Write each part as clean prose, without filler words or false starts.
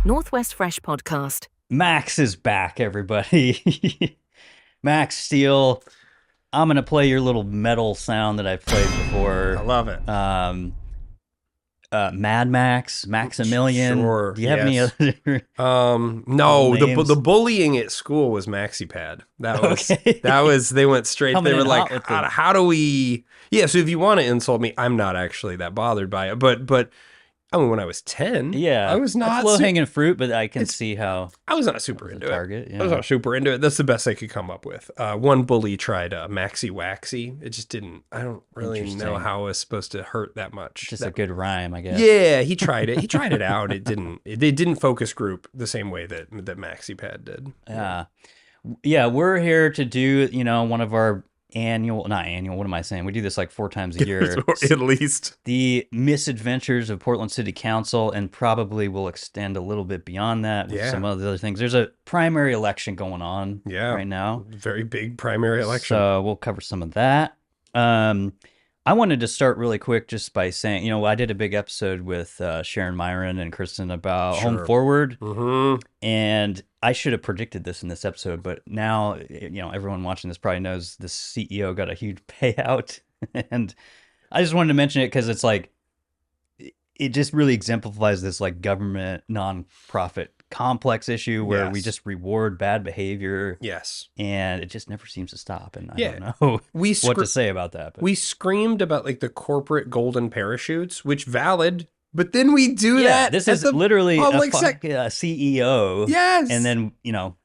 Northwest Fresh Podcast. Max is back, everybody. Max Steele. I'm going to play your little metal sound that I've played before. I love it. Mad Max, Maximilian. Sure. Do you have any other? No, names? the bullying at school was MaxiPad. That was Okay. they went straight. Coming They were in like, hot with them. how do we? Yeah. So if you want to insult me, I'm not actually that bothered by it. But I mean, when I was 10, Yeah. I was not. It's low-hanging fruit, but I can see how I was not super it's a into target. it. I was not super into it. That's the best I could come up with. One bully tried Maxi Waxy. It just didn't. I don't really know Interesting. how it was supposed to hurt that much. Just a good rhyme, I guess. Yeah, he tried it. He tried it out. It didn't. They didn't focus group the same way that MaxiPad did. Yeah, we're here to do, one of our not annual, what am I saying? We do this like 4 times a year. At least. The misadventures of Portland City Council, and probably will extend a little bit beyond that with some other things. There's a primary election going on right now. Very big primary election. So we'll cover some of that. I wanted to start really quick just by saying, I did a big episode with Sharon Myron and Kristen about Home Forward. Mm-hmm. And I should have predicted this in this episode, but now, everyone watching this probably knows the CEO got a huge payout. And I just wanted to mention it because it's like, it just really exemplifies this like government nonprofit complex issue where we just reward bad behavior. Yes. And it just never seems to stop. And I don't know what to say about that. But. We screamed about like the corporate golden parachutes, which valid, but then we do that. This is literally a CEO. Yes. And then,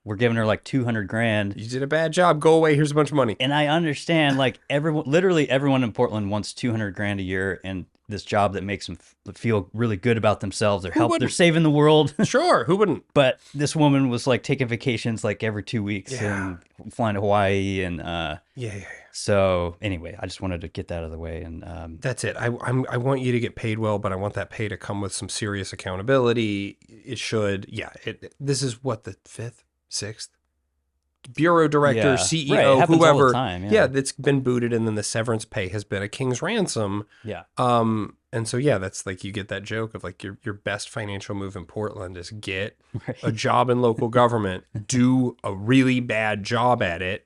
we're giving her like $200,000. You did a bad job. Go away. Here's a bunch of money. And I understand like literally everyone in Portland wants $200,000 a year and this job that makes them feel really good about themselves. They're saving the world. Sure. Who wouldn't? But this woman was like taking vacations like every 2 weeks and flying to Hawaii. And so anyway, I just wanted to get that out of the way. And that's it. I want you to get paid well, but I want that pay to come with some serious accountability. It should. Yeah. This is what, the 5th, 6th? Bureau director, CEO, whoever. That's been booted, and then the severance pay has been a king's ransom. Yeah. And so that's like you get that joke of like your best financial move in Portland is get a job in local government, do a really bad job at it,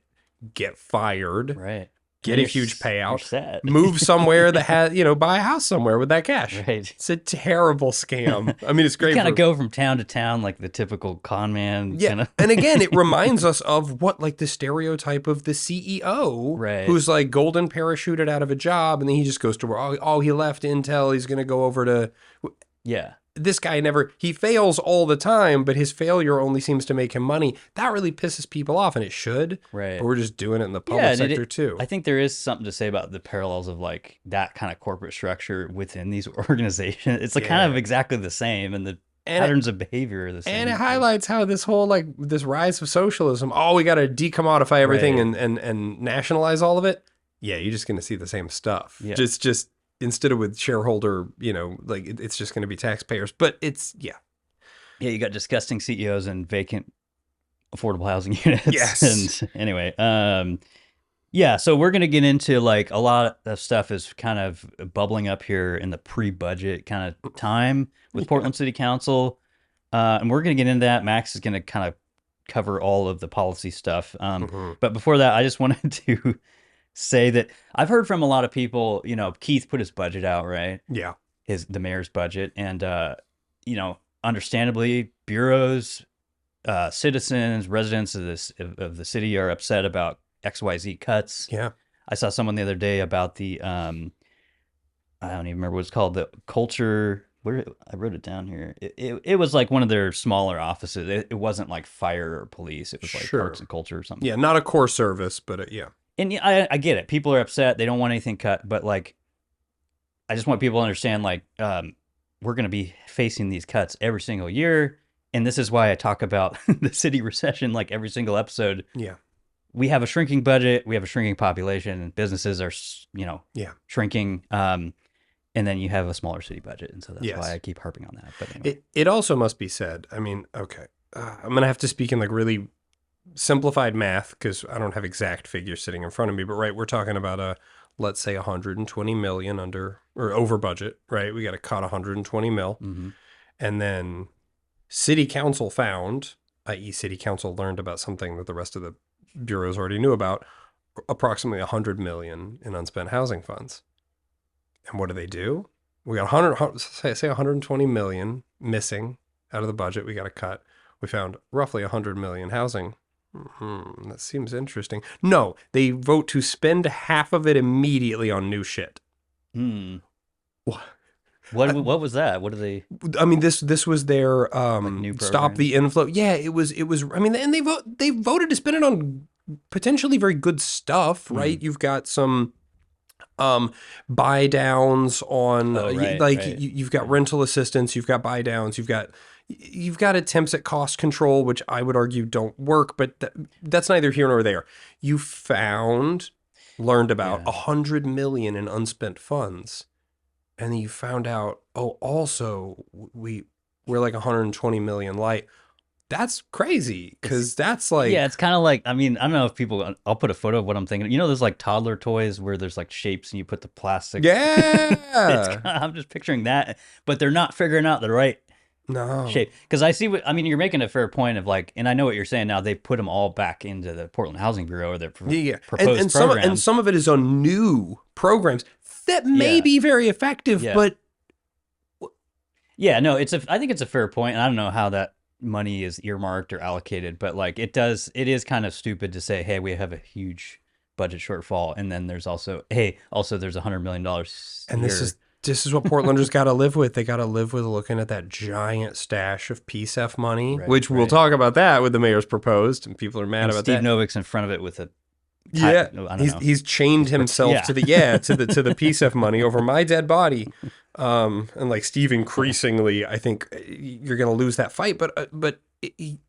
get fired, right? Get a huge payout, move somewhere that has, buy a house somewhere with that cash. Right. It's a terrible scam. I mean, it's great. You kind of go from town to town like the typical con man. Yeah. Kinda. And again, it reminds us of what like the stereotype of the CEO, who's like golden parachuted out of a job, and then he just goes to where, he left Intel. He's going to go over to. Yeah. This guy he fails all the time, but his failure only seems to make him money. That really pisses people off, and it should. Right. But we're just doing it in the public sector too. I think there is something to say about the parallels of like that kind of corporate structure within these organizations. It's like kind of exactly the same, and the patterns of behavior are the same. And it highlights how this whole like this rise of socialism, we got to decommodify everything and nationalize all of it. Yeah, you're just going to see the same stuff. Yeah. Just instead of with shareholder, like it's just going to be taxpayers. But it's, Yeah, you got disgusting CEOs and vacant affordable housing units. Yes. And anyway, so we're going to get into like a lot of stuff is kind of bubbling up here in the pre-budget kind of time with Portland City Council. And we're going to get into that. Max is going to kind of cover all of the policy stuff. But before that, I just wanted to say that I've heard from a lot of people, Keith put his budget out, right? Yeah. The mayor's budget. And, understandably, bureaus, citizens, residents of the city are upset about XYZ cuts. Yeah. I saw someone the other day about the, I don't even remember what it's called, the culture. I wrote it down here. It was like one of their smaller offices. It wasn't like fire or police. It was like parks and culture or something. Yeah, not a core service, but yeah. And I get it. People are upset. They don't want anything cut. But like, I just want people to understand, like, we're going to be facing these cuts every single year. And this is why I talk about the city recession like every single episode. Yeah. We have a shrinking budget. We have a shrinking population. And businesses are, shrinking. And then you have a smaller city budget. And so that's why I keep harping on that. But anyway. It also must be said, I mean, okay, I'm going to have to speak in like really simplified math because I don't have exact figures sitting in front of me, but we're talking about let's say 120 million under or over budget, right? We got to cut 120 mil. Mm-hmm. And then City council found, i.e. city council learned about something that the rest of the bureaus already knew about, approximately 100 million in unspent housing funds. And what do? We got 120 million missing out of the budget. We got to cut. We found roughly 100 million housing. That seems interesting. No, they vote to spend half of it immediately on new shit. What was that? What do they? I mean, this was their new stop the inflow. Yeah, it was. I mean, and they voted to spend it on potentially very good stuff, right? You've got some buy downs on you've got rental assistance, you've got buy downs, you've got attempts at cost control, which I would argue don't work, but that's neither here nor there. You learned about 100 million in unspent funds, and then you found out, also we're like 120 million light. That's crazy, because that's like... Yeah, it's kind of like, I mean, I don't know if people... I'll put a photo of what I'm thinking. You know, there's like toddler toys where there's like shapes and you put the plastic... Yeah! I'm just picturing that, but they're not figuring out the right shape. Because I see I mean, you're making a fair point of like, and I know what you're saying now, they put them all back into the Portland Housing Bureau or their proposed programs. And some of it is on new programs that may be very effective, but... Yeah, no, I think it's a fair point, and I don't know how that money is earmarked or allocated, but like it is kind of stupid to say, hey, we have a huge budget shortfall, and then there's also there's $100 million and this is what Portlanders got to live with. They got to live with looking at that giant stash of PSEF money, which we'll talk about that with the mayor's proposed, and people are mad about Steve that. Novik's in front of it with a he's chained himself to the PSEF money over my dead body. And like Steve, increasingly, I think you're going to lose that fight. But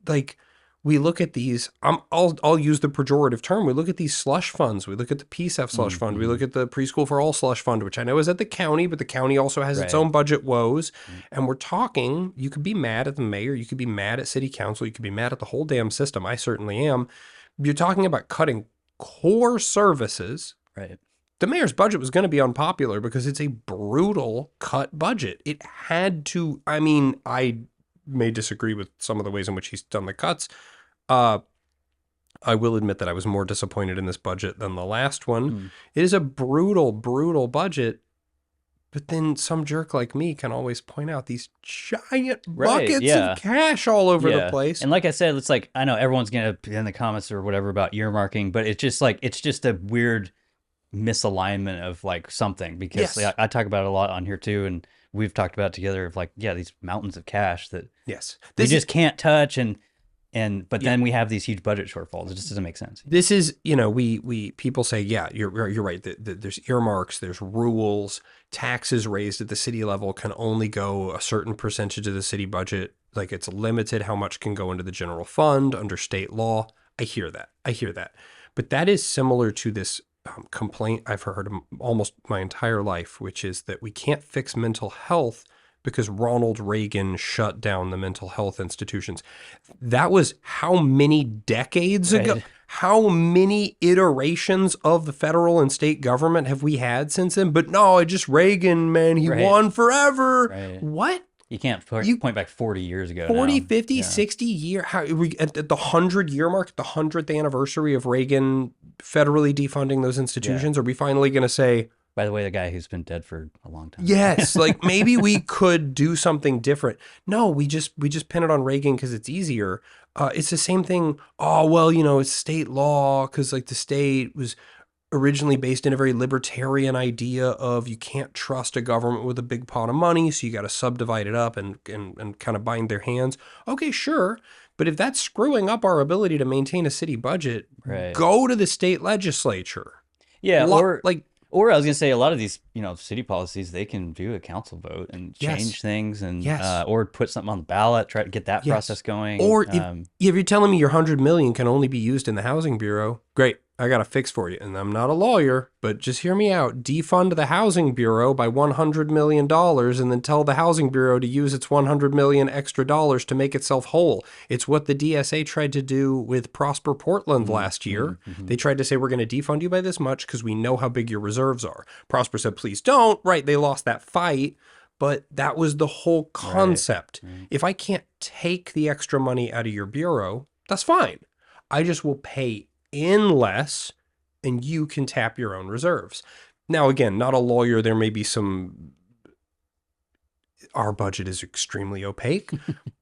like we look at these, I'll use the pejorative term. We look at these slush funds. We look at the PSEF slush fund. We look at the Preschool for All slush fund, which I know is at the county, but the county also has its own budget woes. And we're talking, you could be mad at the mayor. You could be mad at city council. You could be mad at the whole damn system. I certainly am. You're talking about cutting core services. Right. The mayor's budget was going to be unpopular because it's a brutal cut budget. It had to, I mean, I may disagree with some of the ways in which he's done the cuts. I will admit that I was more disappointed in this budget than the last one. It is a brutal, brutal budget. But then some jerk like me can always point out these giant buckets of cash all over the place. And like I said, it's like, I know everyone's going to be in the comments or whatever about earmarking, but it's just like, it's just a weird misalignment of like something, because like, I talk about it a lot on here too, and we've talked about it together of like, these mountains of cash that we just can't touch, but then we have these huge budget shortfalls. It just doesn't make sense. This is, we people say, you're right. There's earmarks, there's rules, taxes raised at the city level can only go a certain percentage of the city budget. Like it's limited how much can go into the general fund under state law. I hear that. But that is similar to this complaint I've heard almost my entire life, which is that we can't fix mental health because Ronald Reagan shut down the mental health institutions. That was how many decades ago? How many iterations of the federal and state government have we had since then? But no, it's just Reagan, man. He won forever. What? You can't point back 40 years ago. 40, 50, 60 years. How are we at the 100-year mark, the 100th anniversary of Reagan federally defunding those institutions? Are we finally going to say, by the way, the guy who's been dead for a long time. Yes, like maybe we could do something different. No, we just pin it on Reagan because it's easier. It's the same thing. Oh, well, it's state law because like the state was originally based in a very libertarian idea of you can't trust a government with a big pot of money, so you got to subdivide it up and kind of bind their hands. Okay, sure. But if that's screwing up our ability to maintain a city budget, go to the state legislature. Yeah, or I was going to say, a lot of these, city policies, they can do a council vote and change things and or put something on the ballot, try to get that process going. Or if you're telling me your 100 million can only be used in the housing bureau, great. I got a fix for you. And I'm not a lawyer, but just hear me out. Defund the housing bureau by $100 million and then tell the housing bureau to use its $100 million extra dollars to make itself whole. It's what the DSA tried to do with Prosper Portland last year. They tried to say, we're going to defund you by this much because we know how big your reserves are. Prosper said, please don't. Right. They lost that fight. but that was the whole concept. Right. If I can't take the extra money out of your bureau, that's fine. I just will pay in less and you can tap your own reserves. Now, again, not a lawyer. There may be some, our budget is extremely opaque,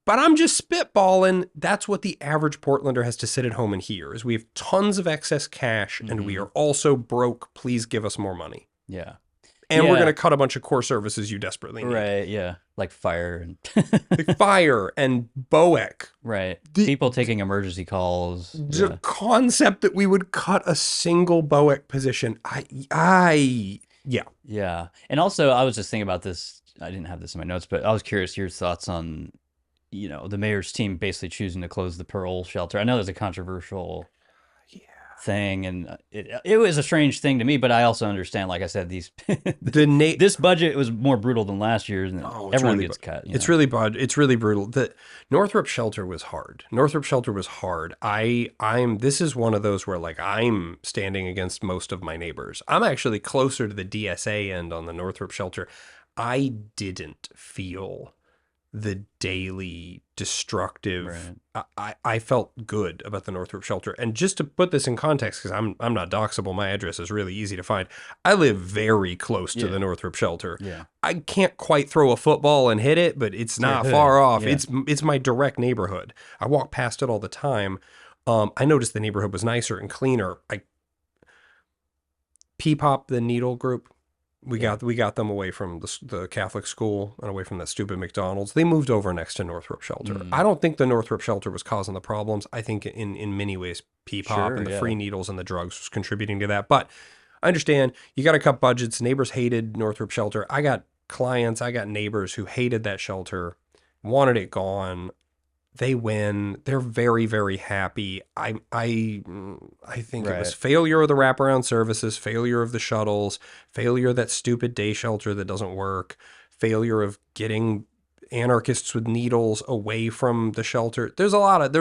but I'm just spitballing. That's what the average Portlander has to sit at home and hear is we have tons of excess cash and we are also broke. Please give us more money. Yeah. And we're going to cut a bunch of core services you desperately need. Right, yeah. Like fire and like fire and BOEC. Right. People taking emergency calls. The concept that we would cut a single BOEC position. Yeah. Yeah. And also I was just thinking about this. I didn't have this in my notes, but I was curious your thoughts on, you know, the mayor's team basically choosing to close the Pearl shelter. I know there's a controversial thing, and it was a strange thing to me, but I also understand, like I said, these this budget was more brutal than last year's, and everyone gets cut. It's really bad. It's really brutal. The Northrop shelter was hard. This is one of those where like I'm standing against most of my neighbors. I'm actually closer to the DSA end on the Northrop shelter. I didn't feel the daily destructive. I felt good about the Northrop shelter. And just to put this in context, because I'm not doxable, my address is really easy to find. I live very close to the Northrop shelter. Yeah. I can't quite throw a football and hit it, but it's not far off. Yeah. It's my direct neighborhood. I walk past it all the time. I noticed the neighborhood was nicer and cleaner. P-Pop, the needle group, we got them away from the Catholic school and away from that stupid McDonald's. They moved over next to Northrop shelter. I don't think the Northrop shelter was causing the problems. I think in many ways P-Pop and the free needles and the drugs was contributing to that. But I understand you got to cut budgets. Neighbors hated Northrop shelter. I got clients, I got neighbors who hated that shelter, wanted it gone. They win. They're very, very happy. I think it was failure of the wraparound services, failure of the shuttles, failure of that stupid day shelter that doesn't work, failure of getting anarchists with needles away from the shelter. There's a lot of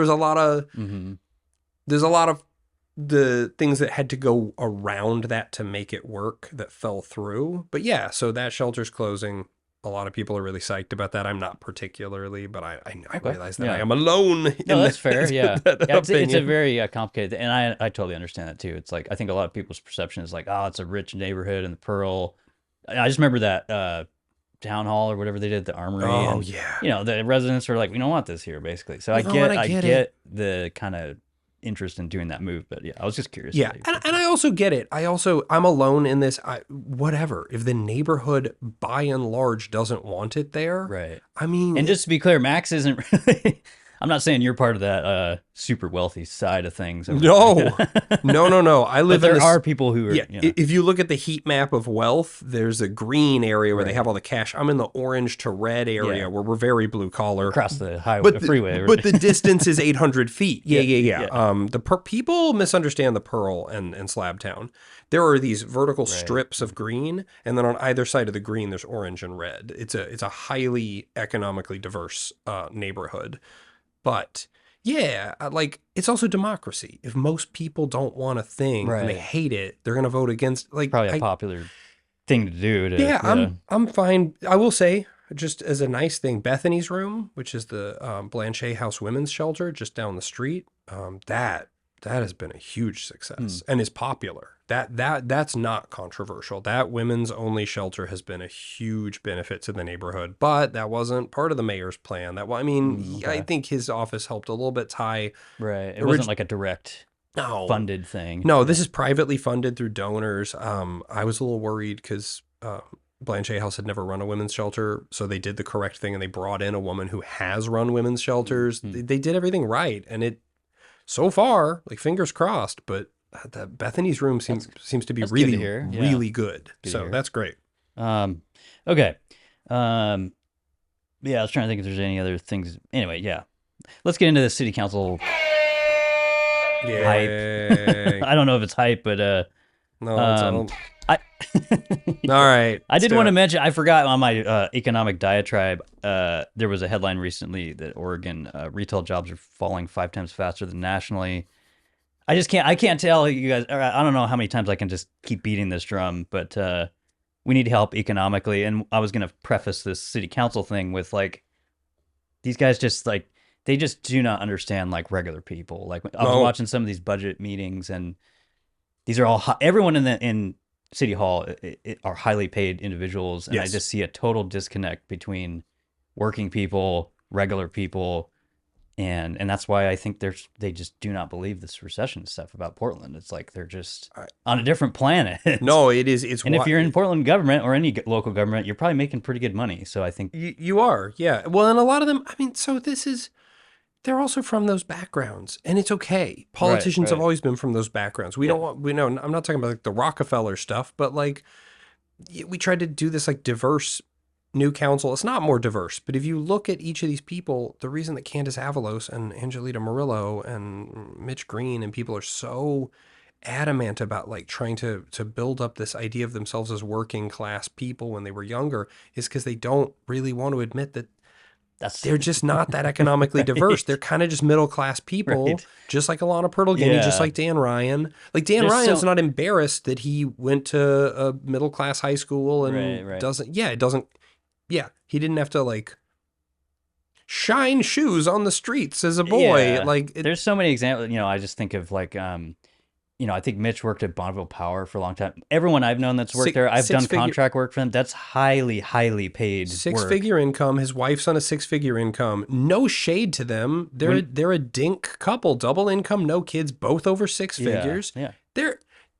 the things that had to go around that to make it work that fell through. But yeah, so that shelter's closing. A lot of people are really psyched about that. I'm not particularly, but I realize that I am alone. No, that's fair. Yeah. It's a very complicated, and I totally understand that too. It's like, I think a lot of people's perception is like, oh, it's a rich neighborhood in the Pearl. I just remember that town hall or whatever they did at the Armory. Oh, and, you know, the residents were like, we don't want this here, basically. So I get the kind of interest in doing that move, but yeah, I was just curious. Yeah, and I also get it. I'm alone in this. Whatever. If the neighborhood by and large doesn't want it there, right? I mean, and just to be clear, Max isn't really. I'm not saying you're part of that super wealthy side of things. No. I live but in there are people who are. Yeah. You know. If you look at the heat map of wealth, there's a green area where they have all the cash. I'm in the orange to red area where we're very blue collar. Across the highway, the freeway. But the distance is 800 feet. Yeah. People misunderstand the Pearl and Slabtown. There are these vertical strips of green, and then on either side of the green, there's orange and red. It's a highly economically diverse neighborhood. But yeah, like it's also democracy. If most people don't want a thing and they hate it, they're going to vote against. Like probably a popular thing to do. I'm fine. I will say, just as a nice thing, Bethany's room, which is the Blanchet House Women's Shelter just down the street, that has been a huge success and is popular. That's not controversial. That women's only shelter has been a huge benefit to the neighborhood, but that wasn't part of the mayor's plan. I think his office helped a little bit tie. Right. It wasn't like a direct funded thing. No, this is privately funded through donors. I was a little worried because Blanchet House had never run a women's shelter, so they did the correct thing and they brought in a woman who has run women's shelters. They did everything right, and it so far, like fingers crossed, but that Bethany's room seems to be really really good. So that's great. Okay. I was trying to think if there's any other things. Anyway, let's get into the city council hype. I don't know if it's hype, but no, all right. I did want to mention, I forgot on my economic diatribe, there was a headline recently that Oregon retail jobs are falling 5 times faster than nationally. I can't tell you guys, I don't know how many times I can just keep beating this drum, but we need help economically. And I was going to preface this city council thing with like, these guys just like, they just do not understand like regular people. Like I was watching some of these budget meetings, and these are all everyone in City Hall are highly paid individuals, and I just see a total disconnect between working people, regular people, and that's why I think they just do not believe this recession stuff about Portland. It's like they're just on a different planet. No, it is. It's and if you're in Portland government or any local government, you're probably making pretty good money. So I think you are, yeah. Well, and a lot of them. I mean, so this is. They're also from those backgrounds, and it's okay. Politicians have always been from those backgrounds. We don't want, we know, I'm not talking about like the Rockefeller stuff, but like we tried to do this like diverse new council. It's not more diverse, but if you look at each of these people, the reason that Candace Avalos and Angelita Murillo and Mitch Green and people are so adamant about like trying to build up this idea of themselves as working class people when they were younger is because they don't really want to admit that they're just not that economically diverse. They're kind of just middle class people, just like Alana Pertlegany, just like Dan Ryan. Like Dan Ryan's not embarrassed that he went to a middle class high school and doesn't. Yeah, he didn't have to like shine shoes on the streets as a boy. Yeah. Like there's so many examples. You know, I just think of like I think Mitch worked at Bonneville Power for a long time. Everyone I've known that's worked there, I've done contract work for them. That's highly, highly paid six-figure income. His wife's on a six-figure income. No shade to them. They're a dink couple, double income, no kids, both over six figures. Yeah.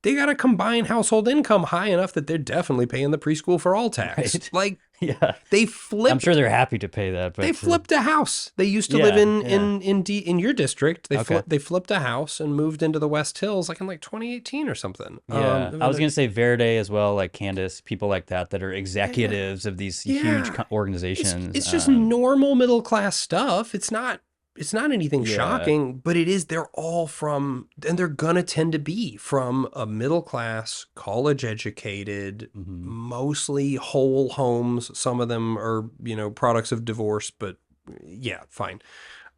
They got a combined household income high enough that they're definitely paying the preschool for all tax. Right. Like, yeah, they flipped. I'm sure they're happy to pay that. But they flipped a house. They used to live in your district. They flipped a house and moved into the West Hills like in like 2018 or something. Yeah, I was gonna say Verde as well, like Candace, people like that are executives of these huge organizations. It's just normal middle class stuff. It's not anything shocking, but it is. They're all from, and they're gonna tend to be from a middle class, college educated, mostly whole homes. Some of them are, products of divorce, but yeah, fine.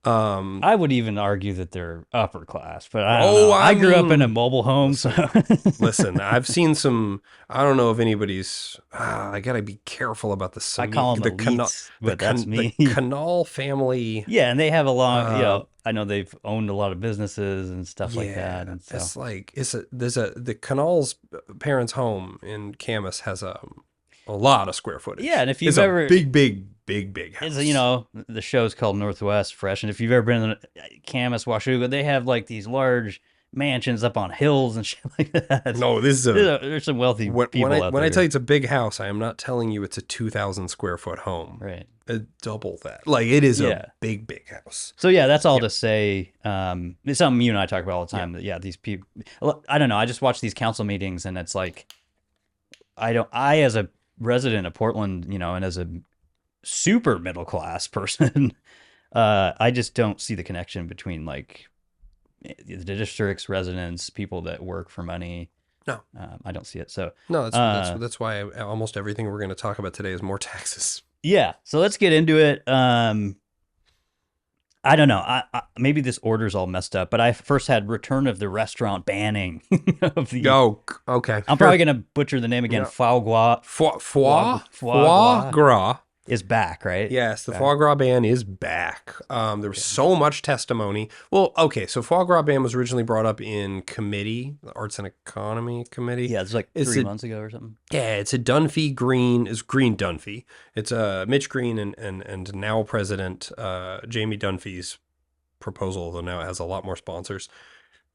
I would even argue that they're upper class, but I don't know. I grew up in a mobile home, so listen, I've seen some. I don't know if anybody's. I gotta be careful about the. I call them elites, but that's me. The Canal family. Yeah, and they have a long. I know they've owned a lot of businesses and stuff like that. And so. It's like the Canal's parents' home in Camas has a lot of square footage. Yeah, and if you've it's ever a big house. The show's called Northwest Fresh, and if you've ever been in Camas, Washougal, they have like these large mansions up on hills and shit like that. No, this is there's some wealthy people out there. When I tell you it's a big house, I am not telling you it's a 2,000 square foot home. Right. Double that. Like it is a big house. So yeah, that's all to say. It's something you and I talk about all the time. That these people. I don't know. I just watch these council meetings, and it's like, I as a resident of Portland, and as a super middle class person, I just don't see the connection between like the district's residents, people that work for money. No, I don't see it. So no, that's why almost everything we're going to talk about today is more taxes. Yeah. So let's get into it. I don't know. I maybe this order's all messed up, but I first had return of the restaurant banning of the. Oh, okay. I'm probably gonna butcher the name again. Foie gras. Foie gras is back, right? Yes, the foie gras ban is back. There was so much testimony. Well, okay, so foie gras ban was originally brought up in committee, the Arts and Economy Committee. Yeah, it's like 3 months ago or something. Yeah, it's a Green Dunphy. It's Mitch Green and now President Jamie Dunphy's proposal, though now it has a lot more sponsors,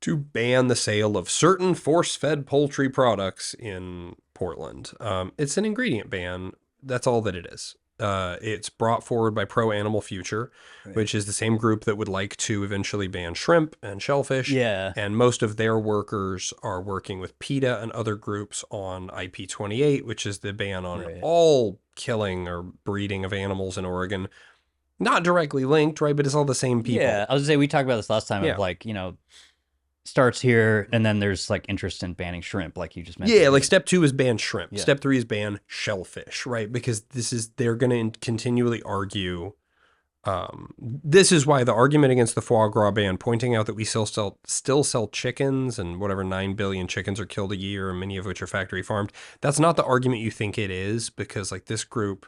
to ban the sale of certain force-fed poultry products in Portland. It's an ingredient ban. That's all that it is. It's brought forward by Pro Animal Future, which is the same group that would like to eventually ban shrimp and shellfish. Yeah. And most of their workers are working with PETA and other groups on IP28, which is the ban on all killing or breeding of animals in Oregon. Not directly linked, right? But it's all the same people. Yeah. I was gonna say, we talked about this last time of like, starts here, and then there's like interest in banning shrimp, like you just mentioned. Yeah, like step 2 is ban shrimp. Yeah. Step 3 is ban shellfish, right? Because they're going to continually argue This is why the argument against the foie gras ban, pointing out that we still sell chickens and whatever 9 billion chickens are killed a year, many of which are factory farmed. That's not the argument you think it is, because like this group,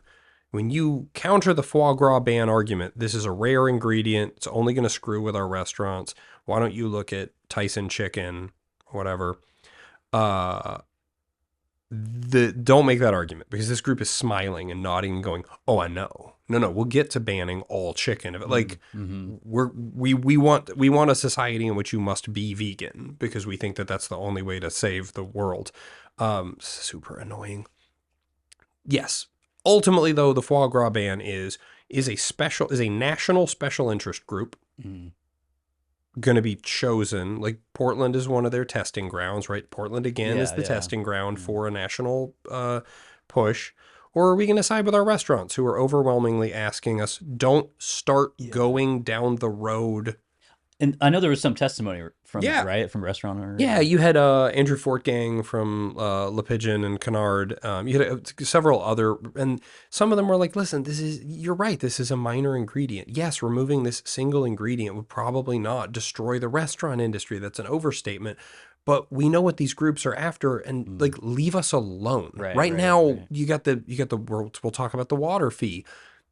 when you counter the foie gras ban argument, this is a rare ingredient. It's only going to screw with our restaurants. Why don't you look at Tyson chicken, whatever? Don't make that argument, because this group is smiling and nodding and going, "Oh, I know. No, we'll get to banning all chicken." Like we want a society in which you must be vegan, because we think that that's the only way to save the world. Super annoying. Yes. Ultimately, though, the foie gras ban is a national special interest group. Going to be chosen. Like Portland is one of their testing grounds, right? Portland again is the testing ground for a national push. Or are we going to side with our restaurants, who are overwhelmingly asking us, don't start going down the road? And I know there was some testimony from right, from restaurant owners. Yeah, you had Andrew Fortgang from Le Pigeon and Canard. You had several other, and some of them were like, listen, you're right, this is a minor ingredient. Yes, removing this single ingredient would probably not destroy the restaurant industry. That's an overstatement. But we know what these groups are after, and like, leave us alone. Right now, you got the we'll talk about the water fee.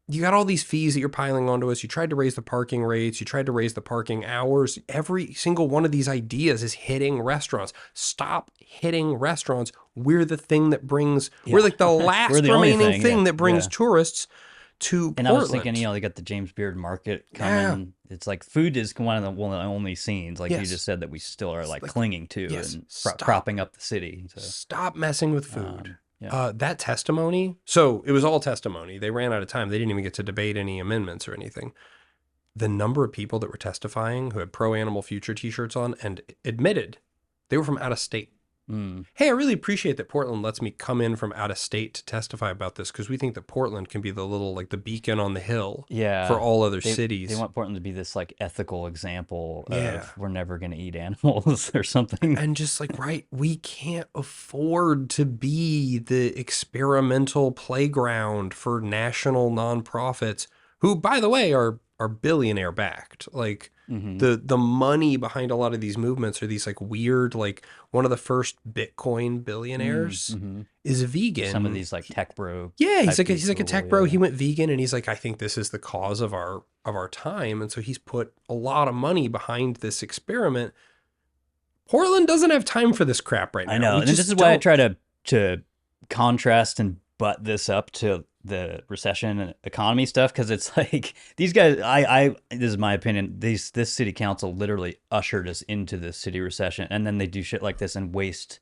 You got all these fees that you're piling onto us. You tried to raise the parking rates. You tried to raise the parking hours. Every single one of these ideas is hitting restaurants. Stop hitting restaurants. We're the thing that brings, we're like the last remaining thing that brings tourists to Portland. I was thinking, they got the James Beard Market coming. It's like food is one of the only scenes, like you just said, that we still are like clinging to and propping up the city. So. Stop messing with food. That testimony, so it was all testimony. They ran out of time. They didn't even get to debate any amendments or anything. The number of people that were testifying who had Pro-Animal Future t-shirts on and admitted they were from out of state. Hey, I really appreciate that Portland lets me come in from out of state to testify about this, because we think that Portland can be the little, like the beacon on the hill for all other cities. They want Portland to be this like ethical example of we're never going to eat animals or something. And just like, we can't afford to be the experimental playground for national nonprofits who, by the way, are billionaire backed. Like the money behind a lot of these movements are these like weird, like one of the first Bitcoin billionaires is vegan. Some of these like tech bro. Yeah, he's like a tech bro. He went vegan, and he's like, I think this is the cause of our time. And so he's put a lot of money behind this experiment. Portland doesn't have time for this crap right now. I know. And this is why I try to contrast and butt this up to the recession and economy stuff, because it's like these guys, this is my opinion, this city council literally ushered us into this city recession, and then they do shit like this and waste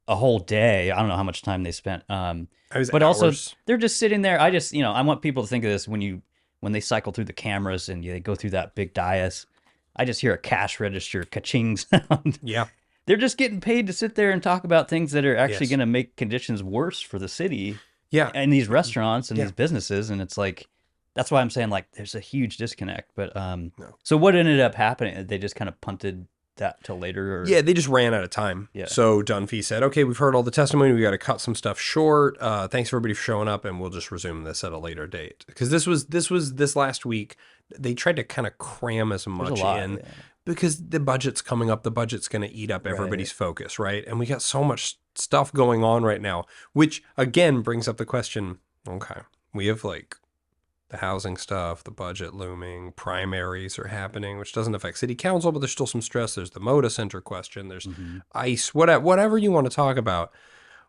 a whole day. I don't know how much time they spent. But also they're just sitting there. I want people to think of this when they cycle through the cameras and they go through that big dais. I just hear a cash register ka-ching sound. Yeah. They're just getting paid to sit there and talk about things that are actually going to make conditions worse for the city. Yeah. And these restaurants and these businesses. And it's like, that's why I'm saying like there's a huge disconnect. But so what ended up happening? They just kind of punted that till later? Or? Yeah, they just ran out of time. Yeah. So Dunphy said, okay, we've heard all the testimony. We got to cut some stuff short. Thanks everybody for showing up, and we'll just resume this at a later date. Because this was this last week. They tried to kind of cram as much in because the budget's coming up. The budget's going to eat up everybody's focus, right? And we got so much stuff going on right now, which again brings up the question, okay, we have like the housing stuff, the budget looming, primaries are happening, which doesn't affect city council, but there's still some stress. There's the Moda Center question. There's ICE, whatever you want to talk about.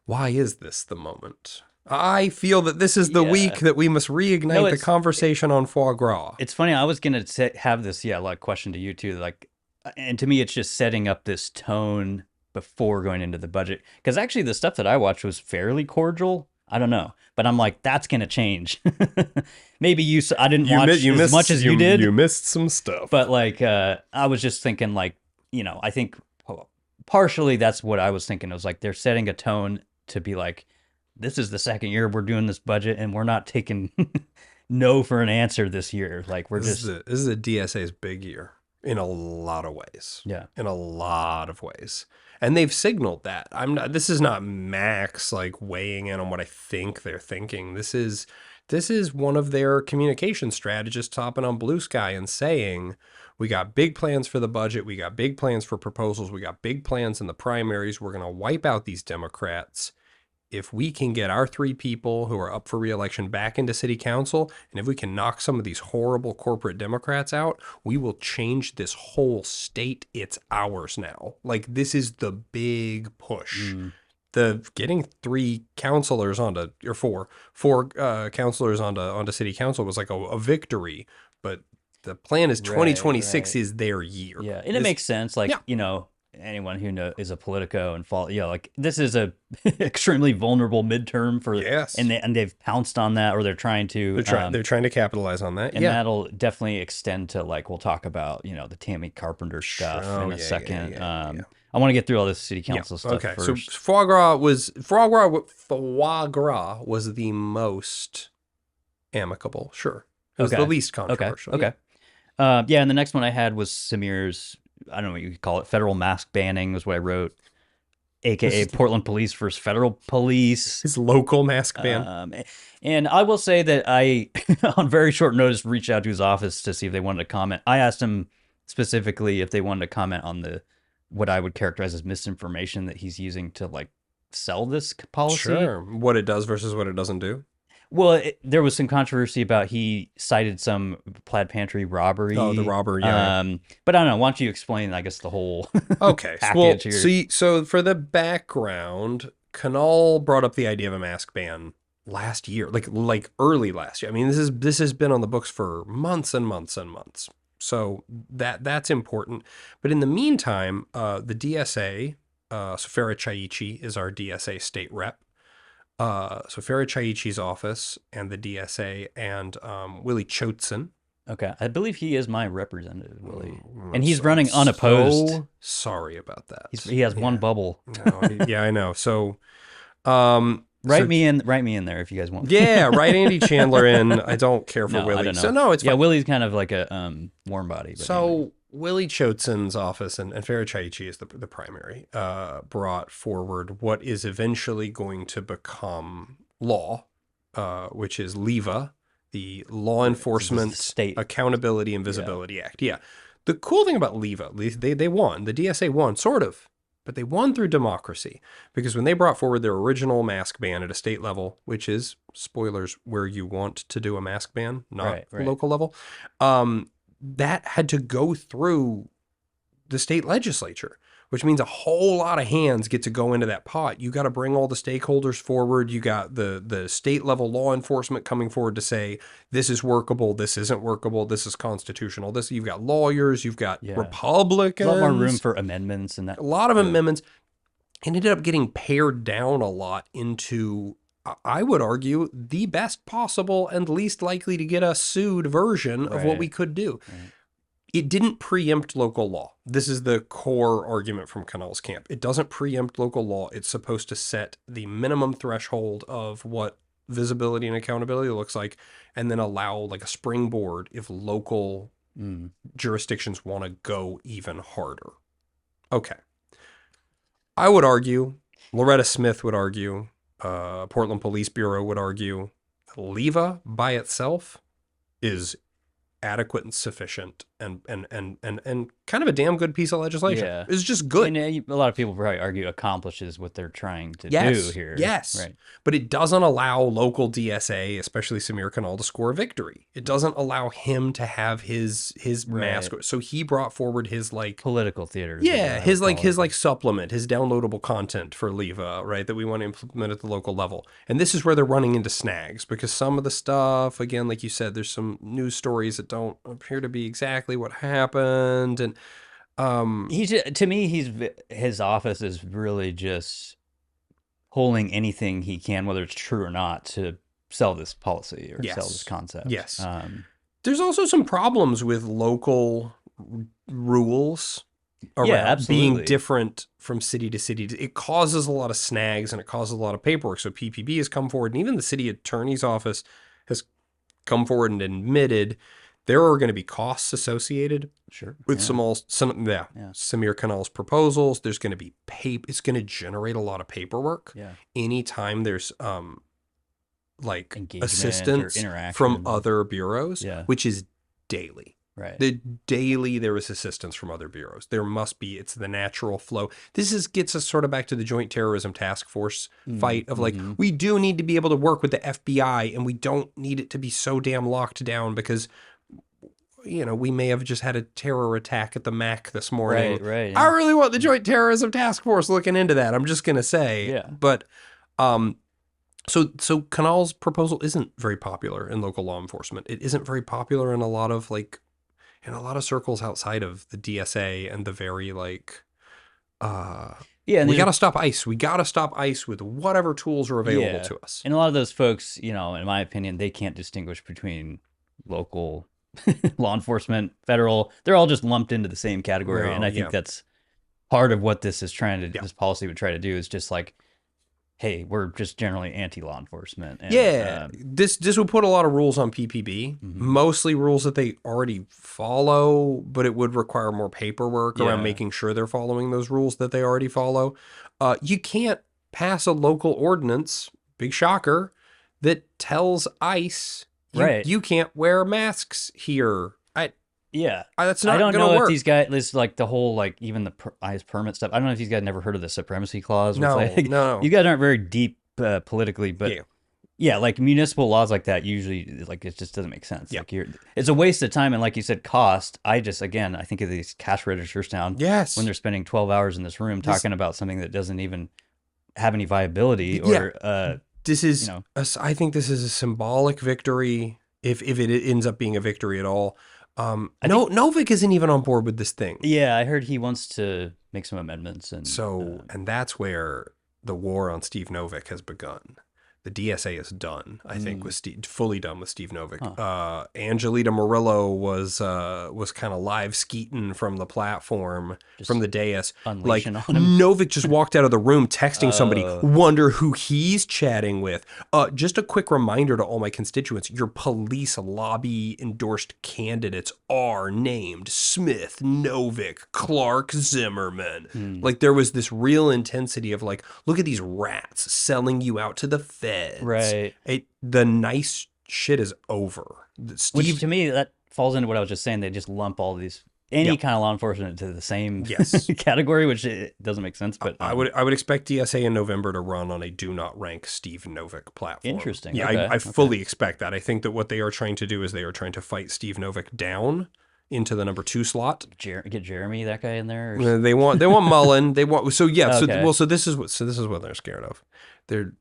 Why is this the moment? I feel that this is the week that we must reignite the conversation on foie gras. It's funny. I was going to have this, like question to you too. Like, and to me, it's just setting up this tone before going into the budget. Because actually the stuff that I watched was fairly cordial. I don't know, but I'm like, that's going to change. Maybe I didn't watch as much as you did. You missed some stuff. But like, I was just thinking like, I think partially that's what I was thinking. It was like, they're setting a tone to be like, this is the second year we're doing this budget and we're not taking no for an answer this year. Like this is the DSA's big year in a lot of ways. Yeah. In a lot of ways. And they've signaled that. This is not Max like weighing in on what I think they're thinking. This is This is one of their communication strategists hopping on Blue Sky and saying, we got big plans for the budget. We got big plans for proposals. We got big plans in the primaries. We're going to wipe out these Democrats. If we can get our 3 people who are up for re-election back into city council, and if we can knock some of these horrible corporate Democrats out, we will change this whole state. It's ours now. Like, this is the big push. The getting 3 counselors onto, or 4 counselors onto city council was like a victory, but the plan is 2026 is their year. Yeah, and it makes sense. Like, you know, anyone who is a Politico and like this is a extremely vulnerable midterm for, and they've pounced on that, or they're trying to. They're trying to capitalize on that, and that'll definitely extend to, like, we'll talk about, you know, the Tammy Carpenter stuff in a second. I want to get through all this city council stuff first. So foie gras was the most amicable. Sure, it was the least controversial. Okay. And the next one I had was Samir's, I don't know what you could call it, federal mask banning was what I wrote, aka Portland Police versus Federal Police. His local mask ban. And I will say that I, on very short notice, reached out to his office to see if they wanted to comment. I asked him specifically if they wanted to comment on what I would characterize as misinformation that he's using to, like, sell this policy. Sure, what it does versus what it doesn't do. Well, there was some controversy about he cited some Plaid Pantry robbery. Oh, the robbery, But I don't know. Why don't you explain, I guess, the whole package here? So for the background, Canal brought up the idea of a mask ban last year, like early last year. I mean, this has been on the books for months and months and months. So that's important. But in the meantime, the DSA, so Farah Chaichi is our DSA state rep. So Farah Chaichi's office and the DSA and Willie Choatson. Okay, I believe he is my representative, Willie, and he's running unopposed. So sorry about that. He has one bubble. Yeah, I know. So, write me in there if you guys want. Yeah, write Andy Chandler in. I don't care for Willie. I don't know. So no, it's fine. Yeah, Willie's kind of like a warm body. But so. anyway. Willie Choatson's office and Farah Chaichi is the primary, brought forward what is eventually going to become law, which is LEVA, the Law Enforcement State Accountability and Visibility Act. Yeah. The cool thing about LEVA, they won. The DSA won, sort of, but they won through democracy, because when they brought forward their original mask ban at a state level, which is, spoilers, where you want to do a mask ban, not local level, that had to go through the state legislature, which means a whole lot of hands get to go into that pot. You got to bring all the stakeholders forward. You got the state level law enforcement coming forward to say, this is workable, this isn't workable, this is constitutional. You've got lawyers, you've got Republicans. A lot more room for amendments and that. A lot of amendments. And ended up getting pared down a lot into, I would argue, the best possible and least likely to get us sued version of what we could do. Right. It didn't preempt local law. This is the core argument from Canal's camp. It doesn't preempt local law. It's supposed to set the minimum threshold of what visibility and accountability looks like, and then allow like a springboard if local jurisdictions want to go even harder. Okay. I would argue, Loretta Smith would argue, Portland Police Bureau would argue, LEVA by itself is adequate and sufficient and kind of a damn good piece of legislation. Yeah. It's just good. And a lot of people probably argue accomplishes what they're trying to do here. Yes. Right. But it doesn't allow local DSA, especially Samir Kanal, to score a victory. It doesn't allow him to have his mask. So he brought forward his like political theater. Yeah, his supplement, his downloadable content for LEVA, right, that we want to implement at the local level. And this is where they're running into snags, because some of the stuff, again, like you said, there's some news stories that don't appear to be exactly what happened. And to me, his office is really just pulling anything he can, whether it's true or not, to sell this policy or sell this concept. Yes. There's also some problems with local rules around being different from city to city. It causes a lot of snags and it causes a lot of paperwork. So PPB has come forward, and even the city attorney's office has come forward and admitted there are going to be costs associated with Samir Kanal's proposals. There's going to be it's going to generate a lot of paperwork. Yeah. Anytime there's like engagement assistance or interaction from other bureaus, which is daily. Right. Daily there is assistance from other bureaus. There must be. It's the natural flow. This gets us sort of back to the Joint Terrorism Task Force fight of like, we do need to be able to work with the FBI, and we don't need it to be so damn locked down because, you know, we may have just had a terror attack at the MAC this morning. Right. I really want the Joint Terrorism Task Force looking into that. I'm just going to say. Yeah. But so Kanal's proposal isn't very popular in local law enforcement. It isn't very popular in a lot of circles outside of the DSA and the very like, and we got to stop ICE. We got to stop ICE with whatever tools are available to us. And a lot of those folks, you know, in my opinion, they can't distinguish between local law enforcement, federal. They're all just lumped into the same category. And I think that's part of what this is trying to, this policy would try to do is just like, hey, we're just generally anti-law enforcement. And, this would put a lot of rules on PPB, mostly rules that they already follow, but it would require more paperwork around making sure they're following those rules that they already follow. You can't pass a local ordinance, big shocker, that tells ICE you can't wear masks here. That's not going to work. I don't know if these guys, this like the whole like even the ICE permit stuff. I don't know if these guys never heard of the supremacy clause. No. You guys aren't very deep politically, but like municipal laws like that usually like it just doesn't make sense. Like it's a waste of time, and like you said, cost. I think of these cash registers down. Yes. When they're spending 12 hours in this room talking about something that doesn't even have any viability or this is I think this is a symbolic victory if it ends up being a victory at all. Novick isn't even on board with this thing. Yeah, I heard he wants to make some amendments, and and that's where the war on Steve Novick has begun. The DSA is done, I think, with fully done with Steve Novick. Angelita Murillo was kind of live skeeting from the platform, from the dais. Like on him. Novick just walked out of the room texting somebody, wonder who he's chatting with. Just a quick reminder to all my constituents, your police lobby endorsed candidates are named Smith, Novick, Clark, Zimmerman. Like there was this real intensity of like, look at these rats selling you out to the feds. Right. The nice shit is over. Which to me, that falls into what I was just saying. They just lump all these, any kind of law enforcement into the same category, which it doesn't make sense. But I would expect DSA in November to run on a do not rank Steve Novick platform. Interesting. Yeah, okay. I fully expect that. I think that what they are trying to do is they are trying to fight Steve Novick down into the number 2 slot. Get Jeremy, that guy, in there. They want Mullen. They want so this is what they're scared of.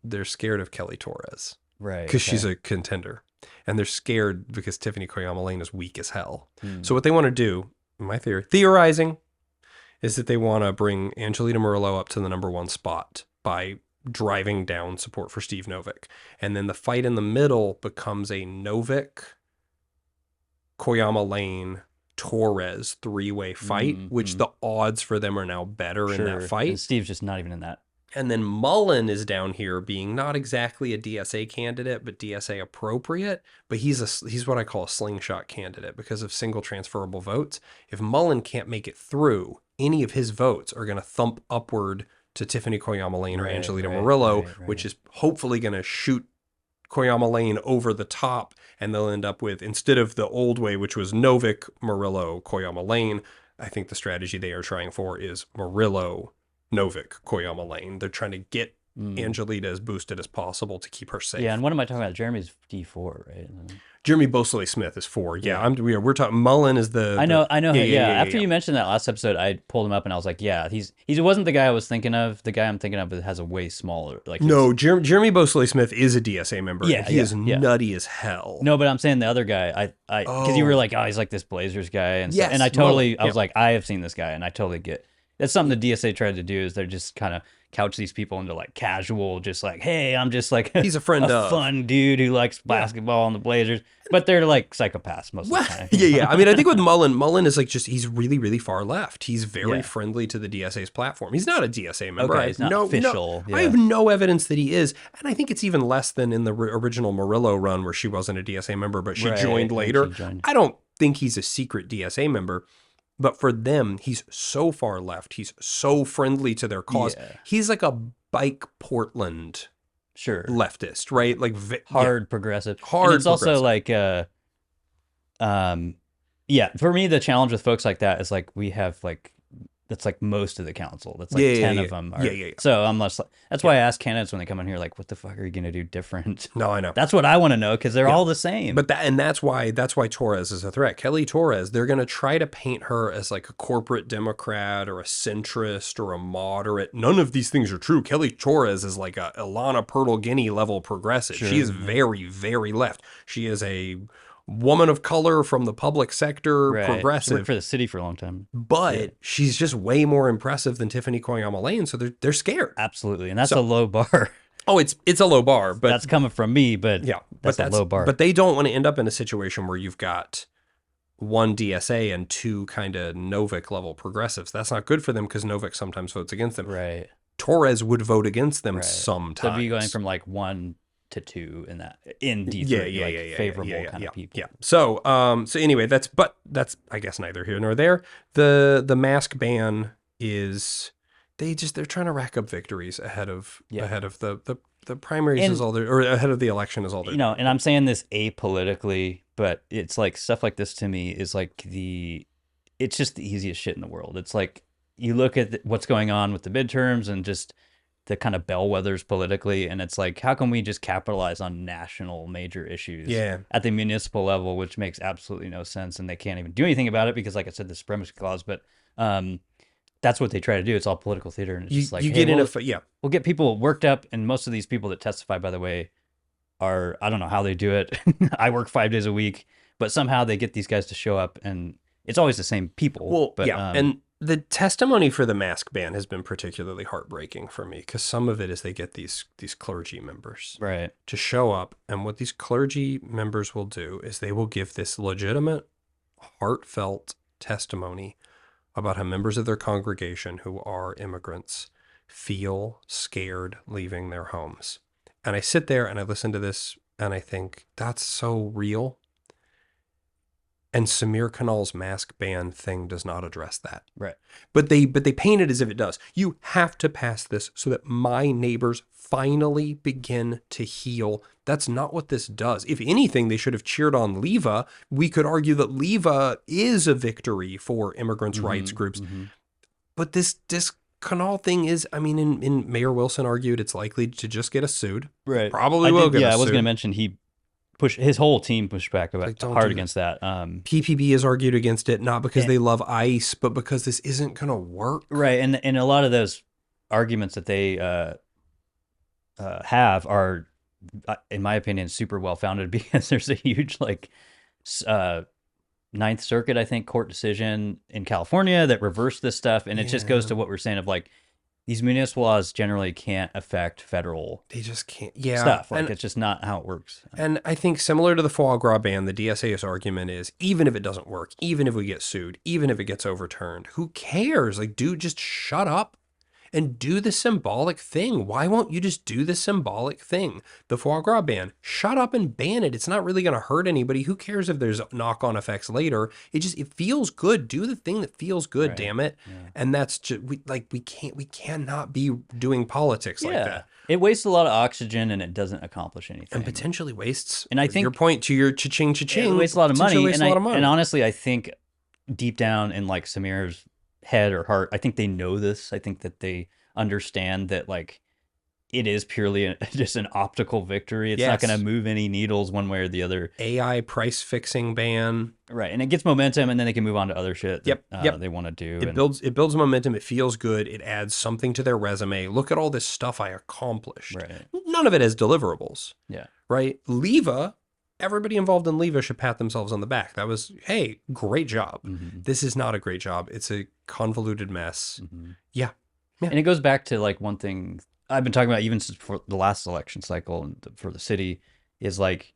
They're scared of Kelly Torres, right? Because she's a contender, and they're scared because Tiffany Koyama Lane is weak as hell. So what they want to do, my theorizing, is that they want to bring Angelita Murillo up to the number 1 spot by driving down support for Steve Novick, and then the fight in the middle becomes a Novick, Koyama Lane, Torres 3-way fight, which the odds for them are now better in that fight. And Steve's just not even in that. And then Mullen is down here being not exactly a DSA candidate, but DSA appropriate. But he's what I call a slingshot candidate because of single transferable votes. If Mullen can't make it through, any of his votes are going to thump upward to Tiffany Koyama Lane or Angelita Murillo, which is hopefully going to shoot Koyama Lane over the top. And they'll end up with, instead of the old way, which was Novick, Murillo, Koyama Lane, I think the strategy they are trying for is Murillo, Novick, Koyama Lane. They're trying to get Angelita as boosted as possible to keep her safe. Yeah, and what am I talking about? Jeremy's D4, right? Jeremy Bosley Smith is 4. Yeah, we're talking. Mullen is the. I know. After you mentioned that last episode, I pulled him up and I was like, yeah, he wasn't the guy I was thinking of. The guy I'm thinking of has a way smaller. Like Jeremy Bosley Smith is a DSA member. Yeah, he is nutty as hell. No, but I'm saying the other guy. Because you were like, oh, he's like this Blazers guy, and and I totally, I was like, I have seen this guy, and I totally get. That's something the DSA tried to do is they're just kind of couch these people into like casual, just like, hey, I'm just like he's a friend of fun dude who likes basketball and the Blazers, but they're like psychopaths most of the time. Yeah. I mean, I think with Mullen is like he's really, really far left. He's very friendly to the DSA's platform. He's not a DSA member. Okay, he's not official. I have no evidence that he is, and I think it's even less than in the original Murillo run where she wasn't a DSA member, but she joined later. I don't think he's a secret DSA member. But for them, he's so far left. He's so friendly to their cause. Yeah. He's like a bike Portland Sure. leftist, right? Like hard progressive. Hard and it's progressive. also like yeah, for me the challenge with folks like that is like we have like that's like most of the council. That's like 10 of them are. Yeah. So I'm less that's why I ask candidates when they come in here like what the fuck are you going to do different? No, I know. That's what I want to know because they're all the same. But that's why Torres is a threat. Kelly Torres, they're going to try to paint her as like a corporate Democrat or a centrist or a moderate. None of these things are true. Kelly Torres is like a Ilana Purtle-Guinea level progressive. Sure. She is very, very left. She is a woman of color from the public sector, progressive. She worked for the city for a long time. But she's just way more impressive than Tiffany Koyama-Lane, so they're scared. Absolutely. And that's a low bar. Oh, it's a low bar, but that's coming from me, but that's a low bar. But they don't want to end up in a situation where you've got one DSA and two kind of Novick level progressives. That's not good for them because Novick sometimes votes against them. Right. Torres would vote against them sometimes. So be going from like 1 to 2 in D3, favorable kind of people. Yeah. So anyway, that's I guess neither here nor there. The mask ban is they're trying to rack up victories ahead of the primaries is all there, or ahead of the election is all there. And I'm saying this apolitically, but it's like stuff like this to me is like it's just the easiest shit in the world. It's like you look at what's going on with the midterms and just the kind of bellwethers politically, and it's like, how can we just capitalize on national major issues at the municipal level, which makes absolutely no sense, and they can't even do anything about it because, like I said, the supremacy clause. But that's what they try to do. It's all political theater, and it's just like we'll get people worked up, and most of these people that testify, by the way, are I don't know how they do it. I work 5 days a week, but somehow they get these guys to show up, and it's always the same people. Well, but, and the testimony for the mask ban has been particularly heartbreaking for me because some of it is they get these clergy members to show up, and what these clergy members will do is they will give this legitimate, heartfelt testimony about how members of their congregation who are immigrants feel scared leaving their homes. And I sit there and I listen to this and I think that's so real. And Samir Kanal's mask ban thing does not address that. Right. But they paint it as if it does. You have to pass this so that my neighbors finally begin to heal. That's not what this does. If anything, they should have cheered on Leva. We could argue that Leva is a victory for immigrants' rights groups. Mm-hmm. But this Kanal thing is, I mean, in Mayor Wilson argued it's likely to just get us sued. Right. Probably will get us sued. Yeah, I was going to mention his whole team pushed back hard against that. PPB has argued against it, not because they love ICE, but because this isn't going to work. Right, and a lot of those arguments that they have are, in my opinion, super well founded because there's a huge Ninth Circuit, I think, court decision in California that reversed this stuff, and it just goes to what we're saying of like, these municipal laws generally can't affect federal. They just can't. Stuff. Like, it's just not how it works. And I think similar to the foie gras ban, the DSA's argument is, even if it doesn't work, even if we get sued, even if it gets overturned, who cares? Like, dude, just shut up and do the symbolic thing. Why won't you just do the symbolic thing? The foie gras ban, shut up and ban it. It's not really going to hurt anybody. Who cares if there's knock-on effects later? It feels good. Do the thing that feels good, damn it. Yeah. And that's just, we cannot be doing politics like that. It wastes a lot of oxygen and it doesn't accomplish anything. And potentially wastes, and I think your point to your cha-ching, it wastes a lot of money. And honestly, I think deep down in like Samir's head or heart, I think they know this. I think that they understand that like it is purely just an optical victory. It's not going to move any needles one way or the other. AI price fixing ban, right? And it gets momentum, and then they can move on to other shit that they want to do. It builds momentum. It feels good. It adds something to their resume. Look at all this stuff I accomplished. Right. None of it has deliverables. Yeah. Right. Leva. Everybody involved in Leva should pat themselves on the back. That was, hey, great job. Mm-hmm. This is not a great job. It's a convoluted mess. Mm-hmm. Yeah. And it goes back to like one thing I've been talking about even since before the last election cycle and for the city is like,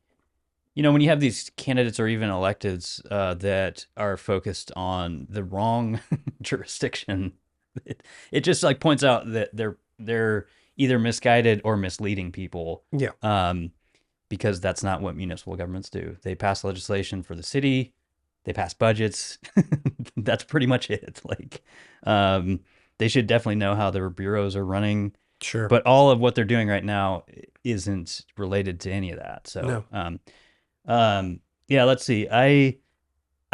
when you have these candidates or even electeds that are focused on the wrong jurisdiction, it just like points out that they're either misguided or misleading people. Yeah. Because that's not what municipal governments do. They pass legislation for the city. They pass budgets. That's pretty much it. Like, they should definitely know how their bureaus are running. Sure. But all of what they're doing right now isn't related to any of that. So, yeah, let's see. I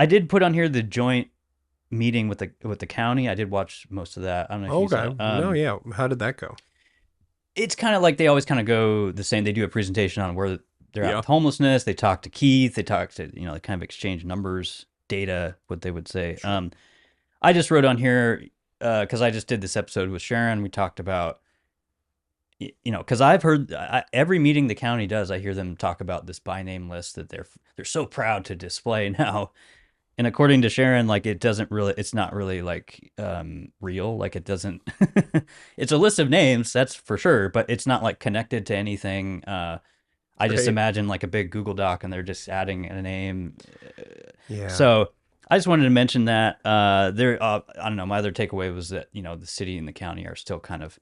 did put on here the joint meeting with the county. I did watch most of that. I don't know if you saw it. No, yeah. How did that go? It's kind of like they always kind of go the same. They do a presentation on where they're at with homelessness. They talk to Keith. They talk to, they kind of exchange numbers, data, what they would say. Sure. I just wrote on here, because I just did this episode with Sharon. We talked about, because I've heard every meeting the county does, I hear them talk about this by name list that they're so proud to display now. And according to Sharon, like it's not really like real. Like it doesn't, it's a list of names, that's for sure, but it's not like connected to anything. I just imagine like a big Google Doc and they're just adding a name. Yeah. So I just wanted to mention that I don't know, my other takeaway was that, the city and the county are still kind of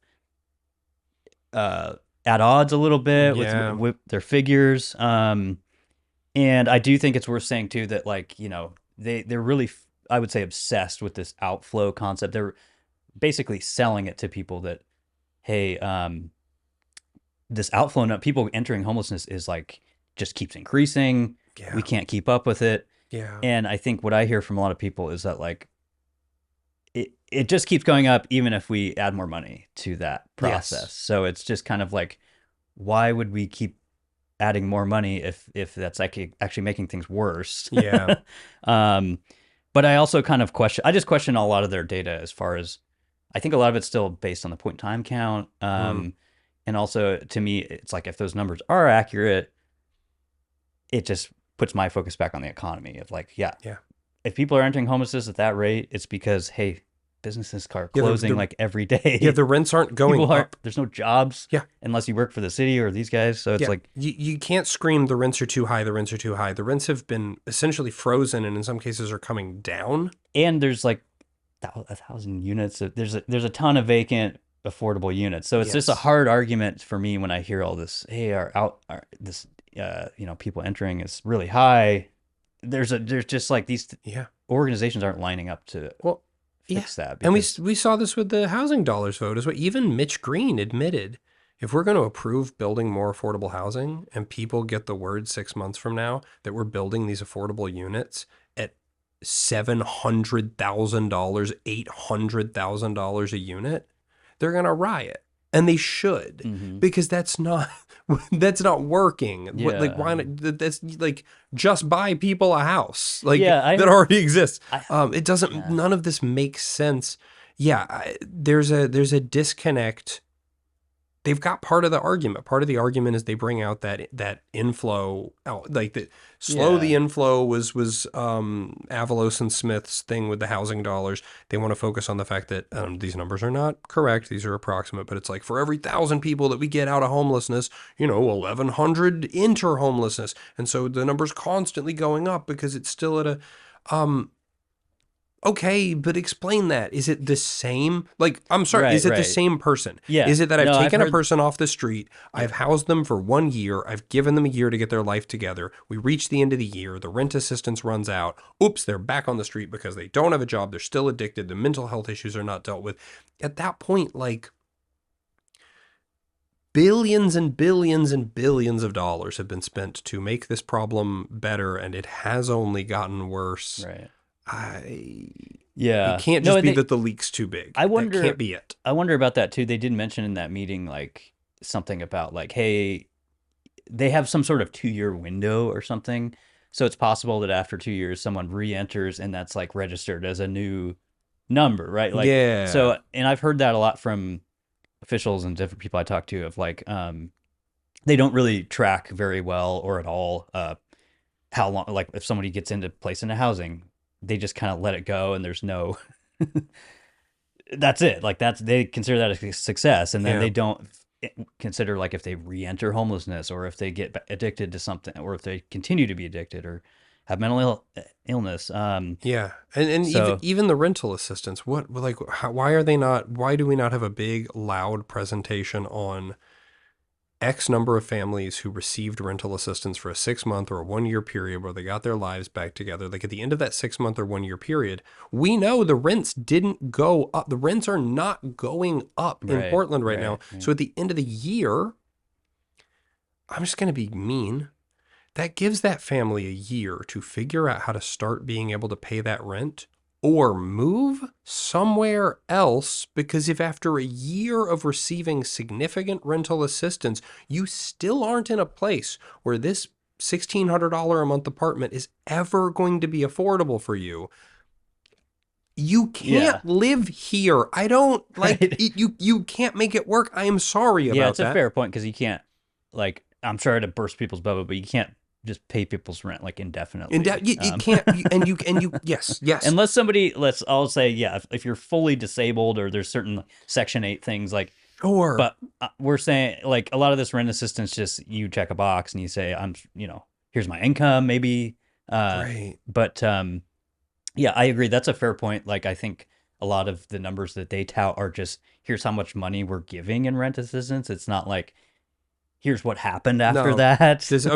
at odds a little bit with their figures. And I do think it's worth saying too, that like, they're really, I would say, obsessed with this outflow concept. They're basically selling it to people that, hey, this outflow, people entering homelessness is like, just keeps increasing. Yeah. We can't keep up with it. Yeah. And I think what I hear from a lot of people is that like, it just keeps going up even if we add more money to that process. Yes. So it's just kind of like, why would we keep adding more money if that's actually making things worse? Yeah. But I also kind of question a lot of their data, as far as I think a lot of it's still based on the point in time count. And also to me, it's like, if those numbers are accurate, it just puts my focus back on the economy of like, if people are entering homelessness at that rate, it's because, hey, businesses are closing like every day. Yeah, the rents aren't going up. There's no jobs unless you work for the city or these guys. So it's like... You can't scream the rents are too high, the rents are too high. The rents have been essentially frozen and in some cases are coming down. And there's like 1,000 units. There's a ton of vacant affordable units. So it's just a hard argument for me when I hear all this, hey, people entering is really high. There's just like these organizations aren't lining up to... fix that. And we saw this with the housing dollars vote as well. Even Mitch Green admitted, if we're going to approve building more affordable housing and people get the word 6 months from now that we're building these affordable units at $700,000, $800,000 a unit, they're going to riot. And they should, because that's not working. Yeah. Like, why not? That's like, just buy people a house, like that already exists. It doesn't. None of this makes sense. There's a disconnect. They've got part of the argument. Part of the argument is they bring out that inflow, like the the inflow was Avalos and Smith's thing with the housing dollars. They want to focus on the fact that these numbers are not correct. These are approximate, but it's like for every 1,000 people that we get out of homelessness, 1,100 enter homelessness. And so the number's constantly going up because it's still at a, okay, but explain that. Is it the same? Like, I'm sorry, is it the same person? Yeah. Is it that I've taken a person off the street, I've housed them for 1 year, I've given them a year to get their life together, we reach the end of the year, the rent assistance runs out, oops, they're back on the street because they don't have a job, they're still addicted, the mental health issues are not dealt with. At that point, like, billions and billions and billions of dollars have been spent to make this problem better, and it has only gotten worse. Right. It can't just be that the leak's too big. That can't be it. I wonder about that too. They did mention in that meeting like something about like, hey, they have some sort of 2-year window or something. So it's possible that after 2 years, someone re-enters and that's like registered as a new number, right? Like, So, and I've heard that a lot from officials and different people I talk to of like, they don't really track very well or at all how long, like if somebody gets into place into housing, they just kind of let it go and there's no, that's it. Like they consider that a success. And then they don't consider like if they re-enter homelessness or if they get addicted to something or if they continue to be addicted or have mental illness. And so, even the rental assistance, why do we not have a big loud presentation on X number of families who received rental assistance for a 6-month or a 1-year period where they got their lives back together. Like at the end of that 6-month or 1-year period, we know the rents didn't go up. The rents are not going up in Portland right now. So at the end of the year, I'm just going to be mean. That gives that family a year to figure out how to start being able to pay that rent or move somewhere else, because if after a year of receiving significant rental assistance, you still aren't in a place where this $1,600 a month apartment is ever going to be affordable for you, you can't live here. I don't like it, you can't make it work. I am sorry about that. Yeah, it's a fair point, because you can't, like, I'm sorry to burst people's bubble, but you can't just pay people's rent like indefinitely. You can't, and you yes. Unless somebody, I'll say, if you're fully disabled or there's certain Section 8 things like, but we're saying like a lot of this rent assistance, just you check a box and you say, here's my income, maybe. Right. But yeah, I agree. That's a fair point. Like, I think a lot of the numbers that they tout are just, here's how much money we're giving in rent assistance. It's not like, here's what happened after that. This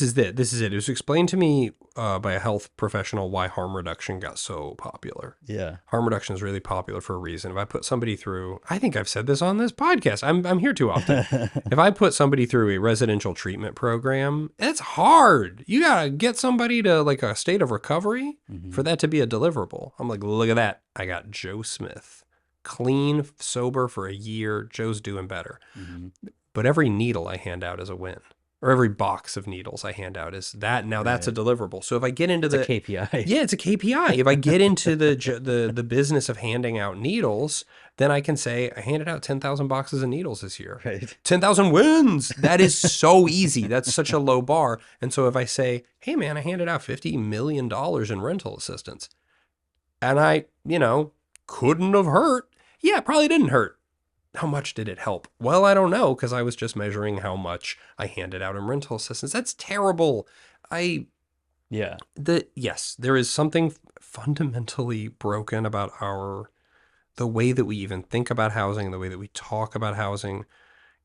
is it. It was explained to me by a health professional why harm reduction got so popular. Yeah. Harm reduction is really popular for a reason. If I put somebody through, I think I've said this on this podcast. I'm here too often. If I put somebody through a residential treatment program, it's hard. You got to get somebody to like a state of recovery for that to be a deliverable. I'm like, look at that. I got Joe Smith. Clean, sober for a year. Joe's doing better. But every needle I hand out is a win, or every box of needles I hand out is that. Now that's a deliverable. So if I get into it's a KPI, it's a KPI. If I get into the business of handing out needles, then I can say I handed out 10,000 boxes of needles this year. Right. 10,000 wins. That is so easy. That's such a low bar. And so if I say, hey man, I handed out $50 million in rental assistance, and I, couldn't have hurt. Yeah, it probably didn't hurt. How much did it help? Well, I don't know, because I was just measuring how much I handed out in rental assistance. That's terrible. There is something fundamentally broken about the way that we even think about housing, the way that we talk about housing.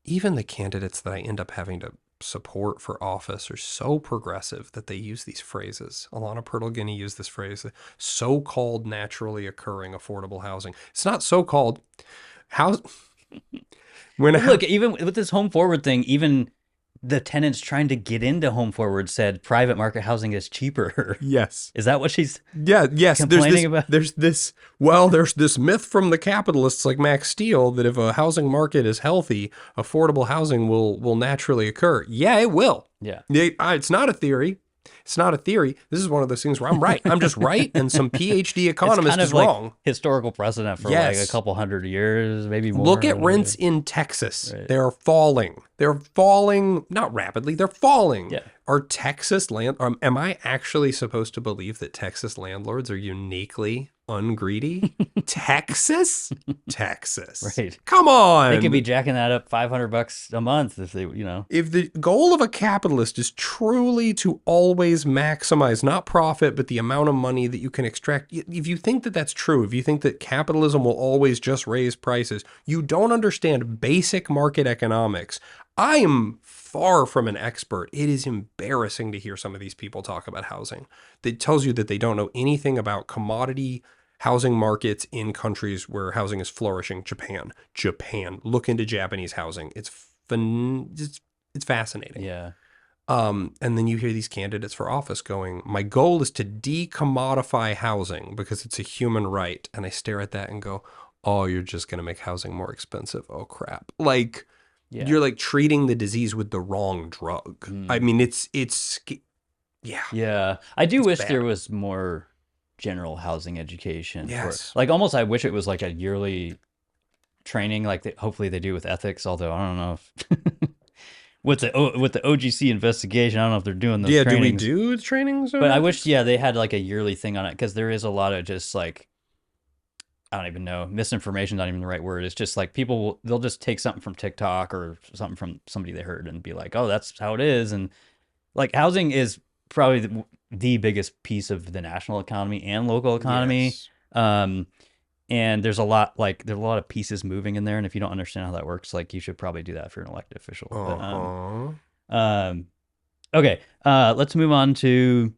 Even the candidates that I end up having to support for office are so progressive that they use these phrases. Alana Pertle-Guiney used this phrase, so-called naturally occurring affordable housing. It's not so-called. Look, even with this home forward thing, even the tenants trying to get into home forward said private market housing is cheaper. Yes. Is that what she's complaining about? There's this myth from the capitalists like Max Steele that if a housing market is healthy, affordable housing will naturally occur. Yeah, it will. Yeah. It's not a theory. It's not a theory. This is one of those things where I'm right. I'm just right, and some PhD economist is wrong. Historical precedent for like a couple hundred years, maybe more. Look at rents in Texas. Right. They're falling. They're falling, not rapidly. They're falling. Yeah. Are Texas am I actually supposed to believe that Texas landlords are uniquely ungreedy? Texas? Right. Come on. They could be jacking that up $500 a month if they, If the goal of a capitalist is truly to always maximize not profit, but the amount of money that you can extract, if you think that that's true, if you think that capitalism will always just raise prices, you don't understand basic market economics. I am far from an expert. It is embarrassing to hear some of these people talk about housing. That tells you that they don't know anything about commodity housing markets in countries where housing is flourishing. Japan. Look into Japanese housing. It's fascinating. Yeah. And then you hear these candidates for office going, my goal is to decommodify housing because it's a human right. And I stare at that and go, oh, you're just going to make housing more expensive. Oh, crap. Like, you're like treating the disease with the wrong drug. I mean, it's Yeah. I do wish there was more general housing education. Yes. Like almost I wish it was like a yearly training like hopefully they do with ethics, although I don't know if with the OGC investigation, I don't know if they're doing those trainings. Do we do trainings? But I wish they had like a yearly thing on it, because there is a lot of just like, I don't even know, misinformation is not even the right word. It's just like they'll just take something from TikTok or something from somebody they heard and be like, oh, that's how it is. And like housing is probably the biggest piece of the national economy and local economy. Yes. And there's a lot of pieces moving in there, and if you don't understand how that works, like you should probably do that if you're an elected official. Okay, let's move on to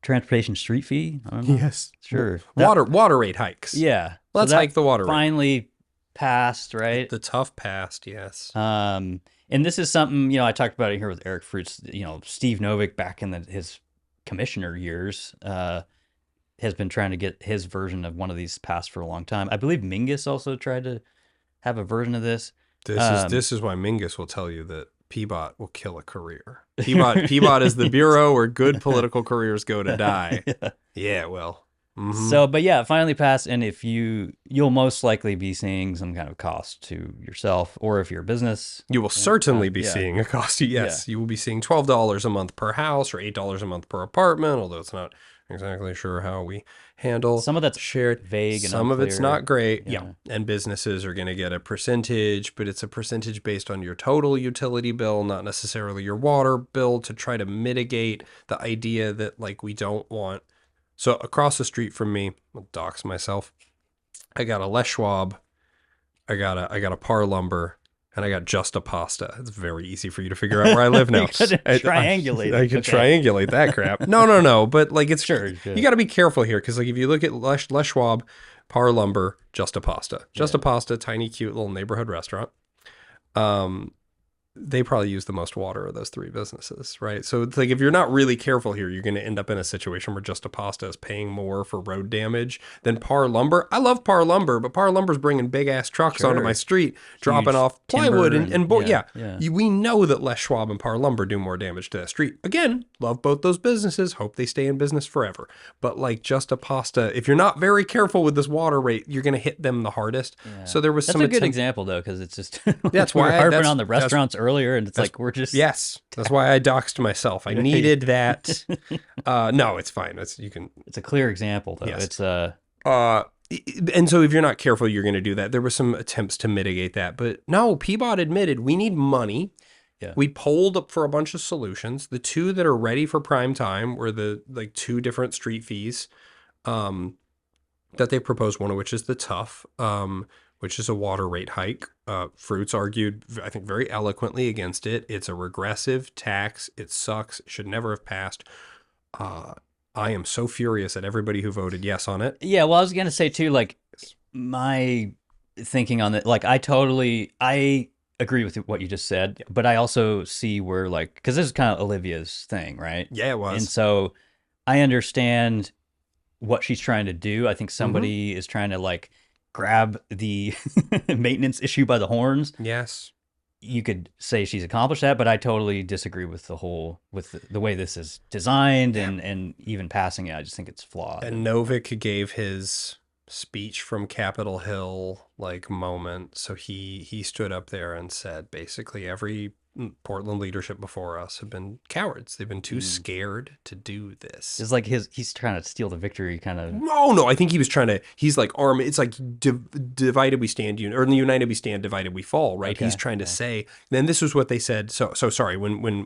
transportation street fee. I don't know. Yes, sure. Water rate hikes. Yeah, let's hike the water rate. Finally passed, right? The tough passed, yes. And this is something I talked about it here with Eric Fruits. Steve Novick back in his commissioner years. Has been trying to get his version of one of these passed for a long time. I believe Mingus also tried to have a version of this. This is why Mingus will tell you that Peabot will kill a career. Peabot is the bureau where good political careers go to die. Yeah, well. Mm-hmm. So, but yeah, it finally passed, and if you'll most likely be seeing some kind of cost to yourself, or if you're a business, you will certainly be seeing a cost. Yes, you will be seeing $12 a month per house or $8 a month per apartment, although it's not exactly sure how we handle some of that's shared, vague, and some unclear. of it's not great. Yeah, and businesses are going to get a percentage, but it's a percentage based on your total utility bill, not necessarily your water bill, to try to mitigate the idea that like we don't want. So across the street from me, I'll dox myself, I got a Les Schwab, I got a Par Lumber, and I got Just a Pasta. It's very easy for you to figure out where I live now. Triangulate. I can triangulate that crap. No. But like it's sure. You got to be careful here because like if you look at Les Schwab, Par Lumber, Just a Pasta, Just a Pasta, tiny cute little neighborhood restaurant. They probably use the most water of those three businesses, right? So it's like if you're not really careful here, you're going to end up in a situation where Just a Pasta is paying more for road damage than Par Lumber. I love Par Lumber, but Par Lumber's bringing big ass trucks onto my street, dropping off plywood and board. We know that Les Schwab and Par Lumber do more damage to that street. Again, love both those businesses. Hope they stay in business forever. But like Just a Pasta, if you're not very careful with this water rate, you're going to hit them the hardest. Yeah. So there was that's a good example though, because it's just that's why we're harping on the restaurants earlier, and it's like we're just that's why I doxed myself. I needed that. No, it's fine. It's a clear example though. Yes. It's and so if you're not careful, you're going to do that. There were some attempts to mitigate that, but no, Peabot admitted we need money. Yeah. We polled up for a bunch of solutions. The two that are ready for prime time were the like two different street fees that they proposed, one of which is the tough, which is a water rate hike. Fruits argued, I think, very eloquently against it. It's a regressive tax. It sucks. It should never have passed. I am so furious at everybody who voted yes on it. Yeah, well, I was going to say, too, like, my thinking on it, like, I agree with what you just said, but I also see where, like, because this is kind of Olivia's thing, right? Yeah, it was. And so I understand what she's trying to do. I think somebody is trying to, like, grab the maintenance issue by the horns. Yes. You could say she's accomplished that, but I totally disagree with the way this is designed and even passing it. I just think it's flawed. And Novick gave his speech from Capitol Hill like moment. So he stood up there and said basically every Portland leadership before us have been cowards. They've been too scared to do this. It's like he's trying to steal the victory kind of. No, I think he's like it's like divided we stand, or united we stand, divided we fall, right? Okay. He's trying to say, then this is what they said. So sorry, when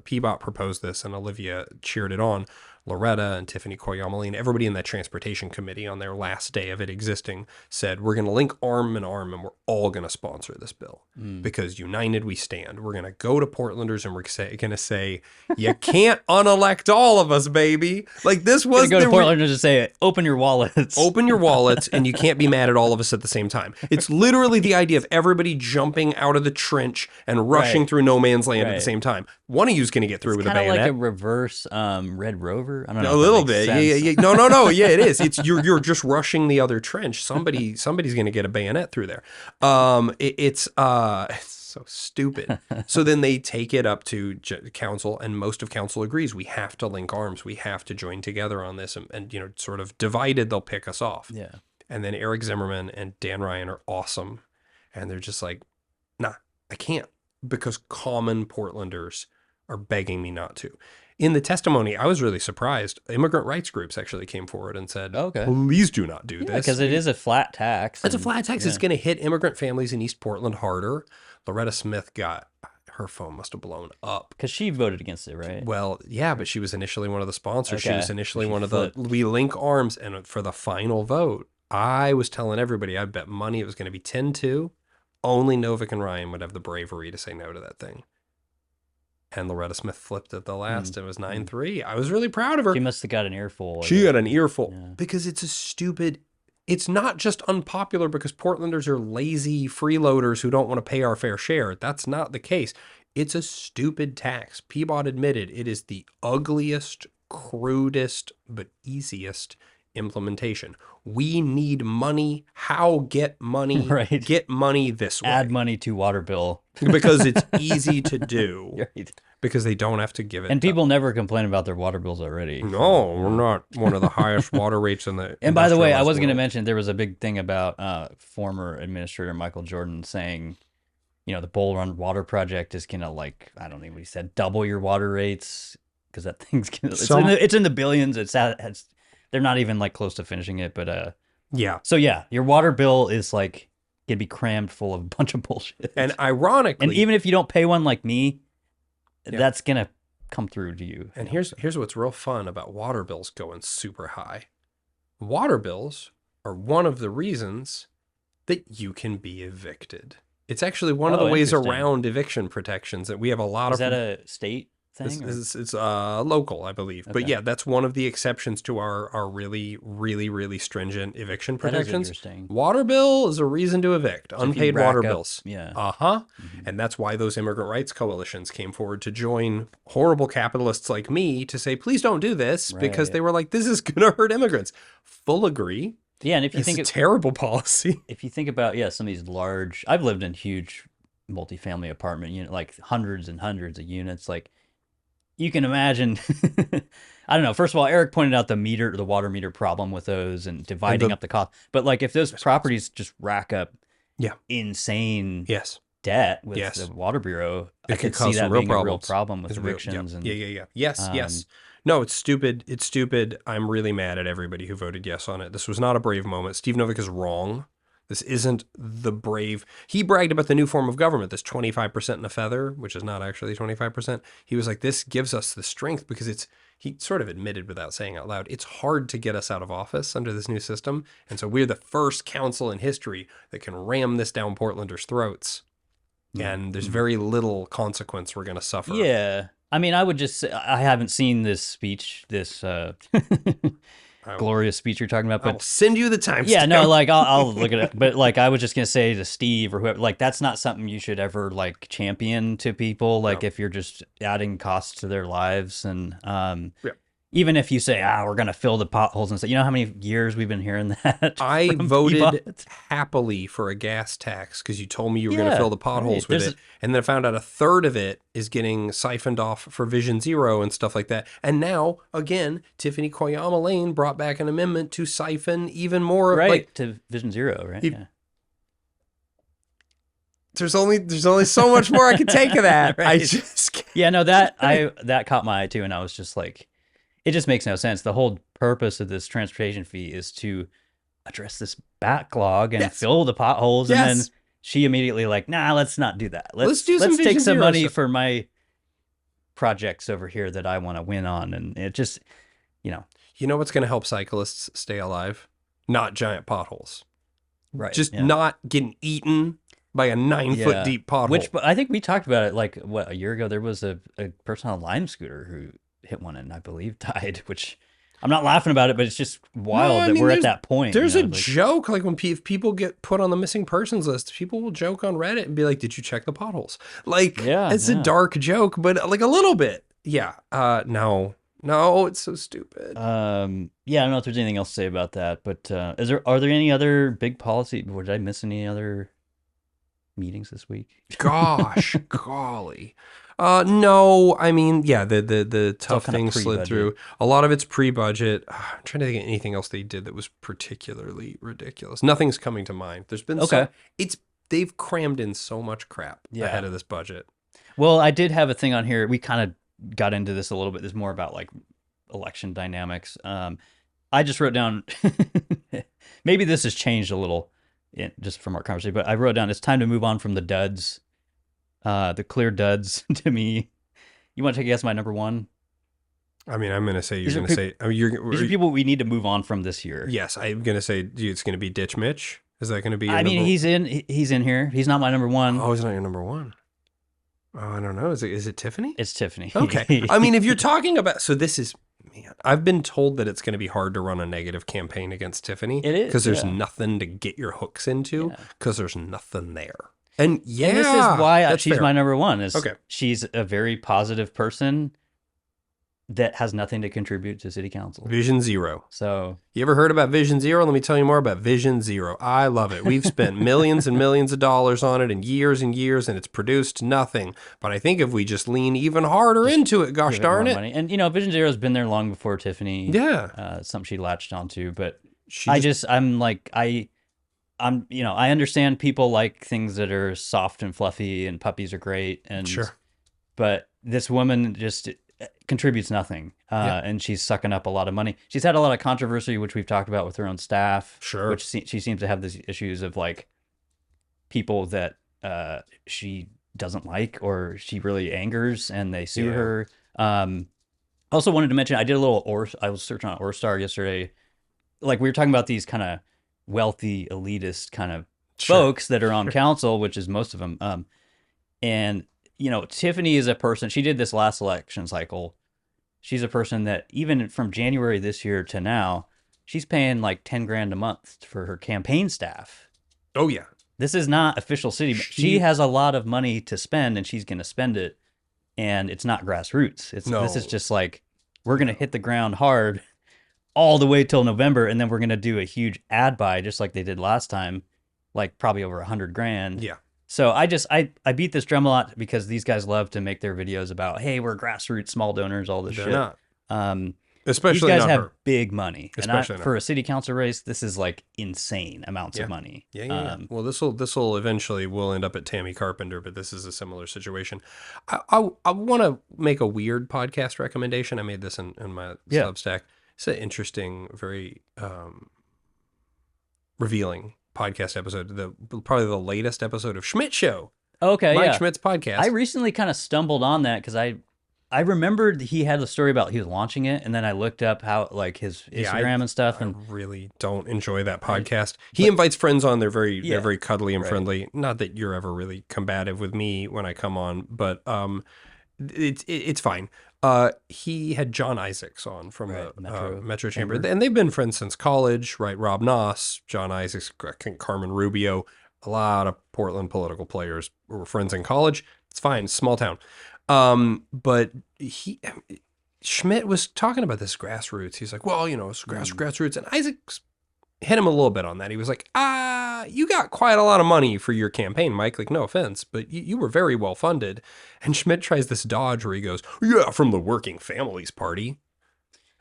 Peabot proposed this and Olivia cheered it on, Loretta and Tiffany Koyamali and everybody in that transportation committee on their last day of it existing said, we're going to link arm in arm and we're all going to sponsor this bill because united we stand. We're going to go to Portlanders and we're going to say, you can't unelect all of us, baby. Like this was go to Portlanders and say, open your wallets. Open your wallets and you can't be mad at all of us at the same time. It's literally the idea of everybody jumping out of the trench and rushing through no man's land at the same time. One of you's going to get through with a bayonet. It's kind of like a reverse Red Rover. I don't know. A little bit. Yeah. No. Yeah, it is. It's you're just rushing the other trench. Somebody's going to get a bayonet through there. It's so stupid. So then they take it up to council, and most of council agrees. We have to link arms. We have to join together on this, and sort of divided, they'll pick us off. Yeah. And then Eric Zimmerman and Dan Ryan are awesome, and they're just like, nah, I can't, because common Portlanders are begging me not to. In the testimony, I was really surprised. Immigrant rights groups actually came forward and said, please do not do this. Because it is a flat tax. It's a flat tax. It's going to hit immigrant families in East Portland harder. Loretta Smith her phone must have blown up. Because she voted against it, right? Well, yeah, but she was initially one of the sponsors. Okay. She was initially one of the, we link arms, and for the final vote, I was telling everybody I bet money it was going to be 10-2. Only Novik and Ryan would have the bravery to say no to that thing. And Loretta Smith flipped at the last. It was 9-3. I was really proud of her. She must have got an earful. She got an earful because it's a stupid. It's not just unpopular because Portlanders are lazy freeloaders who don't want to pay our fair share. That's not the case. It's a stupid tax. Peabody admitted it is the ugliest, crudest, but easiest implementation. We need money. How get money? Right. Get money this way. Add money to water bill. Because it's easy to do. Right. Because they don't have to give it. And people never complain about their water bills already. No, we're not one of the highest water rates in the. And by the way, I was industrialized going to world. mention there was a big thing about former administrator Michael Jordan saying, you know, the Bull Run Water Project is going to, like, I don't know what he said, double your water rates because that thing's going to, it's in the billions. They're not even like close to finishing it, but yeah. So yeah, your water bill is like gonna be crammed full of a bunch of bullshit. And ironically, and even if you don't pay one like me, that's gonna come through to you. And here's what's real fun about water bills going super high. Water bills are one of the reasons that you can be evicted. It's actually one of the ways around eviction protections that we have a lot of. Is that a state thing? It's local, I believe. Okay. But yeah, that's one of the exceptions to our really, really, really stringent eviction protections. That is interesting. Water bill is a reason to evict. So unpaid water bills. Yeah. And that's why those immigrant rights coalitions came forward to join horrible capitalists like me to say, please don't do this, because they were like, this is going to hurt immigrants. Full agree. Yeah, and if you think it's a terrible policy. If you think about some of these large, I've lived in huge multifamily apartment unit, like hundreds and hundreds of units, like. You can imagine, I don't know. First of all, Eric pointed out the water meter problem with those and dividing up the cost. But like if those properties just rack up insane debt with the Water Bureau, I could see that being a real problem with evictions. Yes. No, it's stupid. It's stupid. I'm really mad at everybody who voted yes on it. This was not a brave moment. Steve Novick is wrong. This isn't the brave. He bragged about the new form of government, this 25% and a feather, which is not actually 25%. He was like, this gives us the strength because he sort of admitted without saying out loud, it's hard to get us out of office under this new system. And so we're the first council in history that can ram this down Portlanders' throats. And there's very little consequence we're going to suffer. Yeah. I mean, I would just say, I haven't seen this speech, this glorious speech you're talking about, but I'll send you the timestamp. Yeah, no, like I'll look at it, but like I was just gonna say to Steve or whoever, like that's not something you should ever like champion to people. Like if you're just adding costs to their lives, and even if you say we're gonna fill the potholes and stuff, you know how many years we've been hearing that. I voted happily for a gas tax because you told me you were gonna fill the potholes with it, and then I found out a third of it is getting siphoned off for Vision Zero and stuff like that. And now again, Tiffany Koyama Lane brought back an amendment to siphon even more to Vision Zero, right? Yeah. There's only so much more I can take of that. Right. I just can't. Yeah, no, that caught my eye too, and I was just like, it just makes no sense. The whole purpose of this transportation fee is to address this backlog and fill the potholes. And then she immediately like, nah, let's not do that. Let's take some money for my projects over here that I want to win on. And it just, You know what's going to help cyclists stay alive? Not giant potholes. Right. Just not getting eaten by a 9-foot deep pothole. Which I think we talked about it like, a year ago, there was a person on a Lime scooter who hit one and I believe died, which I'm not laughing about it, but it's just wild that we're at that point. There's a joke, like when if people get put on the missing persons list, people will joke on Reddit and be like, did you check the potholes? Like, it's a dark joke, but like a little bit. Yeah. No, it's so stupid. I don't know if there's anything else to say about that, but are there any other big policy, or did I miss any other meetings this week? Gosh, golly. No, I mean, the tough things slid through. A lot of it's pre-budget. I'm trying to think of anything else they did that was particularly ridiculous. Nothing's coming to mind. There's been they've crammed in so much crap ahead of this budget. Well, I did have a thing on here. We kind of got into this a little bit. There's more about like election dynamics. I just wrote down, maybe this has changed a little just from our conversation, but I wrote down, it's time to move on from the duds. The clear duds to me. You want to take a guess at my number one? I mean, I'm going to say these are people we need to move on from this year. Yes, I'm going to say it's going to be Ditch Mitch. Is that going to be? I mean, he's in here. He's not my number one. Oh, he's not your number one. Oh, I don't know. Is it Tiffany? It's Tiffany. Okay. I mean, if you're talking about, so this is, man, I've been told that it's going to be hard to run a negative campaign against Tiffany. It is. Because there's nothing to get your hooks into, because there's nothing there. And and this is why she's my number one. Okay. She's a very positive person that has nothing to contribute to city council. Vision Zero. So you ever heard about Vision Zero? Let me tell you more about Vision Zero. I love it. We've spent millions and millions of dollars on it and years, and it's produced nothing. But I think if we just lean even harder into it, gosh darn it. Money. And, Vision Zero has been there long before Tiffany. Yeah. Something she latched onto. But I understand people like things that are soft and fluffy, and puppies are great. And sure. But this woman just contributes nothing, and she's sucking up a lot of money. She's had a lot of controversy, which we've talked about with her own staff. Sure. Which she seems to have these issues of like people that she doesn't like or she really angers, and they sue her. Also wanted to mention, I was searching on Orstar yesterday. Like, we were talking about these kind of wealthy elitist kind of folks that are on council, which is most of them. And Tiffany is a person, she did this last election cycle. She's a person that even from January this year to now, she's paying like 10 grand a month for her campaign staff. Oh yeah. This is not official city. She has a lot of money to spend, and she's going to spend it. And it's not grassroots. This is just like, we're going to hit the ground hard all the way till November. And then we're going to do a huge ad buy, just like they did last time, like probably over 100 grand. Yeah. So I beat this drum a lot because these guys love to make their videos about, hey, we're grassroots, small donors, all this shit. Not. these Especially guys not have her. big money. Especially for a city council race, this is like insane amounts of money. Yeah. Well, this will eventually will end up at Tammy Carpenter, but this is a similar situation. I want to make a weird podcast recommendation. I made this in my Substack. It's an interesting, very revealing podcast episode, probably the latest episode of Schmidt Show. Okay, Mike Schmidt's podcast. I recently kind of stumbled on that because I remembered he had a story about he was launching it, and then I looked up how like his Instagram and stuff. And I really don't enjoy that podcast. He invites friends on. They're very cuddly and friendly. Not that you're ever really combative with me when I come on, but it's fine. He had John Isaacs on from the Metro Chamber, and they've been friends since college, right? Rob Noss, John Isaacs, Carmen Rubio, a lot of Portland political players were friends in college. It's fine, small town. But Schmidt was talking about this grassroots. He's like, well, it's grassroots, and Isaacs hit him a little bit on that. He was like, you got quite a lot of money for your campaign, Mike. Like, no offense, but you were very well funded. And Schmidt tries this dodge where he goes, yeah, from the Working Families Party.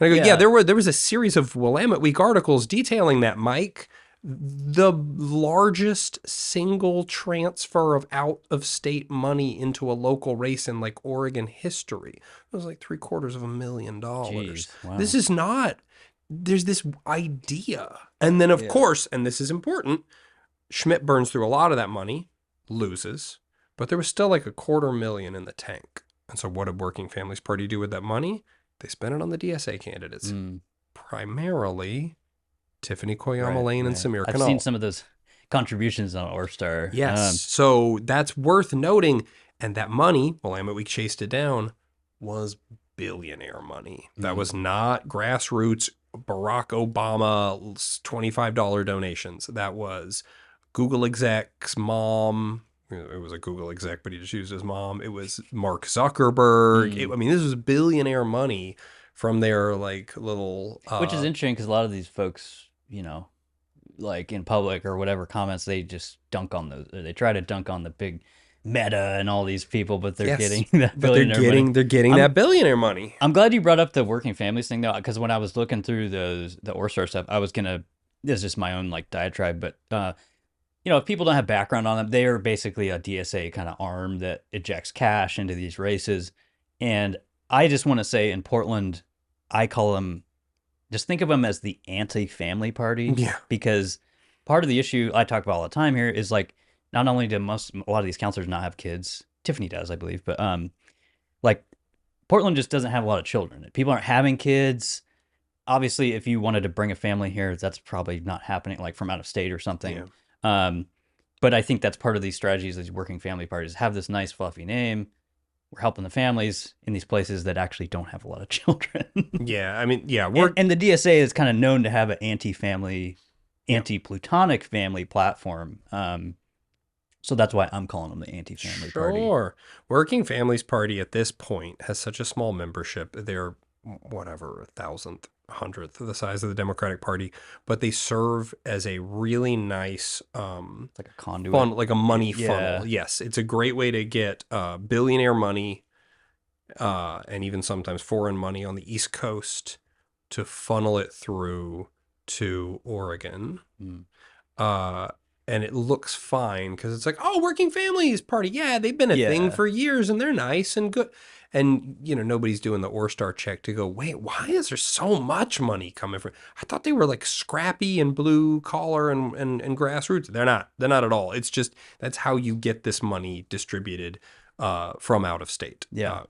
And I go, yeah, there was a series of Willamette Week articles detailing that, Mike. The largest single transfer of out-of-state money into a local race in like Oregon history. It was like $750,000. Jeez, wow. This is not... There's this idea. And then, of course, and this is important, Schmidt burns through a lot of that money, loses, but there was still like $250,000 in the tank. And so what did Working Families Party do with that money? They spent it on the DSA candidates. Primarily Tiffany Koyama Lane and Samir Kanal. I've seen some of those contributions on Orstar. Yes. So that's worth noting. And that money, Willamette Week chased it down, was billionaire money. That was not grassroots Barack Obama $25 donations. That was Google exec's mom. It was a Google exec, but he just used his mom. It was Mark Zuckerberg. This was billionaire money from their like little... Which is interesting because a lot of these folks, like in public or whatever comments, they just dunk on those. They try to dunk on the big Meta and all these people, but they're getting that billionaire money. They're getting that billionaire money. I'm glad you brought up the Working Families thing though, because when I was looking through the Orstar stuff, I was gonna. This is just my own like diatribe, but if people don't have background on them, they are basically a DSA kind of arm that ejects cash into these races. And I just want to say in Portland, I call them. Just think of them as the anti-family party. Yeah. Because part of the issue I talk about all the time here is like. Not only do a lot of these counselors not have kids, Tiffany does, I believe, but like Portland just doesn't have a lot of children. People aren't having kids. Obviously, if you wanted to bring a family here, that's probably not happening, like from out of state or something. Yeah. But I think that's part of these strategies, these working family parties, have this nice fluffy name. We're helping the families in these places that actually don't have a lot of children. Yeah, I mean, yeah. And the DSA is kind of known to have an anti-family, anti-plutonic family platform. So that's why I'm calling them the anti-family party. Sure. Working Families Party at this point has such a small membership. They're, whatever, 1,000th, 100th of the size of the Democratic Party, but they serve as a really nice like a conduit, like a money funnel. Yes, it's a great way to get billionaire money and even sometimes foreign money on the East Coast to funnel it through to Oregon. And it looks fine because it's like, oh, Working Families Party. Yeah, they've been a thing for years and they're nice and good. And, you know, nobody's doing the Orstar check to go, wait, why is there so much money coming from? I thought they were like scrappy and blue collar and grassroots. They're not. They're not at all. It's just that's how you get this money distributed from out of state. Yeah.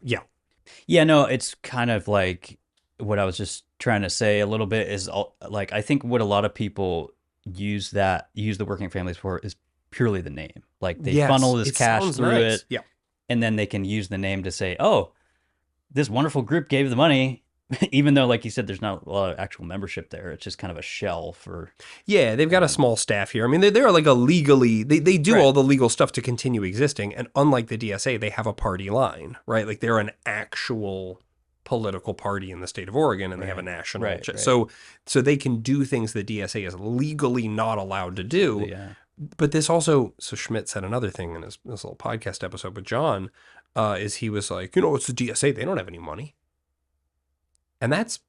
No, it's kind of like what I was just trying to say a little bit is like, I think what a lot of people use the Working Families for is purely the name. Like they funnel this cash through it. Yeah. And then they can use the name to say, oh, this wonderful group gave the money, even though, like you said, there's not a lot of actual membership there. It's just kind of a shell for... Yeah, they've got a small staff here. I mean, they're like a legally... They do all the legal stuff to continue existing. And unlike the DSA, they have a party line, right? Like they're an actual political party in the state of Oregon, and they have a national... Right. So they can do things the DSA is legally not allowed to do. Yeah. But this also, so Schmidt said another thing in this little podcast episode with John, is he was like, you know, it's the DSA. They don't have any money. And that's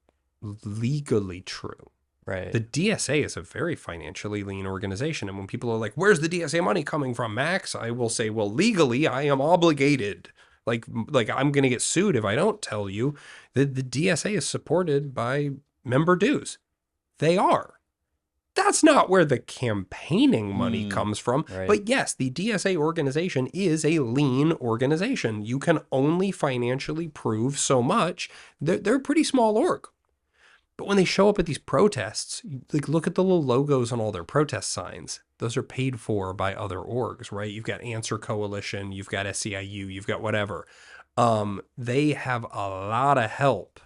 legally true. Right. The DSA is a very financially lean organization. And when people are like, where's the DSA money coming from, Max? I will say, well, legally, I am obligated. Like I'm going to get sued if I don't tell you that the DSA is supported by member dues. They are. That's not where the campaigning money comes from. Right. But yes, the DSA organization is a lean organization. You can only financially prove so much. They're a pretty small org. But when they show up at these protests, like look at the little logos on all their protest signs. Those are paid for by other orgs, right? You've got Answer Coalition, you've got SEIU, you've got whatever. They have a lot of help.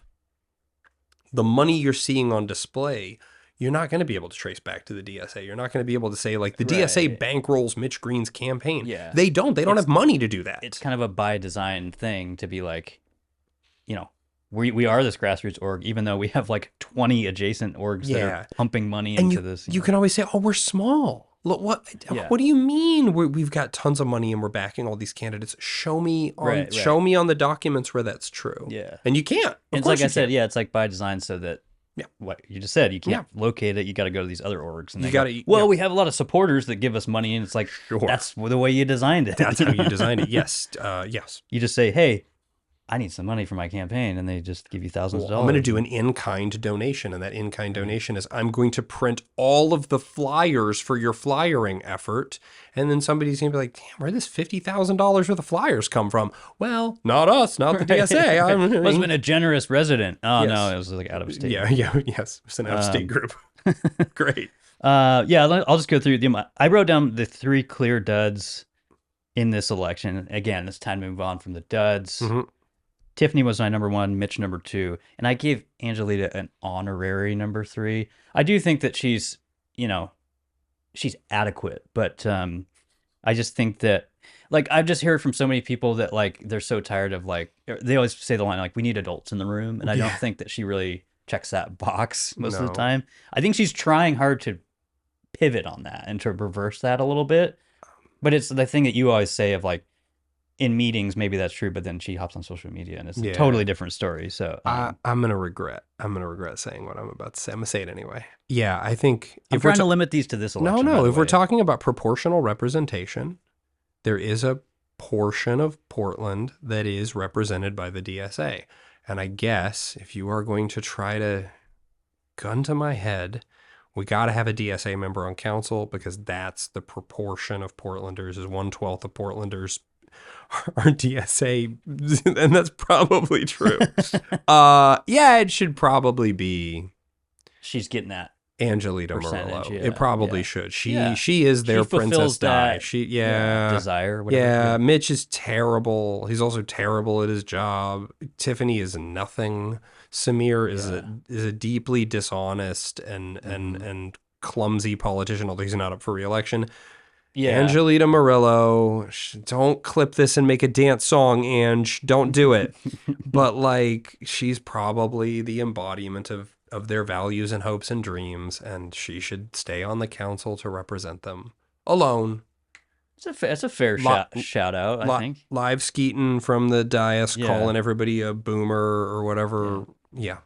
The money you're seeing on display, you're not going to be able to trace back to the DSA. You're not going to be able to say, like, the DSA bankrolls Mitch Green's campaign. Yeah. They don't. They don't have money to do that. It's kind of a by design thing to be like, you know, we are this grassroots org, even though we have like 20 adjacent orgs that are pumping money into this. You can always say, oh, we're small. Look, what do you mean we've got tons of money and we're backing all these candidates? Show me on the documents where that's true. Yeah. And you can't. It's like I said, it's like by design so that what you just said, you can't locate it. You got to go to these other orgs. And we have a lot of supporters that give us money. And it's like, that's the way you designed it. That's how you designed it. Yes. Yes. You just say, hey, I need some money for my campaign. And they just give you thousands of dollars. I'm going to do an in-kind donation. And that in-kind donation is I'm going to print all of the flyers for your flyering effort. And then somebody's going to be like, damn, where did this $50,000 worth of flyers come from? Well, not us, not the DSA. Must have been a generous resident. Oh, no, it was like out of state. Yes. It's an out-of-state group. Great. I'll just go through them. I wrote down the 3 clear duds in this election. Again, it's time to move on from the duds. Mm-hmm. Tiffany was my number 1, Mitch number 2, and I gave Angelita an honorary number 3. I do think that she's adequate, but I just think that, like, I've just heard from so many people that, like, they're so tired of, like, they always say the line, like, we need adults in the room, and I don't think that she really checks that box most of the time. I think she's trying hard to pivot on that and to reverse that a little bit, but it's the thing that you always say of, like, in meetings, maybe that's true, but then she hops on social media and it's a totally different story. So I'm going to regret saying what I'm about to say. I'm going to say it anyway. Yeah, I think I'm trying to limit these to this election. No, if we're talking about proportional representation, there is a portion of Portland that is represented by the DSA. And I guess if you are going to try to gun to my head, we got to have a DSA member on council because that's the proportion of Portlanders is 1/12 of Portlanders our DSA, and that's probably true. Yeah, it should probably be. She's getting that Angelita percentage. Murillo. Yeah, It probably yeah. should. She Yeah. is their She fulfills Princess Di. that, She desire. Whatever. Yeah, Mitch is terrible. He's also terrible at his job. Tiffany is nothing. Samir is a deeply dishonest and clumsy politician, although he's not up for re-election. Yeah. Angelita Murillo, don't clip this and make a dance song, Ange. Don't do it. But like, she's probably the embodiment of their values and hopes and dreams, and she should stay on the council to represent them alone. It's a fair shout out, I think. Live Skeeton from the dais calling everybody a boomer or whatever. Yeah.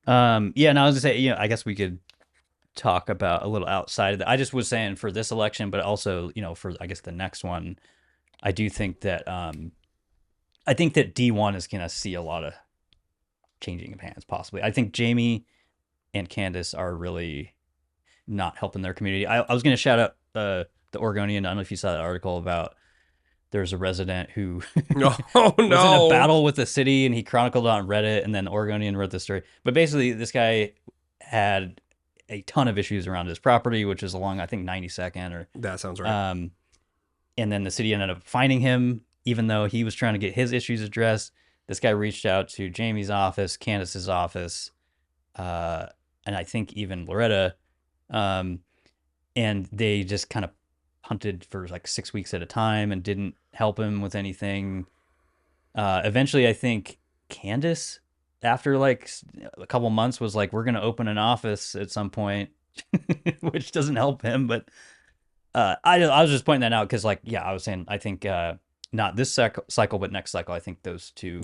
And I was gonna say, I guess we could talk about a little outside of that. I just was saying for this election, but also, for I guess the next one, I do think that I think that D1 is gonna see a lot of changing of hands, possibly. I think Jamie and Candace are really not helping their community. I was gonna shout out the Oregonian. I don't know if you saw that article about there's a resident who was in a battle with the city, and he chronicled it on Reddit, and then Oregonian wrote the story. But basically, this guy had a ton of issues around his property, which is along, I think, 92nd or that sounds right. And then the city ended up finding him, even though he was trying to get his issues addressed. This guy reached out to Jamie's office, Candace's office, and I think even Loretta, and they just kind of hunted for like 6 weeks at a time and didn't help him with anything. Eventually, I think Candace, after like a couple months, was like, we're going to open an office at some point, which doesn't help him. But I was just pointing that out because, I was saying, I think not this cycle, but next cycle, I think those two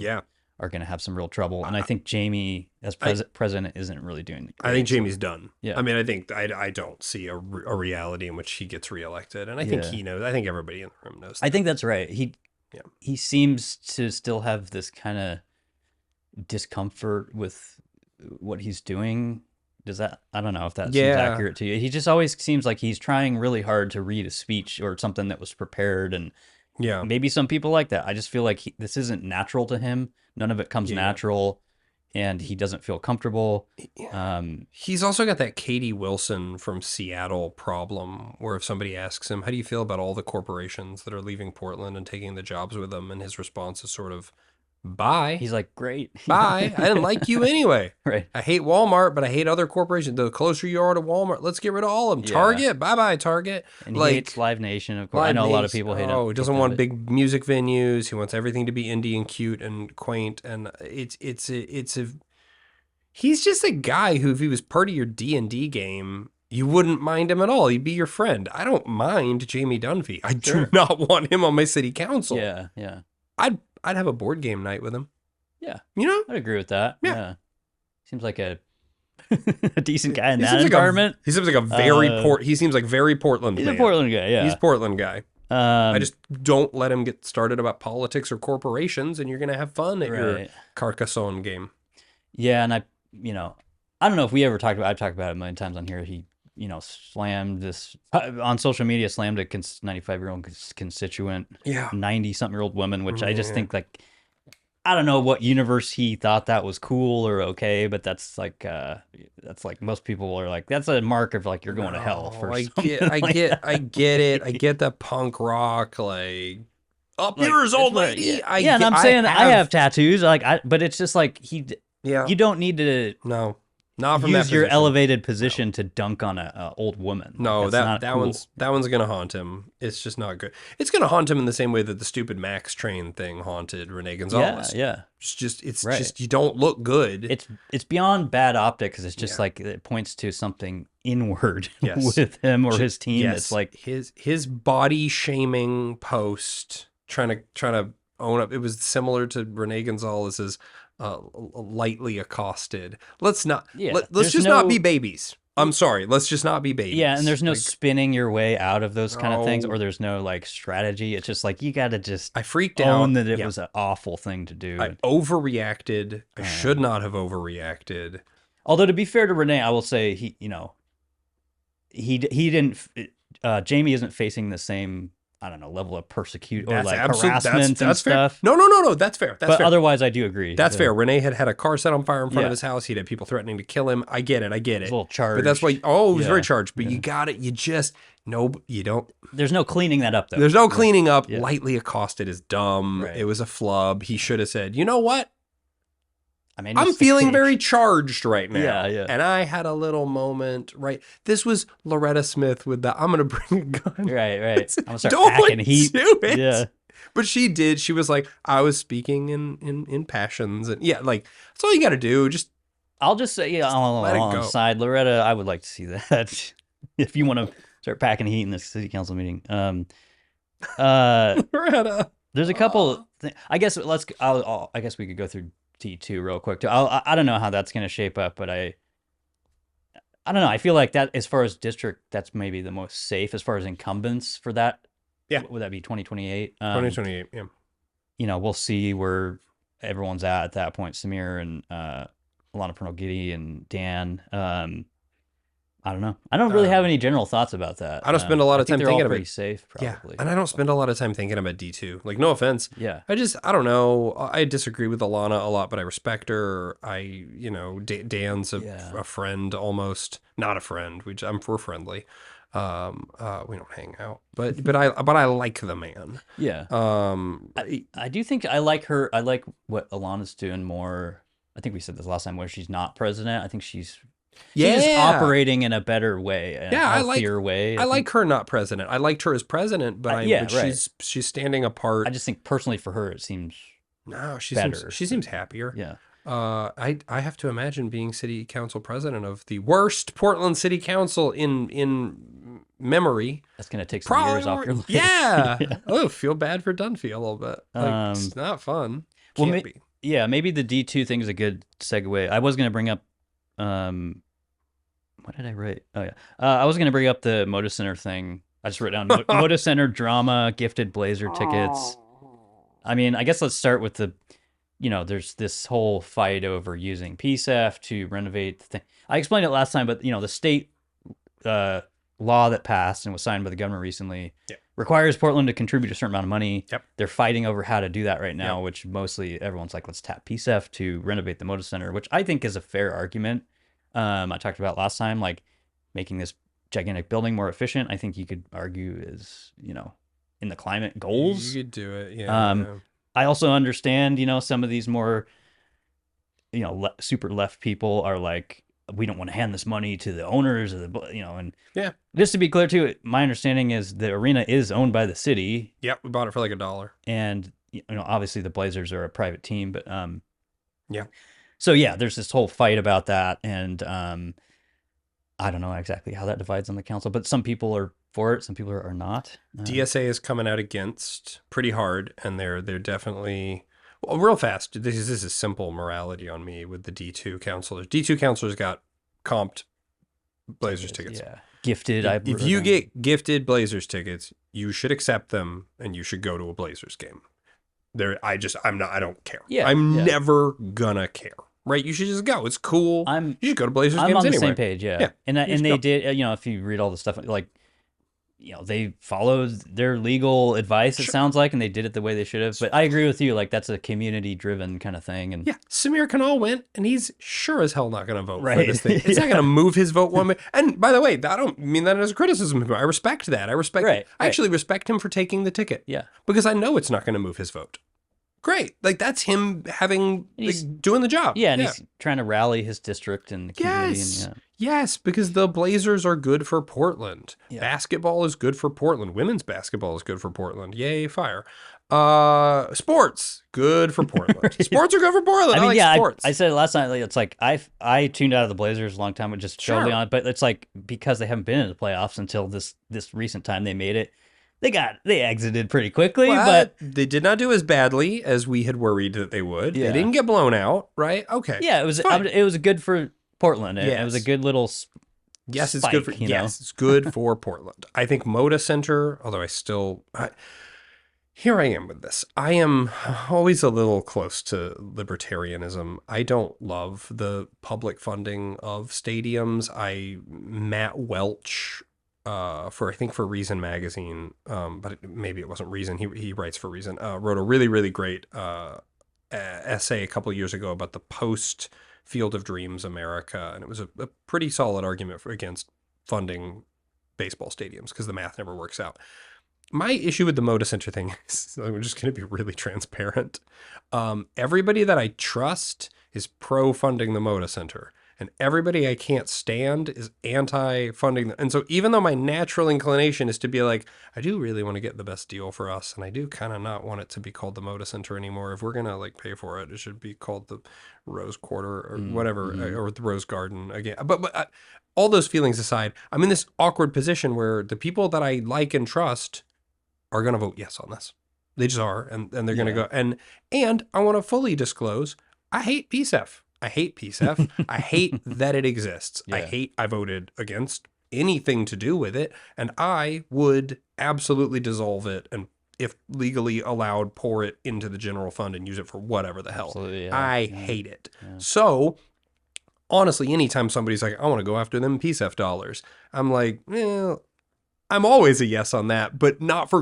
are going to have some real trouble. And I think Jamie, as president, isn't really doing it. I think Jamie's done. Yeah. I mean, I think I don't see a reality in which he gets reelected. And I think he knows. I think everybody in the room knows that. I think that's right. He seems to still have this kind of discomfort with what he's doing. I don't know if that seems accurate to you. He just always seems like he's trying really hard to read a speech or something that was prepared, and maybe some people like that. I just feel like this isn't natural to him. None of it comes natural, and he doesn't feel comfortable. He's also got that Katie Wilson from Seattle problem, where if somebody asks him, how do you feel about all the corporations that are leaving Portland and taking the jobs with them, and his response is sort of, bye. He's like, great. Bye. I didn't like you anyway. Right. I hate Walmart, but I hate other corporations. The closer you are to Walmart, let's get rid of all of them. Yeah. Target, bye-bye, Target. And he hates Live Nation, of course. I know a lot of people hate him. Oh, he doesn't want big music venues. He wants everything to be indie and cute and quaint. And he's just a guy who, if he was part of your D&D game, you wouldn't mind him at all. He'd be your friend. I don't mind Jamie Dunphy. I do not want him on my city council. Yeah, yeah. I'd have a board game night with him. Yeah. I'd agree with that. Yeah. Seems like a decent guy in that environment. He seems like a very he seems like very Portland. He's a Portland guy, yeah. He's a Portland guy. I just don't let him get started about politics or corporations, and you're going to have fun at your Carcassonne game. Yeah, and I don't know if we ever talked about, I've talked about it a million times on here. He, slammed this on social media, slammed a 95-year-old constituent, 90-something-year-old woman, which I just think, like, I don't know what universe he thought that was cool or okay, but that's like most people are like, that's a mark of like, you're going to hell for I get it. I get the punk rock, like, up yours, old lady. And I'm saying I have tattoos, but it's just like you don't need to not from use your elevated position to dunk on a old woman. No, that one's gonna haunt him. It's just not good. It's gonna haunt him in the same way that the stupid Max Train thing haunted Renee Gonzalez. Yeah. It's just you don't look good. It's beyond bad optics, because it's just like it points to something inward with him or his team. It's like his body shaming post trying to own up. It was similar to Renee Gonzalez's lightly accosted. Let's not be babies. I'm sorry. Let's just not be babies. Yeah, and there's no spinning your way out of those kind of things, or there's no like strategy. It's just like you got to just I freaked own out that it was an awful thing to do. I overreacted. I should not have overreacted. Although, to be fair to Renee, I will say he didn't. Jamie isn't facing the same I don't know, level of persecute or That's like absolute- harassment and that's fair. stuff. No, that's fair. That's But fair. otherwise, I do agree. That's Yeah. fair. Renee had a car set on fire in front Yeah. of his house. He'd had people threatening to kill him. I get it. It's a little charged. But that's why, it was Yeah. very charged. But Yeah. you got it. You just, no, you don't. There's no cleaning that up, though. There's no cleaning up. Yeah. Lightly accosted is dumb. Right. It was a flub. He should have said, you know what? I mean, I'm it's the feeling cake. very charged right now. Yeah, yeah. And I had a little moment, right? This was Loretta Smith with the, I'm going to bring a gun. Right. I'm gonna start Don't packing heat. do it. Yeah. But she did. She was like, I was speaking in passions. And yeah, like, that's all you got to do. Just I'll just say, let it on go. the side, Loretta, I would like to see that if you want to start packing heat in this city council meeting. Loretta. There's a couple. I guess I guess we could go through D2 real quick too. I don't know how that's going to shape up, but I don't know. I feel like that as far as district, that's maybe the most safe as far as incumbents for that. Yeah. Would that be 2028? 2028, yeah. You know, we'll see where everyone's at that point. Samir and Alana Pernell-Giddy and Dan. I don't know. I don't really have any general thoughts about that. I don't spend a lot of time they're all thinking pretty about safe, probably. Yeah, and I don't spend a lot of time thinking about D2. Like, no offense. Yeah. I don't know. I disagree with Alana a lot, but I respect her. Dan's a friend almost. Not a friend. We're friendly. We don't hang out, but I like the man. Yeah. I do think I like her. I like what Alana's doing more. I think we said this last time where she's not president. I think she's operating in a better way, a healthier way. I like her not president. I liked her as president, but she's standing apart. I just think personally for her, it seems she seems happier. Yeah. I have to imagine being city council president of the worst Portland city council in memory. That's gonna take some years off your life. Yeah. Oh, feel bad for Dunphy a little bit. Like, it's not fun. Can't be. Yeah, maybe the D2 thing is a good segue. I was gonna bring up what did I write? Oh yeah. I was going to bring up the Moda Center thing. I just wrote down Moda Center drama, gifted Blazer tickets. I mean, I guess let's start with there's this whole fight over using PSEF to renovate the thing. I explained it last time, but the state law that passed and was signed by the governor recently requires Portland to contribute a certain amount of money. Yep. They're fighting over how to do that right now, which mostly everyone's like, let's tap PSEF to renovate the Moda Center, which I think is a fair argument. I talked about last time, like making this gigantic building more efficient. I think you could argue is, in the climate goals. You could do it. Yeah. I also understand, some of these more, super left people are like, we don't want to hand this money to the owners of the, and just to be clear too, my understanding is the arena is owned by the city. Yep. We bought it for like $1. And, obviously the Blazers are a private team, but, yeah. So yeah, there's this whole fight about that, and I don't know exactly how that divides on the council, but some people are for it, some people are not. DSA is coming out against pretty hard, and they're definitely real fast. This is simple morality on me with the D2 councilors. D2 councilors got comped Blazers tickets. Yeah, gifted. If you get gifted Blazers tickets, you should accept them, and you should go to a Blazers game. I don't care. Yeah, I'm never gonna care. Right? You should just go. It's cool. You should go to Blazers games anyway. I'm on the same page. Yeah. And they did. If you read all the stuff, like, they followed their legal advice. It sounds like, and they did it the way they should have. But I agree with you. Like, that's a community-driven kind of thing. And Samir Kanal went, and he's sure as hell not going to vote for this thing. It's not going to move his vote one way. And by the way, I don't mean that as a criticism of him. I respect that. I actually respect him for taking the ticket. Yeah. Because I know it's not going to move his vote. Great. Like, that's him doing the job. Yeah, and he's trying to rally his district and the community. Yes, because the Blazers are good for Portland. Yeah. Basketball is good for Portland. Women's basketball is good for Portland. Yay, fire. Sports, good for Portland. Sports are good for Portland. I like sports. I said it last night. It's like I tuned out of the Blazers a long time, just totally on. But it's like because they haven't been in the playoffs until this recent time they made it. They exited pretty quickly, but they did not do as badly as we had worried that they would. Yeah. They didn't get blown out, right? Okay. Yeah, it was good for Portland. It was a good little Yes, it's spike, good for it's good for Portland. I think Moda Center, although here I am with this. I am always a little close to libertarianism. I don't love the public funding of stadiums. Matt Welch for I think for Reason magazine, but maybe it wasn't Reason. He writes for Reason. Wrote a really really great essay a couple years ago about the post Field of Dreams America, and it was a pretty solid argument against funding baseball stadiums because the math never works out. My issue with the Moda Center thing is, I'm just going to be really transparent. Everybody that I trust is pro-funding the Moda Center, and everybody I can't stand is anti-funding. And so even though my natural inclination is to be like, I do really want to get the best deal for us, and I do kind of not want it to be called the Moda Center anymore. If we're going to like pay for it, it should be called the Rose Quarter or whatever, or the Rose Garden again. But all those feelings aside, I'm in this awkward position where the people that I like and trust are going to vote yes on this. They just are. And they're going to go. And I want to fully disclose, I hate PSEF. I hate PSEF. I hate that it exists. Yeah. I voted against anything to do with it. And I would absolutely dissolve it and, if legally allowed, pour it into the general fund and use it for whatever the hell. Yeah. I hate it. Yeah. So honestly, anytime somebody's like, I want to go after them PSEF dollars, I'm like, I'm always a yes on that, but not for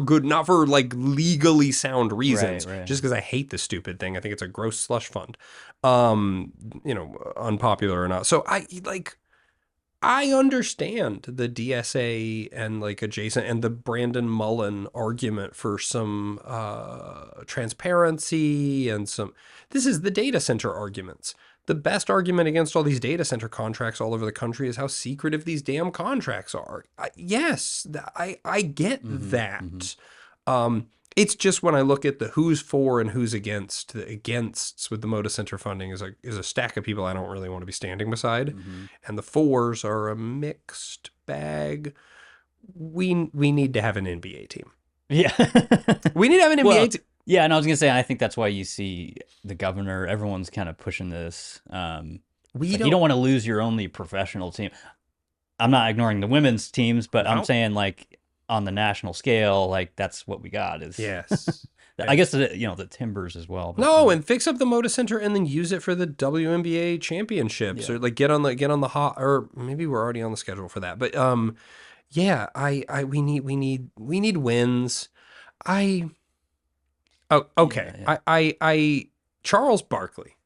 like legally sound reasons. Right. Just because I hate the stupid thing. I think it's a gross slush fund, unpopular or not. So I understand the DSA and like adjacent and the Brandon Mullen argument for some transparency and this is the data center arguments. The best argument against all these data center contracts all over the country is how secretive these damn contracts are. Yes, I get that. It's just when I look at the who's for and who's against, the againsts with the Moda Center funding is a stack of people I don't really want to be standing beside. And the fors are a mixed bag. We need to have an NBA team. Yeah. We need to have an NBA team. Yeah, and I was going to say, I think that's why you see the governor, everyone's kind of pushing this. You don't want to lose your only professional team. I'm not ignoring the women's teams, but I'm saying like on the national scale, like that's what we got is. Yes. I guess, the Timbers as well. No, and fix up the Moda Center and then use it for the WNBA championships or like get on the hot, or maybe we're already on the schedule for that. But we need wins. Oh, okay. Yeah. I Charles Barkley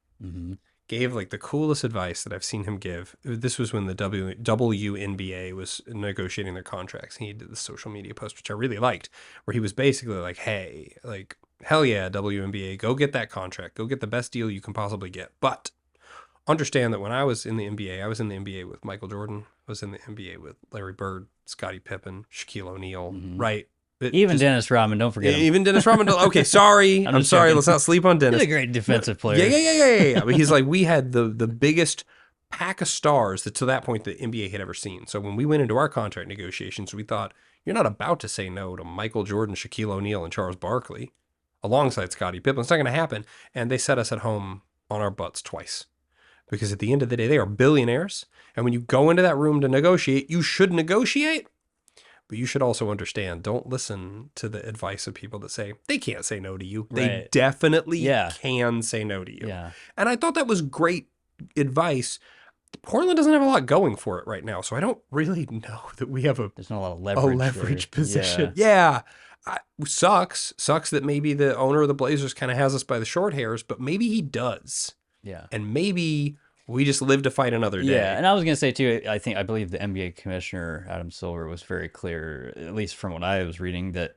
gave like the coolest advice that I've seen him give. This was when the WNBA was negotiating their contracts. He did the social media post, which I really liked, where he was basically like, hey, like, hell yeah, WNBA, go get that contract. Go get the best deal you can possibly get. But understand that when I was in the NBA, I was in the NBA with Michael Jordan. I was in the NBA with Larry Bird, Scottie Pippen, Shaquille O'Neal, right? Dennis Rodman, don't forget him. Even Dennis Rodman. Okay, sorry. I'm sorry. Let's not sleep on Dennis. He's a great defensive player. Yeah. But he's like, we had the biggest pack of stars that to that point the NBA had ever seen. So when we went into our contract negotiations, we thought, you're not about to say no to Michael Jordan, Shaquille O'Neal, and Charles Barkley alongside Scottie Pippen. It's not going to happen. And they set us at home on our butts twice. Because at the end of the day, they are billionaires. And when you go into that room to negotiate, you should negotiate. But you should also understand, don't listen to the advice of people that say, they can't say no to you. Right. They definitely can say no to you. Yeah. And I thought that was great advice. Portland doesn't have a lot going for it right now, so I don't really know that we have there's not a lot of leverage position. Yeah. Sucks that maybe the owner of the Blazers kind of has us by the short hairs, but maybe he does. Yeah. And maybe we just live to fight another day. Yeah, and I was going to say, too, I believe the NBA commissioner, Adam Silver, was very clear, at least from what I was reading, that,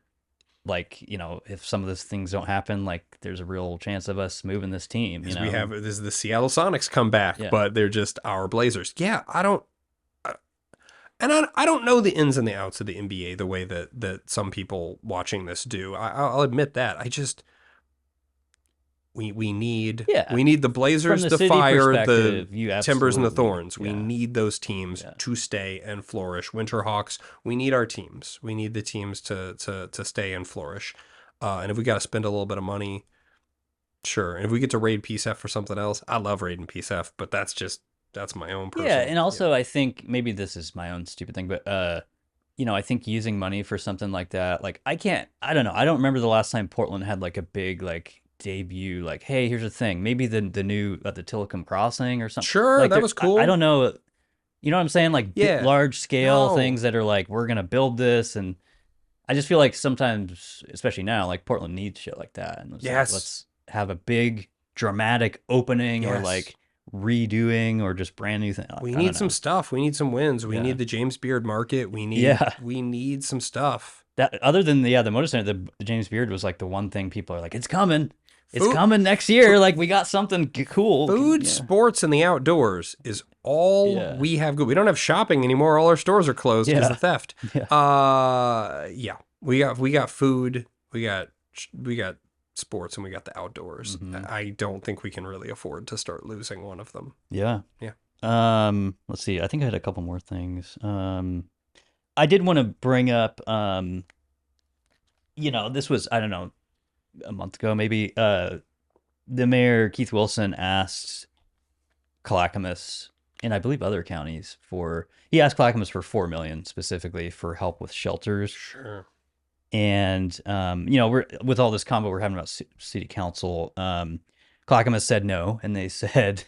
like, if some of those things don't happen, like, there's a real chance of us moving this team. We have, this is the Seattle Sonics come back, but they're just our Blazers. Yeah, I don't know the ins and the outs of the NBA the way that some people watching this do. I'll admit that. We need the Blazers to fire the Timbers and the Thorns. We need those teams to stay and flourish. Winterhawks, we need our teams. We need the teams to stay and flourish. And if we got to spend a little bit of money, sure. And if we get to raid PSF for something else, I love raiding PSF, but that's my own personal. Yeah, and also I think maybe this is my own stupid thing, but I think using money for something like that, like I don't know. I don't remember the last time Portland had like a big like debut, like, hey, here's the thing, maybe the new at the Tillicum Crossing or something. Sure, like, that was cool. I don't know. You know what I'm saying? Like large scale things that are like, we're going to build this. And I just feel like sometimes, especially now, like Portland needs shit like that. And it's like, let's have a big dramatic opening or like redoing or just brand new thing. Like, we need some stuff. We need some wins. We need the James Beard Market. We need some stuff. That other than the Moda Center, the James Beard was like the one thing people are like, it's coming. It's coming next year. Like, we got something cool. Food, sports, and the outdoors is all we have good. We don't have shopping anymore. All our stores are closed because of theft. We got food. We got sports, and we got the outdoors. I don't think we can really afford to start losing one of them. Yeah. Let's see. I think I had a couple more things. I did want to bring up, this was, I don't know, a month ago, maybe, the mayor, Keith Wilson, asked Clackamas, and I believe other counties, he asked Clackamas for $4 million specifically for help with shelters. Sure. And, we're with all this combo we're having about city council, Clackamas said no. And they said,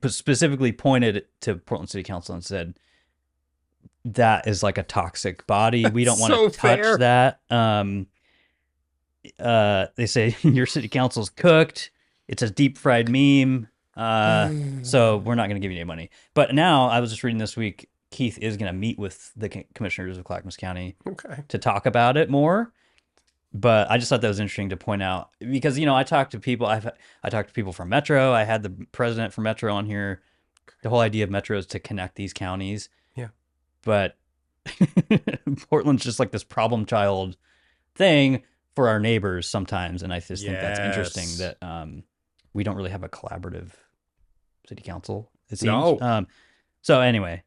specifically pointed to Portland City Council and said, that is like a toxic body. We don't want to touch that. They say your city council's cooked. It's a deep fried meme. So we're not going to give you any money. But now I was just reading this week, Keith is going to meet with the commissioners of Clackamas County to talk about it more. But I just thought that was interesting to point out because, I talked to people. I talked to people from Metro. I had the president from Metro on here. The whole idea of Metro is to connect these counties. Yeah. But Portland's just like this problem child thing for our neighbors sometimes. And I just think that's interesting that we don't really have a collaborative city council, it seems. No. So anyway,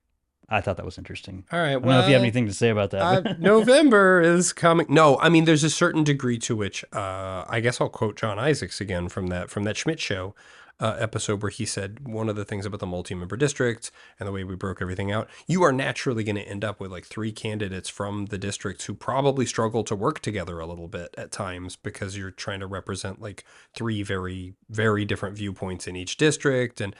I thought that was interesting. All right. I don't know if you have anything to say about that. November is coming. No, I mean, there's a certain degree to which I guess I'll quote John Isaacs again from that Schmidt show episode where he said one of the things about the multi-member district and the way we broke everything out, you are naturally going to end up with like 3 candidates from the districts who probably struggle to work together a little bit at times because you're trying to represent like 3 very, very different viewpoints in each district. And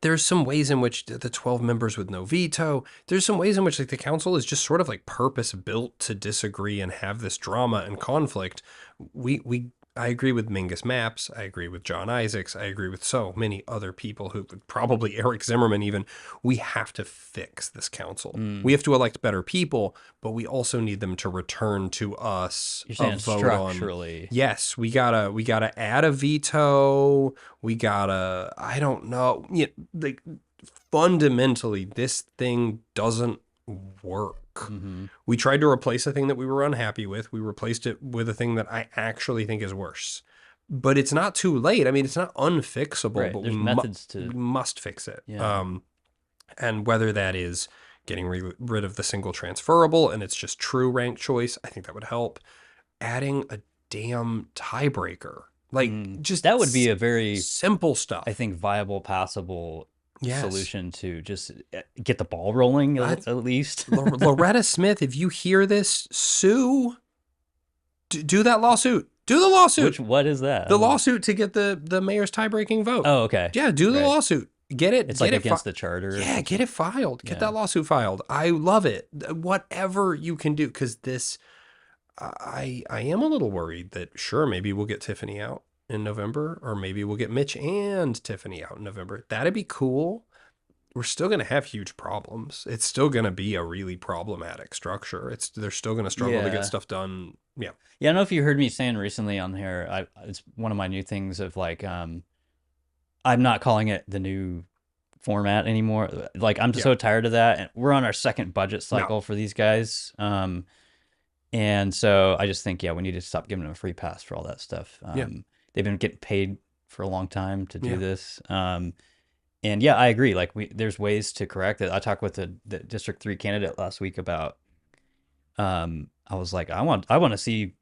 there's some ways in which the 12 members with no veto, there's some ways in which like the council is just sort of like purpose built to disagree and have this drama and conflict. I agree with Mingus Maps. I agree with John Isaacs. I agree with so many other people who probably Eric Zimmerman even. We have to fix this council. We have to elect better people, but we also need them to return to us a vote structurally. On. Yes, we gotta add a veto. We gotta, I don't know. Like fundamentally, this thing doesn't work. We tried to replace a thing that we were unhappy with. We replaced it with a thing that I actually think is worse. But it's not too late. I mean, it's not unfixable, but we must fix it. Yeah. And whether that is getting rid of the single transferable and it's just true ranked choice, I think that would help. Adding a damn tiebreaker. Like just that would be a very simple stuff. I think viable, passable solution to just get the ball rolling at least. Loretta Smith, if you hear this, sue. Do that lawsuit. Do the lawsuit. What is that? The lawsuit to get the mayor's tie-breaking vote. Oh, okay. Yeah, do the lawsuit. Get it. It's like against the charter. Yeah, get it filed. Get that lawsuit filed. I love it. Whatever you can do, because this, I am a little worried that sure, maybe we'll get Tiffany out in November, or maybe we'll get Mitch and Tiffany out in November. That'd be cool. We're still going to have huge problems. It's still going to be a really problematic structure. They're still going to struggle to get stuff done. Yeah. Yeah. I don't know if you heard me saying recently on here, it's one of my new things of like, I'm not calling it the new format anymore. Like I'm so tired of that. And we're on our second budget cycle for these guys. And so I just think, we need to stop giving them a free pass for all that stuff. They've been getting paid for a long time to do this. And I agree. Like there's ways to correct it. I talked with the District 3 candidate last week about, I was like, I want to see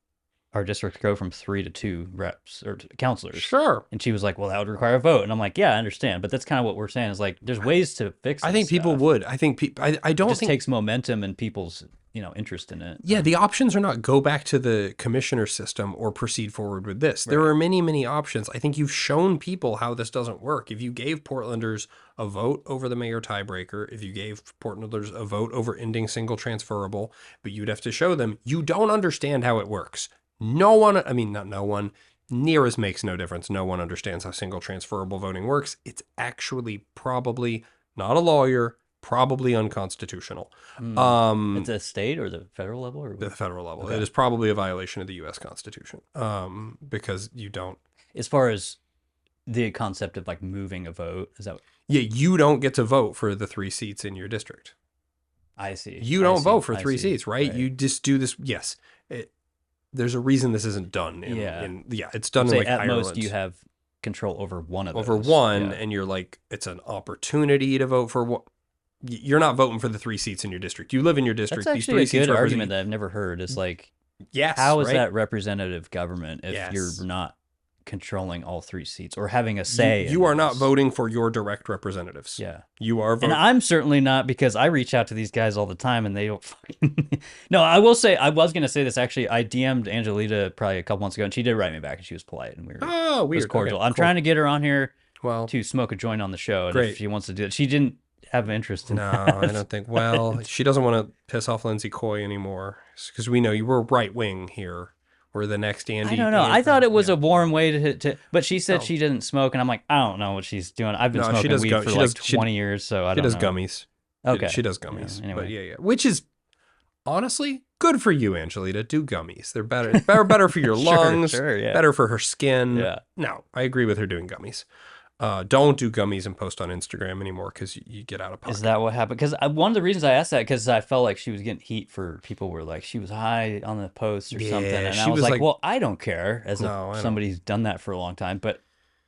our district go from 3 to 2 reps or counselors. Sure. And she was like, well, that would require a vote. And I'm like, yeah, I understand. But that's kind of what we're saying is like, there's ways to fix it. I think people would. I think I don't think it just takes momentum and people's interest in it. Yeah, the options are not go back to the commissioner system or proceed forward with this. There are many, many options. I think you've shown people how this doesn't work. If you gave Portlanders a vote over the mayor tiebreaker, if you gave Portlanders a vote over ending single transferable, but you'd have to show them you don't understand how it works. No one, not no one, near as makes no difference. No one understands how single transferable voting works. It's actually probably not a lawyer, probably unconstitutional. It's a state or the federal level? Or The federal level. Okay. It is probably a violation of the U.S. Constitution because you don't. As far as the concept of like moving a vote, is that? Yeah, you don't get to vote for the 3 seats in your district. I see. You don't vote for 3 see. seats, right? You just do this. Yes. There's a reason this isn't done. It's done in like at Ireland. most you have control over one of those. Over one, and you're like, it's an opportunity to vote for one. You're not voting for the 3 seats in your district. You live in your district. That's These actually 3 a seats good represent argument that I've never heard. It's like, yes, how is right? that representative government if you're not controlling all 3 seats or having a say? You are not voting for your direct representatives. Yeah. You are voting. And I'm certainly not, because I reach out to these guys all the time and they don't fucking... No, I will say, I was going to say this actually. I DM'd Angelita probably a couple months ago and she did write me back and she was polite and we were Oh, weird. was cordial. Okay, I'm trying to get her on here well, to smoke a joint on the show. And great. if she wants to do it, she didn't have interest in No, that. I don't think. Well, she doesn't want to piss off Lindsay Coy anymore because we know you were right wing here. We're the next Andy. I don't know. I thought it was a warm way to but she said she didn't smoke, and I'm like, I don't know what she's doing. I've been smoking weed for like 20 years, so I don't know. She does gummies. Okay. She does gummies. Yeah, anyway. But yeah. Which is honestly good for you, Angelita. Do gummies. They're better for your lungs, yeah. better for her skin. Yeah. No, I agree with her doing gummies. Don't do gummies and post on Instagram anymore because you get out of pocket. Is that what happened? Because one of the reasons I asked that, because I felt like she was getting heat for people were like, she was high on the post or something. And I was like, well, I don't care as somebody who's done that for a long time. But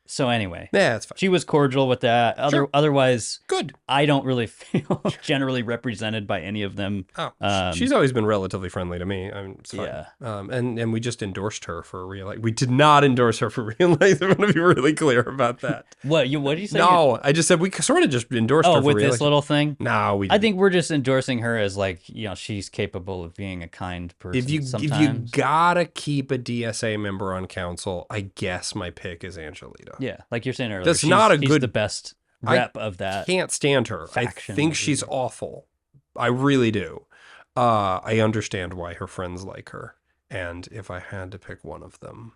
so anyway, yeah, that's fine. She was cordial with that. Otherwise, good. I don't really feel generally represented by any of them. Oh, she's always been relatively friendly to me. It's fine. Yeah. And we just endorsed her for reelect. We did not endorse her for reelect. I'm going to be really clear about that. What did you say? No, I just said we sort of just endorsed her for with reelect. this little thing? No, I think we're just endorsing her as like, she's capable of being a kind person. If you gotta keep a DSA member on council, I guess my pick is Angelita. Yeah, like you're saying earlier. That's not a she's good. the best rep of that. Can't stand her. Faction. I think she's awful. I really do. I understand why her friends like her, and if I had to pick one of them,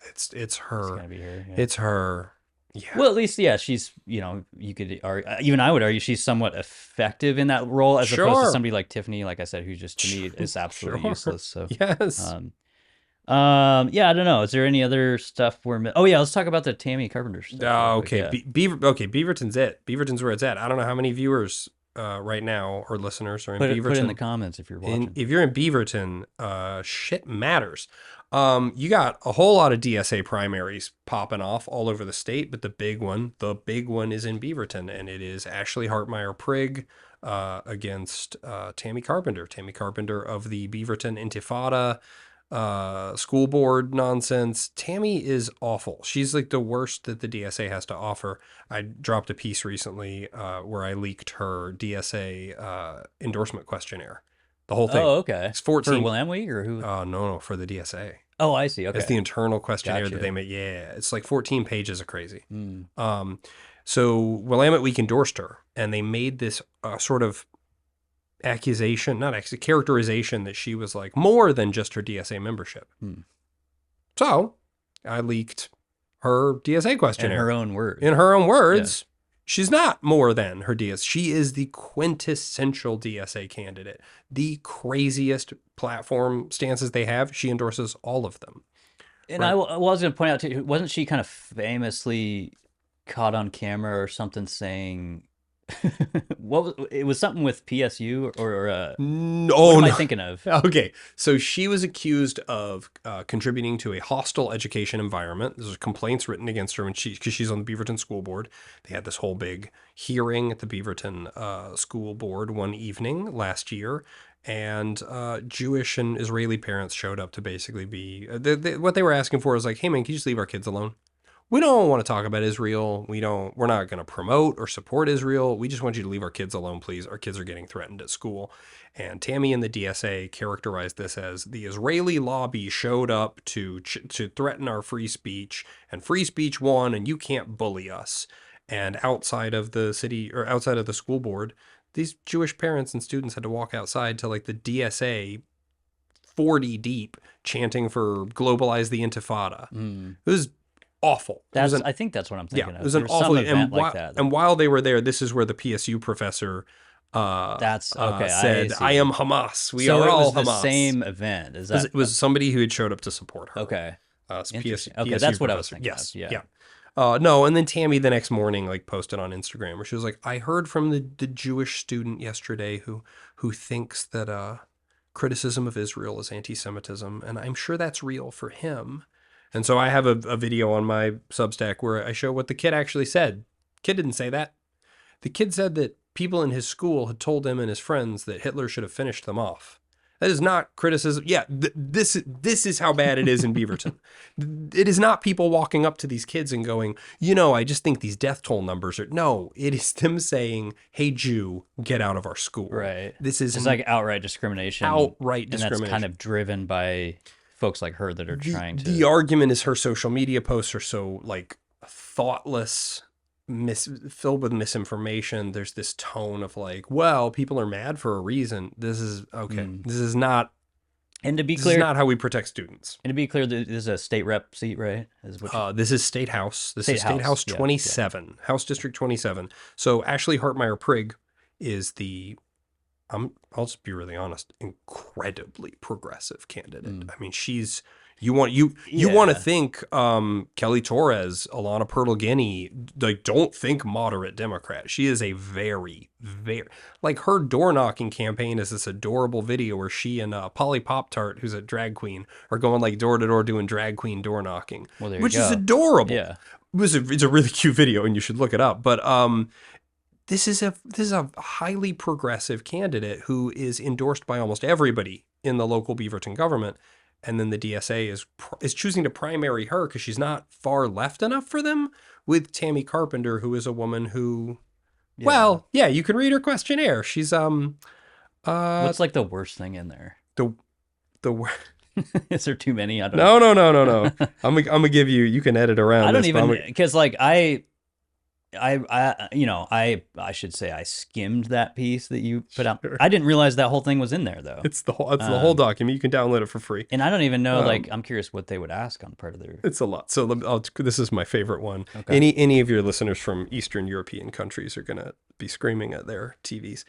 it's her. It's gotta be her. Yeah. It's her. Yeah. Well, at least, yeah, she's, you could argue, even I would argue she's somewhat effective in that role as opposed to somebody like Tiffany, like I said, who just to me is absolutely useless. So yes. Yeah, I don't know. Is there any other stuff let's talk about the Tammy Carpenter stuff. Oh, okay. Beaverton's it. Beaverton's where it's at. I don't know how many viewers right now or listeners are in Beaverton. Put it in the comments if you're watching. If you're in Beaverton, shit matters. You got a whole lot of DSA primaries popping off all over the state, but the big one is in Beaverton, and it is Ashley Hartmeyer-Prigg against Tammy Carpenter. Tammy Carpenter of the Beaverton Intifada school board nonsense. Tammy is awful. She's like the worst that the DSA has to offer. I dropped a piece recently where I leaked her DSA endorsement questionnaire. The whole thing. Oh, okay. It's 14. For Willamette Week or who? No, for the DSA. Oh, I see. Okay. It's the internal questionnaire Gotcha. that they made. Yeah, it's like 14 pages of crazy. So Willamette Week endorsed her, and they made this sort of characterization that she was like more than just her DSA membership. So I leaked her DSA questionnaire. In her own words. In her own words, she's not more than her DSA. She is the quintessential DSA candidate. The craziest platform stances they have, she endorses all of them. And right. I was going to point out too, wasn't she kind of famously caught on camera or something saying it was something with PSU or what am I thinking of? Okay, so she was accused of contributing to a hostile education environment. There's complaints written against her because she's on the Beaverton school board. They had this whole big hearing at the Beaverton school board one evening last year, and Jewish and Israeli parents showed up to basically be what they were asking for is like, hey man, can you just leave our kids alone? we don't want to talk about Israel. We're not going to promote or support Israel. We just want you to leave our kids alone, please. Our kids are getting threatened at school. And Tammy and the DSA characterized this as the Israeli lobby showed up to threaten our free speech, and free speech won, and you can't bully us. And outside of the city, or outside of the school board, these Jewish parents and students had to walk outside to like the DSA 40 deep chanting for globalize the Intifada. It was awful. I think that's what I'm thinking of. It was an awful event like that. And while they were there, this is where the PSU professor said, I am Hamas. We are all Hamas. So it was the same event. Is that? It was somebody who had showed up to support her. Okay. PSU okay, that's what I was thinking. Yes. Of. Yeah. No, and then Tammy the next morning like posted on Instagram where she was like, I heard from the Jewish student yesterday who thinks that criticism of Israel is anti-Semitism, and I'm sure that's real for him. And so I have a video on my Substack where I show what the kid actually said. Kid didn't say that. The kid said that people in his school had told him and his friends that Hitler should have finished them off. That is not criticism. Yeah, this is how bad it is in Beaverton. It is not people walking up to these kids and going, I just think these death toll numbers are... No, it is them saying, hey, Jew, get out of our school. Right. It's like outright discrimination. Outright discrimination. And that's kind of driven by folks like her that are trying to... The argument is her social media posts are so like thoughtless, filled with misinformation. There's this tone of like, well, people are mad for a reason. This is okay. This is not. And to be clear, this is not how we protect students. And to be clear, this is a state rep seat, right? This is State House. This is State House 27, yeah. House District 27. So Ashley Hartmeyer Prigg is the, I'll just be really honest, incredibly progressive candidate. I mean, she's. You want to think Kelly Torres, Alana Pertle-Guiney, like don't think moderate Democrat. She is a very, very like her door knocking campaign is this adorable video where she and Polly Pop-Tart, who's a drag queen, are going like door to door doing drag queen door knocking, which is adorable. Yeah, it's a really cute video and you should look it up. But this is a highly progressive candidate who is endorsed by almost everybody in the local Beaverton government. And then the DSA is choosing to primary her because she's not far left enough for them, with Tammy Carpenter, who is a woman who, you can read her questionnaire. She's what's like the worst thing in there? Is there too many? I don't know. No. I'm gonna give you. You can edit around. I don't even because like I should say I skimmed that piece that you put out. Sure. I didn't realize that whole thing was in there though. It's the whole document. You can download it for free. And I don't even know. I'm curious what they would ask on part of their. It's a lot. So this is my favorite one. Okay. Any of your listeners from Eastern European countries are gonna be screaming at their TVs.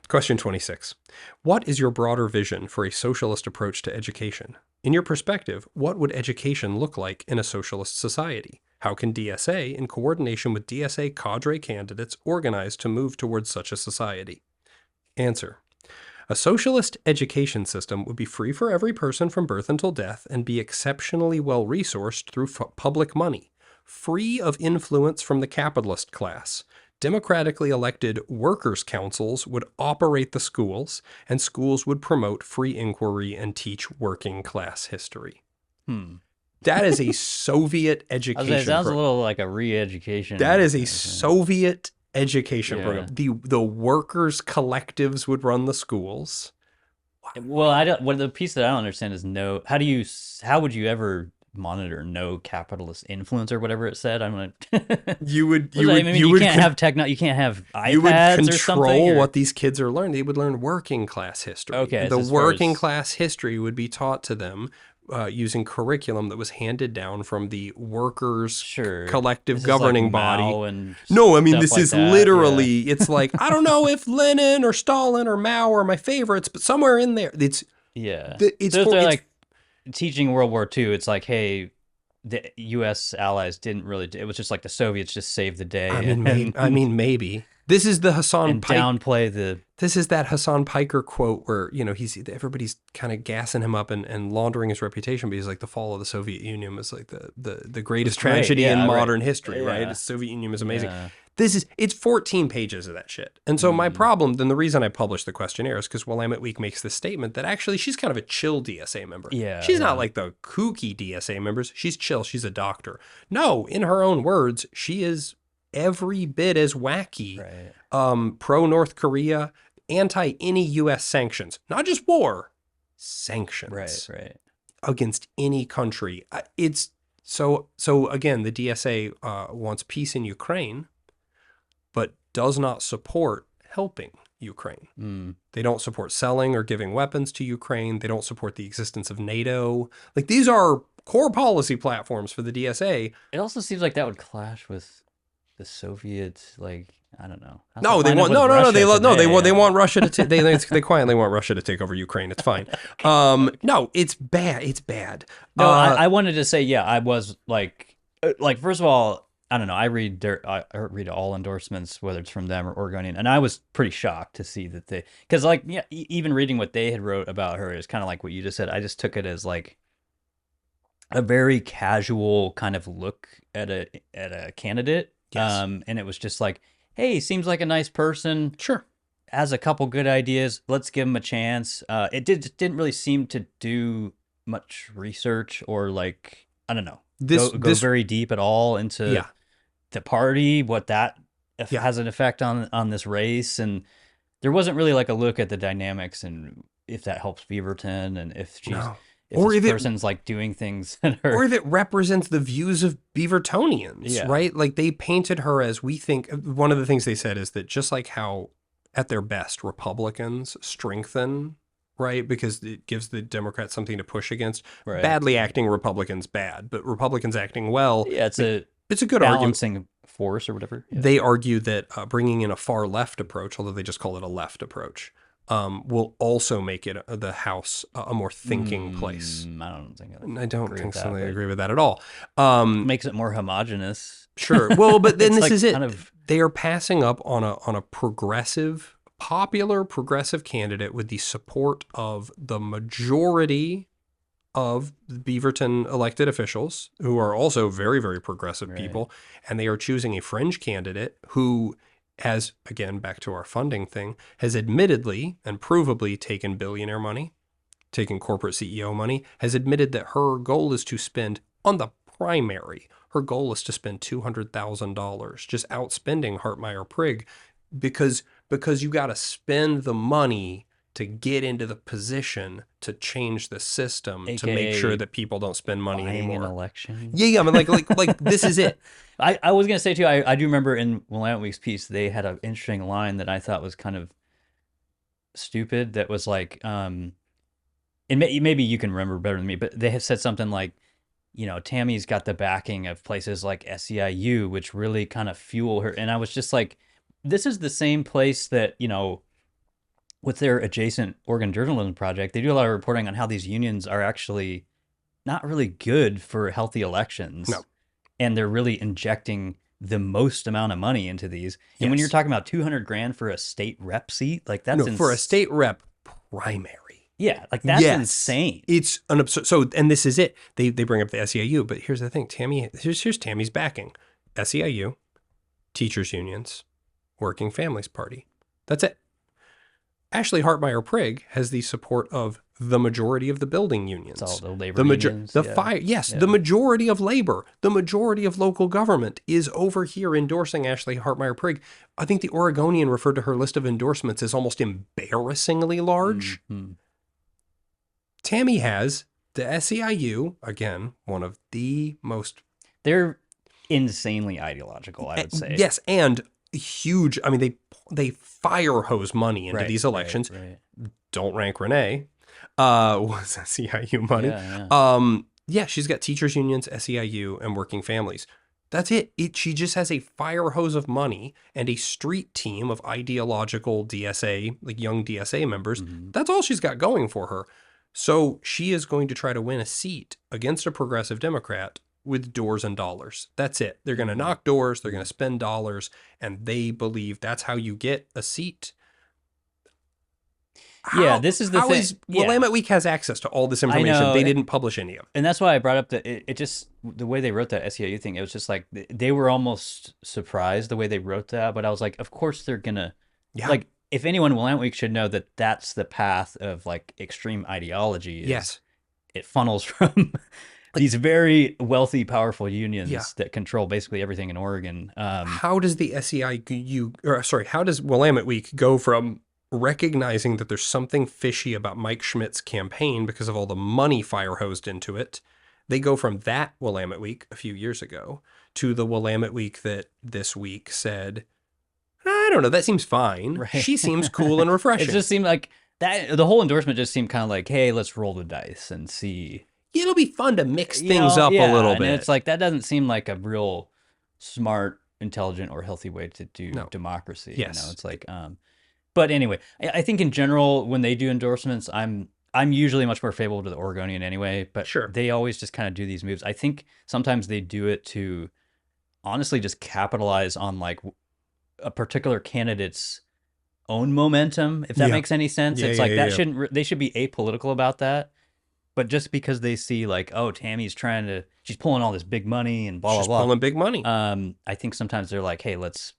Question 26. What is your broader vision for a socialist approach to education? In your perspective, what would education look like in a socialist society? How can DSA, in coordination with DSA cadre candidates, organize to move towards such a society? Answer. A socialist education system would be free for every person from birth until death and be exceptionally well-resourced through public money, free of influence from the capitalist class. Democratically elected workers' councils would operate the schools, and schools would promote free inquiry and teach working class history. That is a Soviet education program. Sounds a little like a re-education. That is a Soviet education program. The workers' collectives would run the schools. Well, the piece that I don't understand is how would you ever monitor no capitalist influence or whatever it said? I'm like, you can't have iPads you would control or something, what these kids are learning. They would learn working class history. Okay, the working class history would be taught to them using curriculum that was handed down from the workers' collective governing body. No, I mean, this is literally, it's like, I don't know if Lenin or Stalin or Mao are my favorites, but somewhere in there, it's like teaching World War II. It's like, hey, the U.S. allies didn't really, it was just like the Soviets just saved the day. I mean, maybe. This is the Hassan Piker. Downplay the. This is that Hassan Piker quote where everybody's kind of gassing him up and laundering his reputation, but he's like, the fall of the Soviet Union was like the greatest tragedy in modern history, right? The Soviet Union was amazing. Yeah. It's 14 pages of that shit. And so my problem, then the reason I published the questionnaire is because Willamette Week makes this statement that actually she's kind of a chill DSA member. Yeah. She's not like the kooky DSA members. She's chill. She's a doctor. No, in her own words, she is every bit as wacky, pro North Korea, anti any U.S. sanctions, not just war, sanctions against any country. It's so again, the DSA wants peace in Ukraine, but does not support helping Ukraine. They don't support selling or giving weapons to Ukraine. They don't support the existence of NATO. Like, these are core policy platforms for the DSA. It also seems like that would clash with the Soviets, like, I don't know. No, they want they want Russia to they quietly want Russia to take over Ukraine. It's fine. No, it's bad. It's bad. No, I wanted to say, I was like first of all, I don't know. I read all endorsements, whether it's from them or Oregonian, and I was pretty shocked to see that because even reading what they had wrote about her is kind of like what you just said. I just took it as like a very casual kind of look at a candidate, and it was just like, hey, seems like a nice person. Sure, has a couple good ideas. Let's give him a chance. It didn't really seem to do much research or like, I don't know, go very deep at all into the party, what that has an effect on this race. And there wasn't really like a look at the dynamics and if that helps Beaverton and if she's, if this person's like doing things that are, or if it represents the views of Beavertonians, right? Like, they painted her as, we think, one of the things they said is that just like how at their best Republicans strengthen, right? Because it gives the Democrats something to push against. Badly acting Republicans bad, but Republicans acting well. Yeah, it's a good balancing force or whatever. Yeah. They argue that bringing in a far left approach, although they just call it a left approach, will also make it the House a more thinking place. I don't think I agree with that at all. Makes it more homogenous. Sure. Well, but then this like is it. Kind of... They are passing up on a popular progressive candidate with the support of the majority of the Beaverton elected officials, who are also very, very progressive people. And they are choosing a fringe candidate who has, again, back to our funding thing, has admittedly and provably taken billionaire money, taken corporate CEO money, has admitted that her goal is to spend on the primary. Her goal is to spend $200,000, just outspending Hartmeyer-Prigg, because you got to spend the money to get into the position to change the system, AKA to make sure that people don't spend money anymore. An election. Yeah. I mean, like this is it. I was gonna say too. I do remember in Willamette Week's piece they had an interesting line that I thought was kind of stupid. That was like, and maybe you can remember better than me, but they had said something like, Tammy's got the backing of places like SEIU, which really kind of fuel her. And I was just like, this is the same place that, with their adjacent Oregon Journalism Project, they do a lot of reporting on how these unions are actually not really good for healthy elections. No. And they're really injecting the most amount of money into these. And when you're talking about $200,000 for a state rep seat, like that's for a state rep primary. Yeah, like that's insane. It's an absurd. So, and this is it. They bring up the SEIU, but here's the thing. Here's Tammy's backing. SEIU, teachers unions, Working Families Party. That's it. Ashley Hartmeyer-Prigg has the support of the majority of the building unions. It's all the labor unions. The majority of labor, the majority of local government is over here endorsing Ashley Hartmeyer-Prigg. I think the Oregonian referred to her list of endorsements as almost embarrassingly large. Mm-hmm. Tammy has the SEIU, again, one of the most... They're insanely ideological, I would say. Yes, and huge. I mean, they fire hose money into these elections. Right. Don't rank Renee. Was SEIU money. Yeah, she's got teachers unions, SEIU, and Working Families. That's it. She just has a fire hose of money and a street team of ideological DSA, like young DSA members. Mm-hmm. That's all she's got going for her. So she is going to try to win a seat against a progressive Democrat with doors and dollars. That's it. They're going to knock doors. They're going to spend dollars. And they believe that's how you get a seat. this is the thing. Willamette Week has access to all this information. They didn't publish any of it. And that's why I brought up that it just, the way they wrote that SEIU thing, it was just like, they were almost surprised the way they wrote that. But I was like, of course they're going to, like, if anyone, Willamette Week should know that that's the path of like extreme ideology. Yes. It funnels from these very wealthy, powerful unions that control basically everything in Oregon. How does the how does Willamette Week go from recognizing that there's something fishy about Mike Schmidt's campaign because of all the money fire hosed into it? They go from that Willamette Week a few years ago to the Willamette Week that this week said, I don't know, that seems fine. Right. She seems cool and refreshing. It just seemed like that. The whole endorsement just seemed kind of like, hey, let's roll the dice and see. It'll be fun to mix things up a little bit. And it's like, that doesn't seem like a real smart, intelligent, or healthy way to do democracy. Yes. You know, it's like, but anyway, I think in general, when they do endorsements, I'm usually much more favorable to the Oregonian anyway, but they always just kind of do these moves. I think sometimes they do it to honestly just capitalize on like a particular candidate's own momentum, if that makes any sense. It's like that shouldn't, they should be apolitical about that. But just because they see like, oh, Tammy's she's pulling all this big money and blah, blah, blah. She's pulling big money. I think sometimes they're like, hey, let's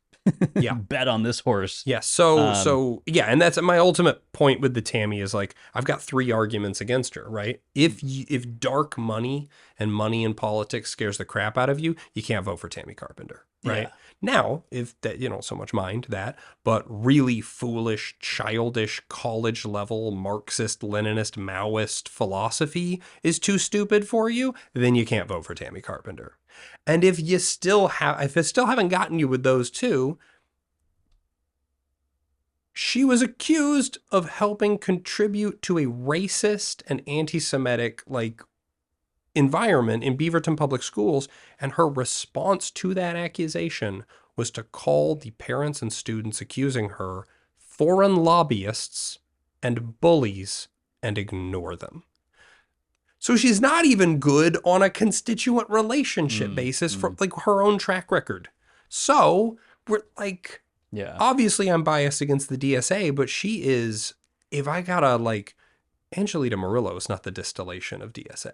bet on this horse. Yeah. So and that's my ultimate point with the Tammy is like, I've got 3 arguments against her, right? If dark money and money in politics scares the crap out of you, you can't vote for Tammy Carpenter, right? Yeah. Now, if that, so much mind that, but really foolish, childish, college level, Marxist, Leninist, Maoist philosophy is too stupid for you, then you can't vote for Tammy Carpenter. And if it still haven't gotten you with those 2, she was accused of helping contribute to a racist and anti-Semitic environment in Beaverton Public Schools, and her response to that accusation was to call the parents and students accusing her foreign lobbyists and bullies and ignore them. So she's not even good on a constituent relationship basis for her own track record. So we're like, obviously I'm biased against the DSA, but she is, if I gotta Angelita Murillo is not the distillation of DSA.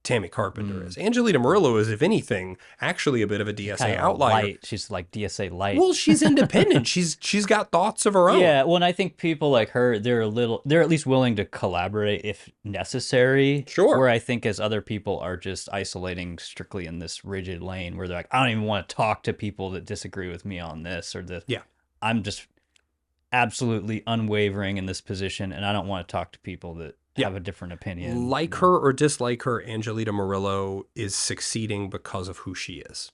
Tammy Carpenter is. Angelita Murillo is, if anything, actually a bit of a DSA outlier. Light. She's like DSA light. Well, she's independent. she's got thoughts of her own. Yeah, well, and I think people like her, they're at least willing to collaborate if necessary. Sure. Where I think as other people are just isolating strictly in this rigid lane where they're like, I don't even want to talk to people that disagree with me on this or this. Yeah. I'm just absolutely unwavering in this position, and I don't want to talk to people that have a different opinion. Like her or dislike her, Angelita Murillo is succeeding because of who she is.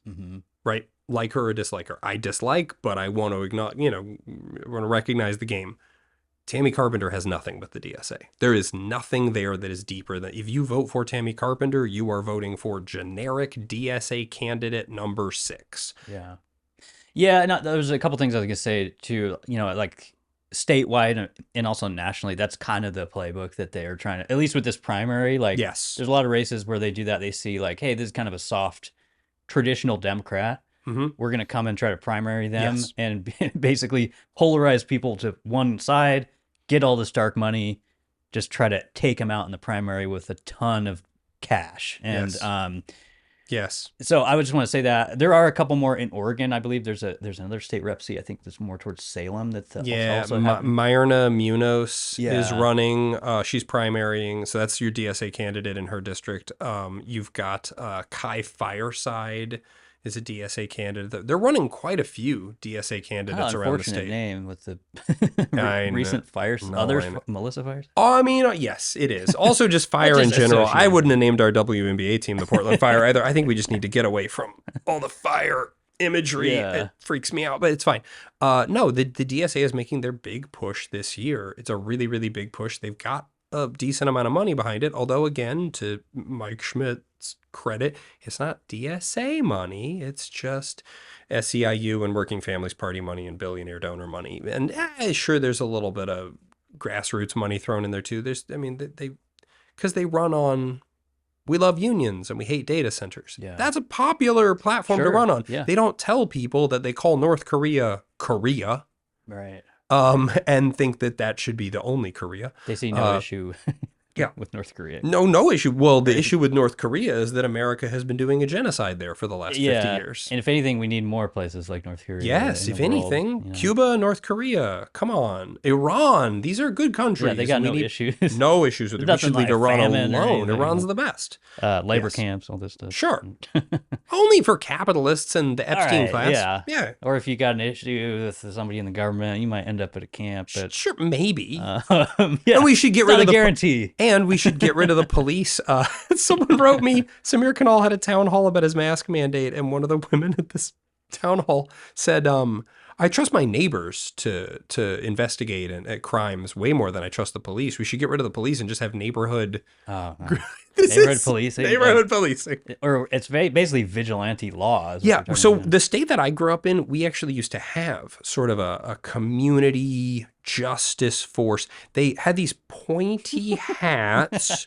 Right? Like her or dislike her. I dislike, but I want to acknowledge, want to recognize the game. Tammy Carpenter has nothing but the DSA. There is nothing there that is deeper than, if you vote for Tammy Carpenter, you are voting for generic DSA candidate number 6. Yeah. Yeah, and there was a couple things I was going to say too, statewide and also nationally, that's kind of the playbook that they're trying to, at least with this primary, yes, there's a lot of races where they do that. They see hey, this is kind of a soft traditional Democrat. We're going to come and try to primary them and basically polarize people to one side, get all this dark money, just try to take them out in the primary with a ton of cash. And yes. So I would just want to say that there are a couple more in Oregon. I believe there's another state rep seat. I think that's more towards Salem. That's also Myrna Munoz is running. She's primarying, so that's your DSA candidate in her district. You've got Kai Fireside is a DSA candidate. They're running quite a few DSA candidates around the state. Unfortunate name with the recent fires. Melissa fires? Oh, I mean, yes, it is. Also just fire in general. I wouldn't have named our WNBA team the Portland Fire either. I think we just need to get away from all the fire imagery. It freaks me out, but it's fine. No, the DSA is making their big push this year. It's a really, really big push. They've got a decent amount of money behind it, although again, to Mike Schmidt's credit, it's not DSA money, it's just SEIU and Working Families Party money and billionaire donor money. And sure, there's a little bit of grassroots money thrown in there too. Because they run on, we love unions and we hate data centers. That's a popular platform to run on. They don't tell people that they call North Korea Korea. Right. and think that should be the only Korea. They see no issue yeah. with North Korea. No issue. Well, the issue with North Korea is that America has been doing a genocide there for the last 50 years. And if anything, we need more places like North Korea. Yes, if anything. World, you know? Cuba, North Korea, come on. Iran, these are good countries. Yeah, they got issues. No issues with it. We should leave Iran alone. Iran's the best. Labor camps, all this stuff. Sure. Only for capitalists and the Epstein class. Yeah. Or if you got an issue with somebody in the government, you might end up at a camp. But, sure, maybe. And we should get rid of the guarantee. And we should get rid of the police. Someone wrote me, Samir Kanal had a town hall about his mask mandate, and one of the women at this town hall said, I trust my neighbors to investigate at crimes way more than I trust the police. We should get rid of the police and just have neighborhood policing. Neighborhood policing. Or it's basically vigilante laws. Yeah. So the state that I grew up in, we actually used to have sort of a community justice force. They had these pointy hats.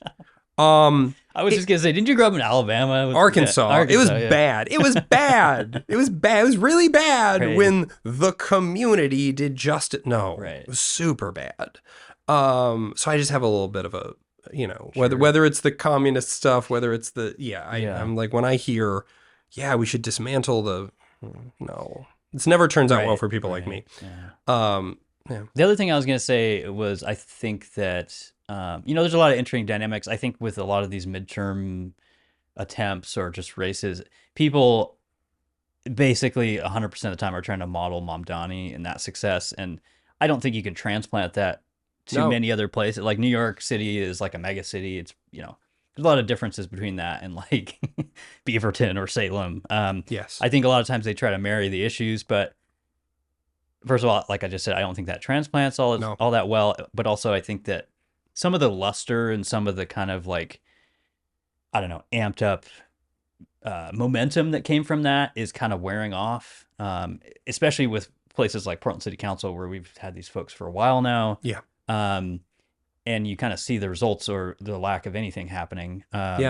I was just gonna say, didn't you grow up in Alabama? Arkansas. It was bad. It was bad. It was bad. It was really bad when the community did justice. No, it was super bad. So I just have a little bit of a, whether it's the communist stuff, whether it's the, I'm like, when I hear, we should dismantle no, it never turns out well for people like me. Yeah. The other thing I was gonna say was, I think that, there's a lot of interesting dynamics. I think with a lot of these midterm attempts or just races, people basically 100% of the time are trying to model Mamdani and that success. And I don't think you can transplant that to many other places. Like New York City is like a mega city. It's, there's a lot of differences between that and like Beaverton or Salem. Yes. I think a lot of times they try to marry the issues, but first of all, like I just said, I don't think that transplants all that well. But also I think that some of the luster and some of the kind of like, I don't know, amped up momentum that came from that is kind of wearing off, especially with places like Portland City Council, where we've had these folks for a while now. Yeah. And you kind of see the results or the lack of anything happening.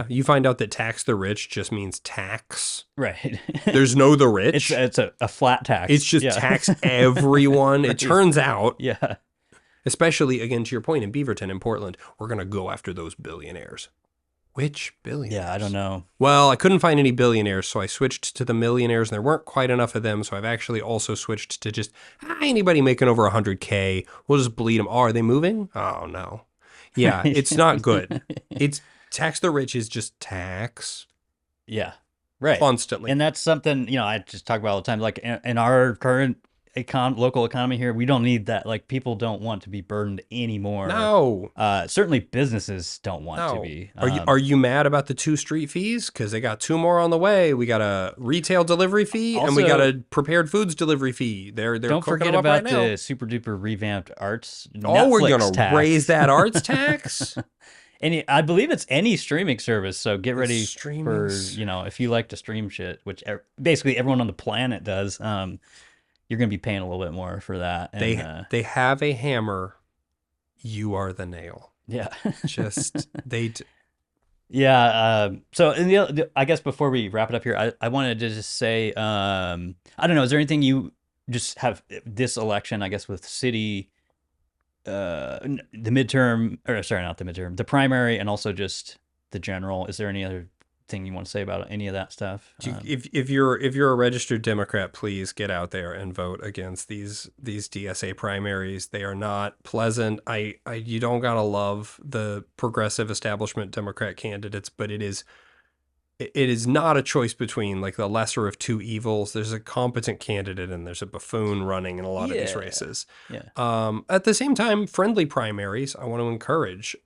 You find out that tax the rich just means tax. Right. There's no the rich. It's a flat tax. It's just tax everyone. It turns out. Yeah. Especially, again, to your point, in Beaverton, in Portland, we're going to go after those billionaires. Which billionaires? Yeah, I don't know. Well, I couldn't find any billionaires, so I switched to the millionaires, and there weren't quite enough of them, so I've actually also switched to just anybody making over 100K. We'll just bleed them. Oh, are they moving? Oh, no. Yeah, it's not good. It's tax the rich is just tax. Yeah, right. Constantly. And that's something, I just talk about all the time. Like in our current local economy here, we don't need that. Like, people don't want to be burdened anymore. No. Certainly businesses don't want to be. Are you mad about the 2 street fees? Because they got 2 more on the way. We got a retail delivery fee, and we got a prepared foods delivery fee. They're don't forget about the super duper revamped arts. We're gonna raise that arts tax. And I believe it's any streaming service. So get ready for if you like to stream shit, which basically everyone on the planet does. You're going to be paying a little bit more for that. And, they have a hammer. You are the nail. Yeah. Yeah. So I guess before we wrap it up here, I wanted to just say, I don't know, is there anything you just have this election, I guess, with city, the midterm, or sorry, not the midterm, the primary, and also just the general, is there any other thing you want to say about any of that stuff? If you're a registered Democrat, please get out there and vote against these DSA primaries. They are not pleasant. You don't gotta love the progressive establishment Democrat candidates, but it is not a choice between like the lesser of 2 evils. There's a competent candidate and there's a buffoon running in a lot of these races. Yeah. At the same time, friendly primaries, I want to encourage.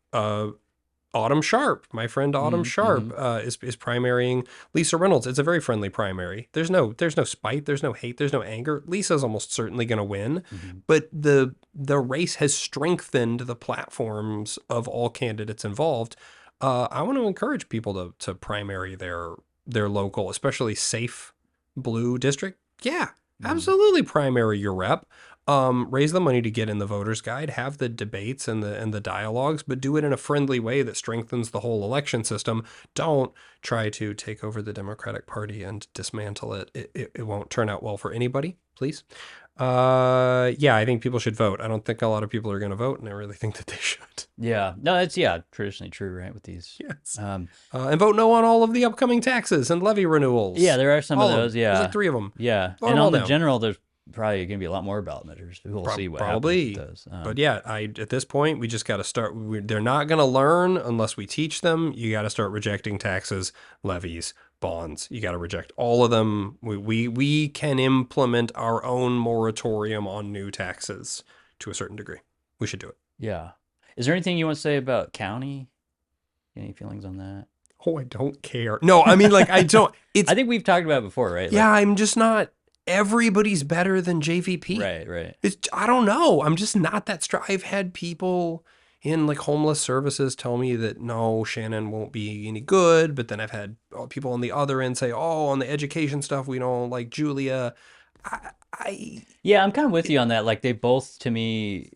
Autumn Sharp, my friend Autumn Sharp, is primarying Lisa Reynolds. It's a very friendly primary. There's no spite, there's no hate, there's no anger. Lisa's almost certainly going to win, but the race has strengthened the platforms of all candidates involved. I want to encourage people to primary their local, especially safe blue district. Yeah, absolutely primary your rep. Raise the money to get in the voters guide, have the debates and the dialogues, but do it in a friendly way that strengthens the whole election system. Don't try to take over the Democratic Party and dismantle it. It won't turn out well for anybody, please. Yeah, I think people should vote. I don't think a lot of people are going to vote, and I really think that they should. Yeah. No, that's traditionally true, right? With these. Yes. And vote no on all of the upcoming taxes and levy renewals. Yeah, there are some of those. Yeah. There's like 3 of them. Yeah. Vote And them all on the down. general, there's probably going to be a lot more ballot measures. We'll see what Probably. happens with those. But yeah, at this point, we just got to start. They're not going to learn unless we teach them. You got to start rejecting taxes, levies, bonds. You got to reject all of them. We can implement our own moratorium on new taxes to a certain degree. We should do it. Yeah. Is there anything you want to say about county? Any feelings on that? Oh, I don't care. No, I mean, like, I don't. It's. I think we've talked about it before, right? Yeah, I'm just not. Everybody's better than JVP. Right. I don't know. I'm just not that strong. I've had people in like homeless services tell me that no, Shannon won't be any good. But then I've had people on the other end say, oh, on the education stuff, we don't like Julia. Yeah, I'm kind of with you on that. Like they both, to me,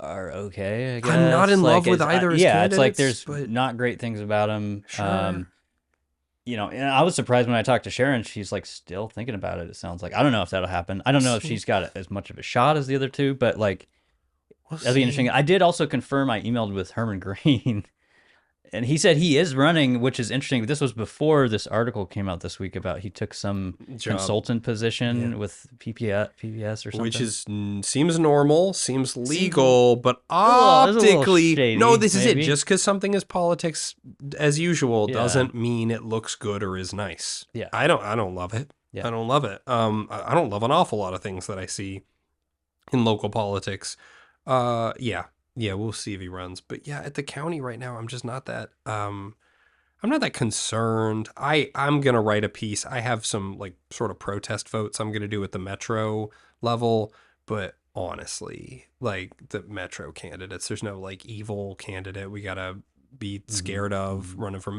are okay, I guess. I'm not in love with either as candidates, it's like there's but... not great things about them. Sure. And I was surprised when I talked to Sharon. She's like still thinking about it. It sounds like I don't know if that'll happen. I don't know if she's got as much of a shot as the other two, but like that'd be interesting. I did also confirm. I emailed with Herman Green, and he said he is running, which is interesting. This was before this article came out this week about he took some consultant position with PBS or something, which seems normal, seems legal, but optically, no. This is it. Just because something is politics as usual doesn't mean it looks good or is nice. Yeah, I don't love it. Yeah. I don't love it. I don't love an awful lot of things that I see in local politics. Yeah, we'll see if he runs. But yeah, at the county right now, I'm just not that I'm not that concerned. I'm gonna write a piece. I have some like sort of protest votes I'm gonna do at the metro level, but honestly, like the metro candidates, there's no like evil candidate we gotta be scared of running for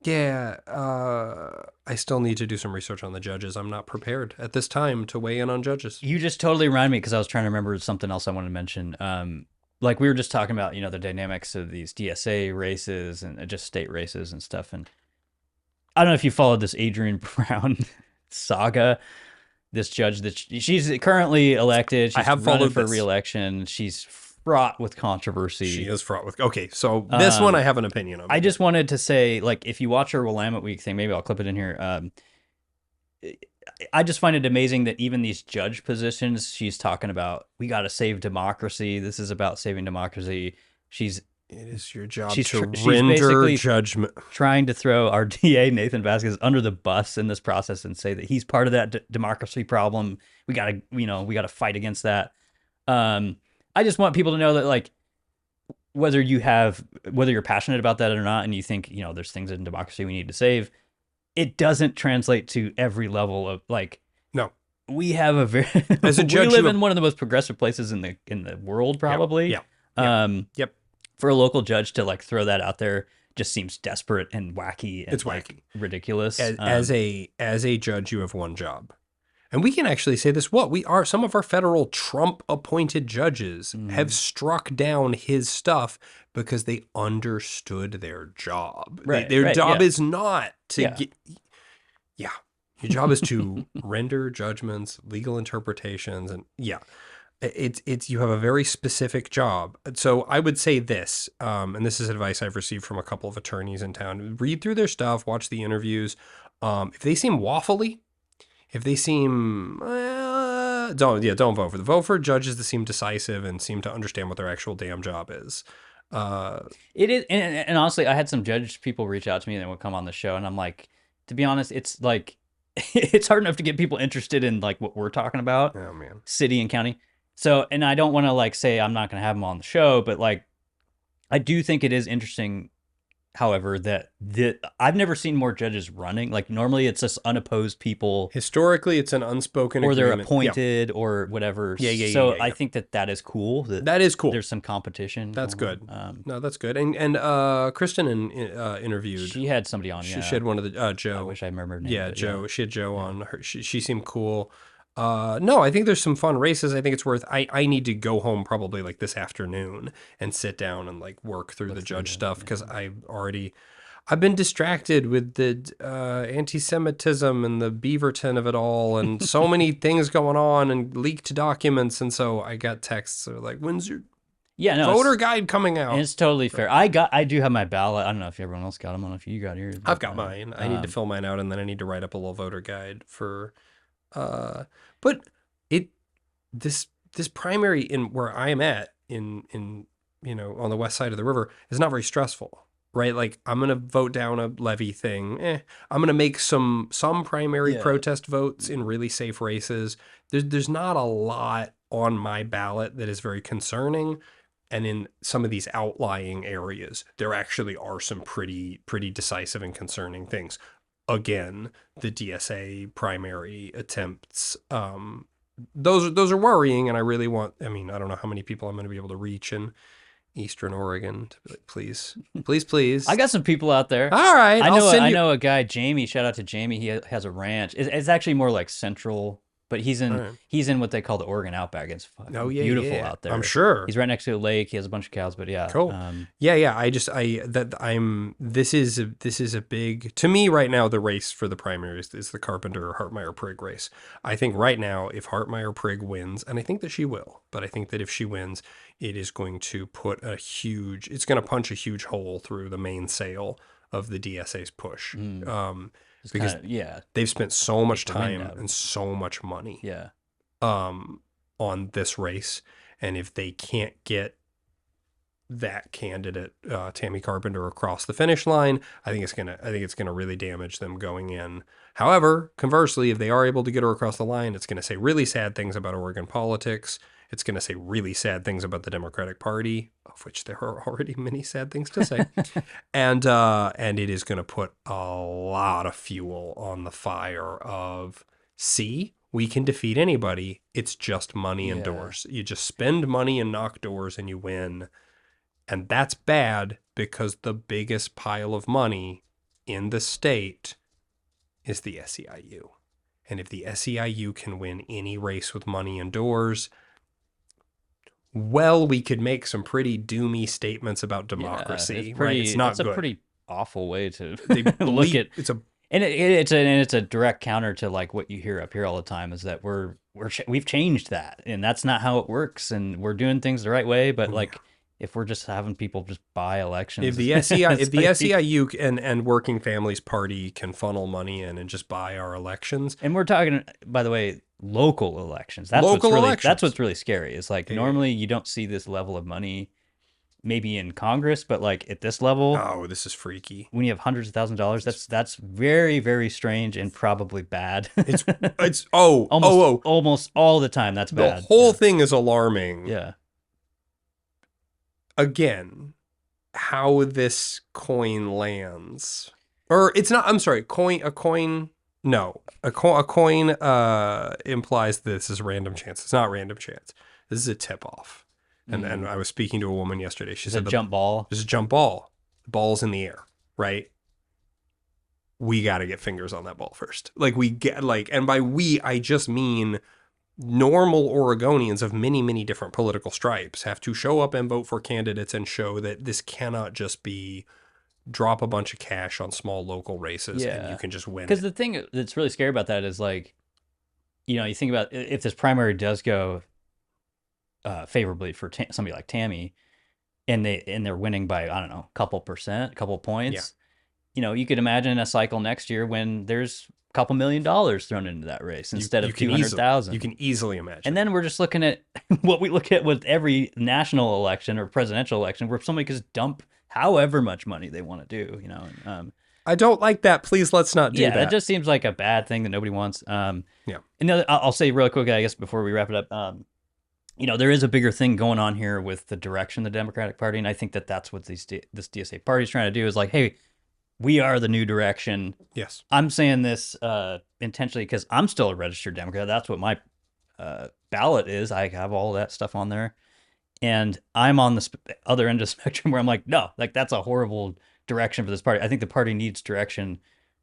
I still need to do some research on the judges. I'm not prepared at this time to weigh in on judges. You just totally remind me because I was trying to remember something else I wanted to mention. Like we were just talking about, the dynamics of these DSA races and just state races and stuff. And I don't know if you followed this Adrienne Brown saga. This judge that she's currently elected. She's running for re-election. She's fraught with controversy. She is fraught with. Okay, so this one I have an opinion on. I just wanted to say, like, if you watch her Willamette Week thing, maybe I'll clip it in here. I just find it amazing that even these judge positions, she's talking about, we got to save democracy. This is about saving democracy. It is your job to render judgment. Trying to throw our DA, Nathan Vasquez, under the bus in this process and say that he's part of that democracy problem. We got to fight against that. I just want people to know that, like, whether you're passionate about that or not, and you think, there's things in democracy we need to save, it doesn't translate to every level of, like, no. We have a very as a judge, we live in one of the most progressive places in the world, probably. Yep. For a local judge to like throw that out there just seems desperate and wacky. And, it's wacky, ridiculous. As a judge, you have one job. And we can actually say this, some of our federal Trump-appointed judges have struck down his stuff because they understood their job. Right, their job is not to get... Yeah. Your job is to render judgments, legal interpretations, and it's you have a very specific job. So I would say this, and this is advice I've received from a couple of attorneys in town. Read through their stuff, watch the interviews. If they seem waffly, if they seem, don't vote for them. Vote for judges that seem decisive and seem to understand what their actual damn job is. It is, and honestly, I had some judge people reach out to me and they would come on the show, and I'm like, to be honest, it's like, it's hard enough to get people interested in like what we're talking about, city and county. So, and I don't want to like say I'm not going to have them on the show, but like, I do think it is interesting. However, that I've never seen more judges running. Like normally it's just unopposed people. Historically, it's an unspoken or agreement. They're appointed or whatever. So I think that is cool. That is cool. There's some competition. That's good. No, that's good. And Kristen interviewed. She had somebody on. She had one of the Joe. I wish I remembered her name. Yeah, Joe. Yeah. She had Joe on. She seemed cool. No, I think there's some fun races. I think it's worth. I need to go home probably like this afternoon and sit down and like work through the judge stuff because I've been distracted with the anti-Semitism and the Beaverton of it all, and so many things going on and leaked documents, and so I got texts that are like, "When's your voter guide coming out?" And it's totally fair. I do have my ballot. I don't know if everyone else got them. I don't know if you got yours. I've got mine. I need to fill mine out, and then I need to write up a little voter guide for. But this primary in where I am at in on the west side of the river is not very stressful, right? Like I'm gonna vote down a levy thing. I'm gonna make some primary protest votes in really safe races. There's not a lot on my ballot that is very concerning. And in some of these outlying areas, there actually are some pretty decisive and concerning things. Again, the DSA primary attempts, those are worrying, and I really want. I mean, I don't know how many people I'm going to be able to reach in Eastern Oregon to be like, please. I got some people out there. All right, I know a guy, Jamie. Shout out to Jamie. He has a ranch. It's actually more like central. But he's in what they call the Oregon Outback. It's beautiful out there. I'm sure. He's right next to a lake. He has a bunch of cows. But yeah, cool. This is a big, to me right now. The race for the primaries is the Carpenter Hartmeyer Prigg race. I think right now, if Hartmeyer Prigg wins, and I think that she will, but I think that if she wins, it is going to it's going to punch a huge hole through the mainsail of the DSA's push. Because they've spent so much time and so much money on this race, and if they can't get that candidate Tammy Carpenter across the finish line, I think it's gonna really damage them going in. However, conversely, if they are able to get her across the line, it's gonna say really sad things about Oregon politics. It's going to say really sad things about the Democratic Party, of which there are already many sad things to say. and it is going to put a lot of fuel on the fire of, see, we can defeat anybody. It's just money and doors. You just spend money and knock doors and you win. And that's bad because the biggest pile of money in the state is the SEIU. And if the SEIU can win any race with money and doors, well, we could make some pretty doomy statements about democracy, right? It's not good. It's a pretty awful way to look at it. It's a direct counter to like what you hear up here all the time is that we've changed that, and that's not how it works, and we're doing things the right way. But if we're just having people just buy elections, if the SEIU and Working Families Party can funnel money in and just buy our elections, and we're talking, by the way, local elections. That's what's really scary. It's like normally you don't see this level of money, maybe in Congress, but like at this level, this is freaky. When you have hundreds of thousands of dollars, that's very, very strange and probably bad. It's almost all the time. That's bad. The whole thing is alarming. Yeah. Again, how this coin lands, or it's not. I'm sorry, a coin. No, a coin implies this is random chance. It's not random chance. This is a tip off. And I was speaking to a woman yesterday. She said, jump ball. There's a jump ball. The ball's in the air, right? We got to get fingers on that ball first. And by we, I just mean normal Oregonians of many, many different political stripes have to show up and vote for candidates and show that this cannot just be drop a bunch of cash on small local races and you can just win. Because the thing that's really scary about that is like, you think about if this primary does go favorably for somebody like Tammy, and they're winning by, I don't know, couple points. You could imagine a cycle next year when there's a couple $1 million thrown into that race instead of 200,000. You can easily imagine. And then we're just looking at what we look at with every national election or presidential election, where somebody can just dump however much money they want to do. I don't like that. Please, let's not do that. Yeah, it just seems like a bad thing that nobody wants. And I'll say really quick, I guess, before we wrap it up. There is a bigger thing going on here with the direction of the Democratic Party, and I think that's what this DSA party is trying to do is like, hey, we are the new direction. Yes. I'm saying this intentionally because I'm still a registered Democrat. That's what my ballot is. I have all that stuff on there. And I'm on the other end of the spectrum where I'm like, no, like that's a horrible direction for this party. I think the party needs direction.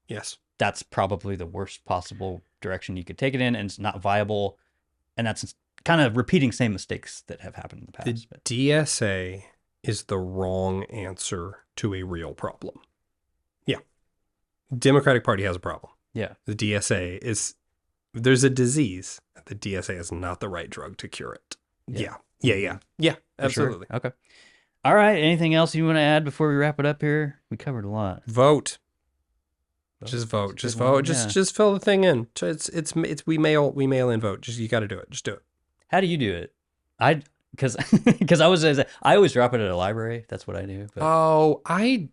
Yes. That's probably the worst possible direction you could take it in, and it's not viable. And that's kind of repeating same mistakes that have happened in the past. The DSA is the wrong answer to a real problem. Yeah. Democratic Party has a problem. Yeah. The DSA is, there's a disease. The DSA is not the right drug to cure it. Yeah. Absolutely. Sure. Okay. All right. Anything else you want to add before we wrap it up here? We covered a lot. Vote. Just vote. Just vote. Just fill the thing in. It's we mail in vote. You got to do it. Just do it. How do you do it? Because I always drop it at a library. That's what I do. But I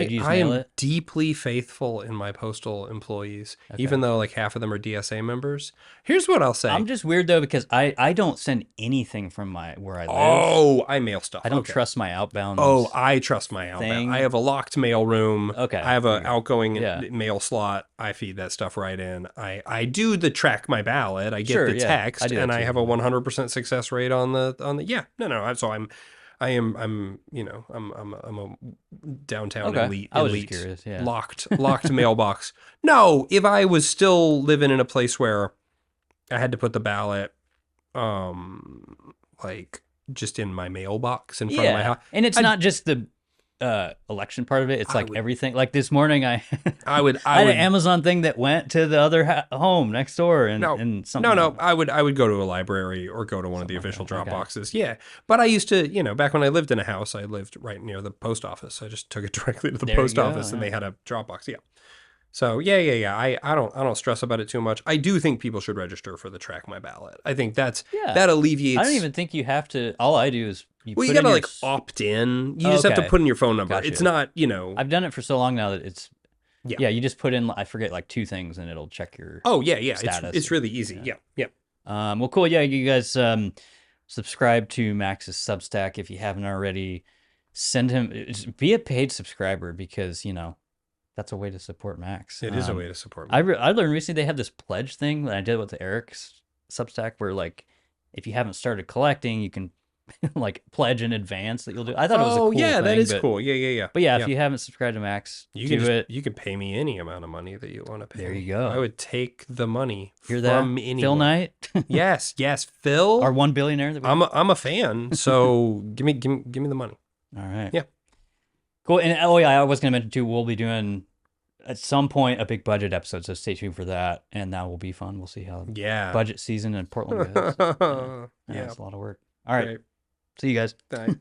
just am mail it? deeply faithful in my postal employees, even though like half of them are DSA members. Here's what I'll say. I'm just weird though because I don't send anything from where I live. Oh, I mail stuff. I don't trust my outbound. Oh, I trust my outbound. thing. I have a locked mail room. Okay. I have an outgoing mail slot. I feed that stuff right in. I do the track my ballot. I get the text, and I have a 100% success rate on the. Yeah, no. So I'm a downtown elite. I was just curious, yeah. Locked mailbox. No, if I was still living in a place where I had to put the ballot, like just in my mailbox in front of my house, and it's not just the election part of it. It's like everything. Like this morning, I had an Amazon thing that went to the other home next door, and something. No. I would go to a library or go to one of the official drop boxes. Yeah, but I used to, back when I lived in a house, I lived right near the post office. I just took it directly to the post office, and they had a drop box. Yeah. So yeah. I don't stress about it too much. I do think people should register for the Track My Ballot. I think that alleviates. I don't even think you have to. All I do is you gotta like opt in. You just have to put in your phone number. Gotcha. It's not, I've done it for so long now that it's. Yeah, you just put in, I forget, like 2 things, and it'll check your. Oh yeah. Status. It's really easy. Yeah. Well, cool. Yeah, you guys subscribe to Max's Substack if you haven't already. Send him, be a paid subscriber because that's a way to support Max. It is a way to support Max. I learned recently they have this pledge thing that I did with the Eric's Substack where like if you haven't started collecting, you can like pledge in advance that you'll do. I thought it was a cool thing. That is cool. Yeah. But if you haven't subscribed to Max, you can pay me any amount of money that you want to pay. There you go. I would take the money Hear from that? anyone. Phil Knight? Yes, Phil. Our one billionaire. I'm a fan, so give me the money. All right. Yeah. Cool. And I was going to mention too, we'll be doing at some point a big budget episode, so stay tuned for that, and that will be fun. We'll see how budget season in Portland goes. Yeah, it's a lot of work. All right. See you guys. Bye.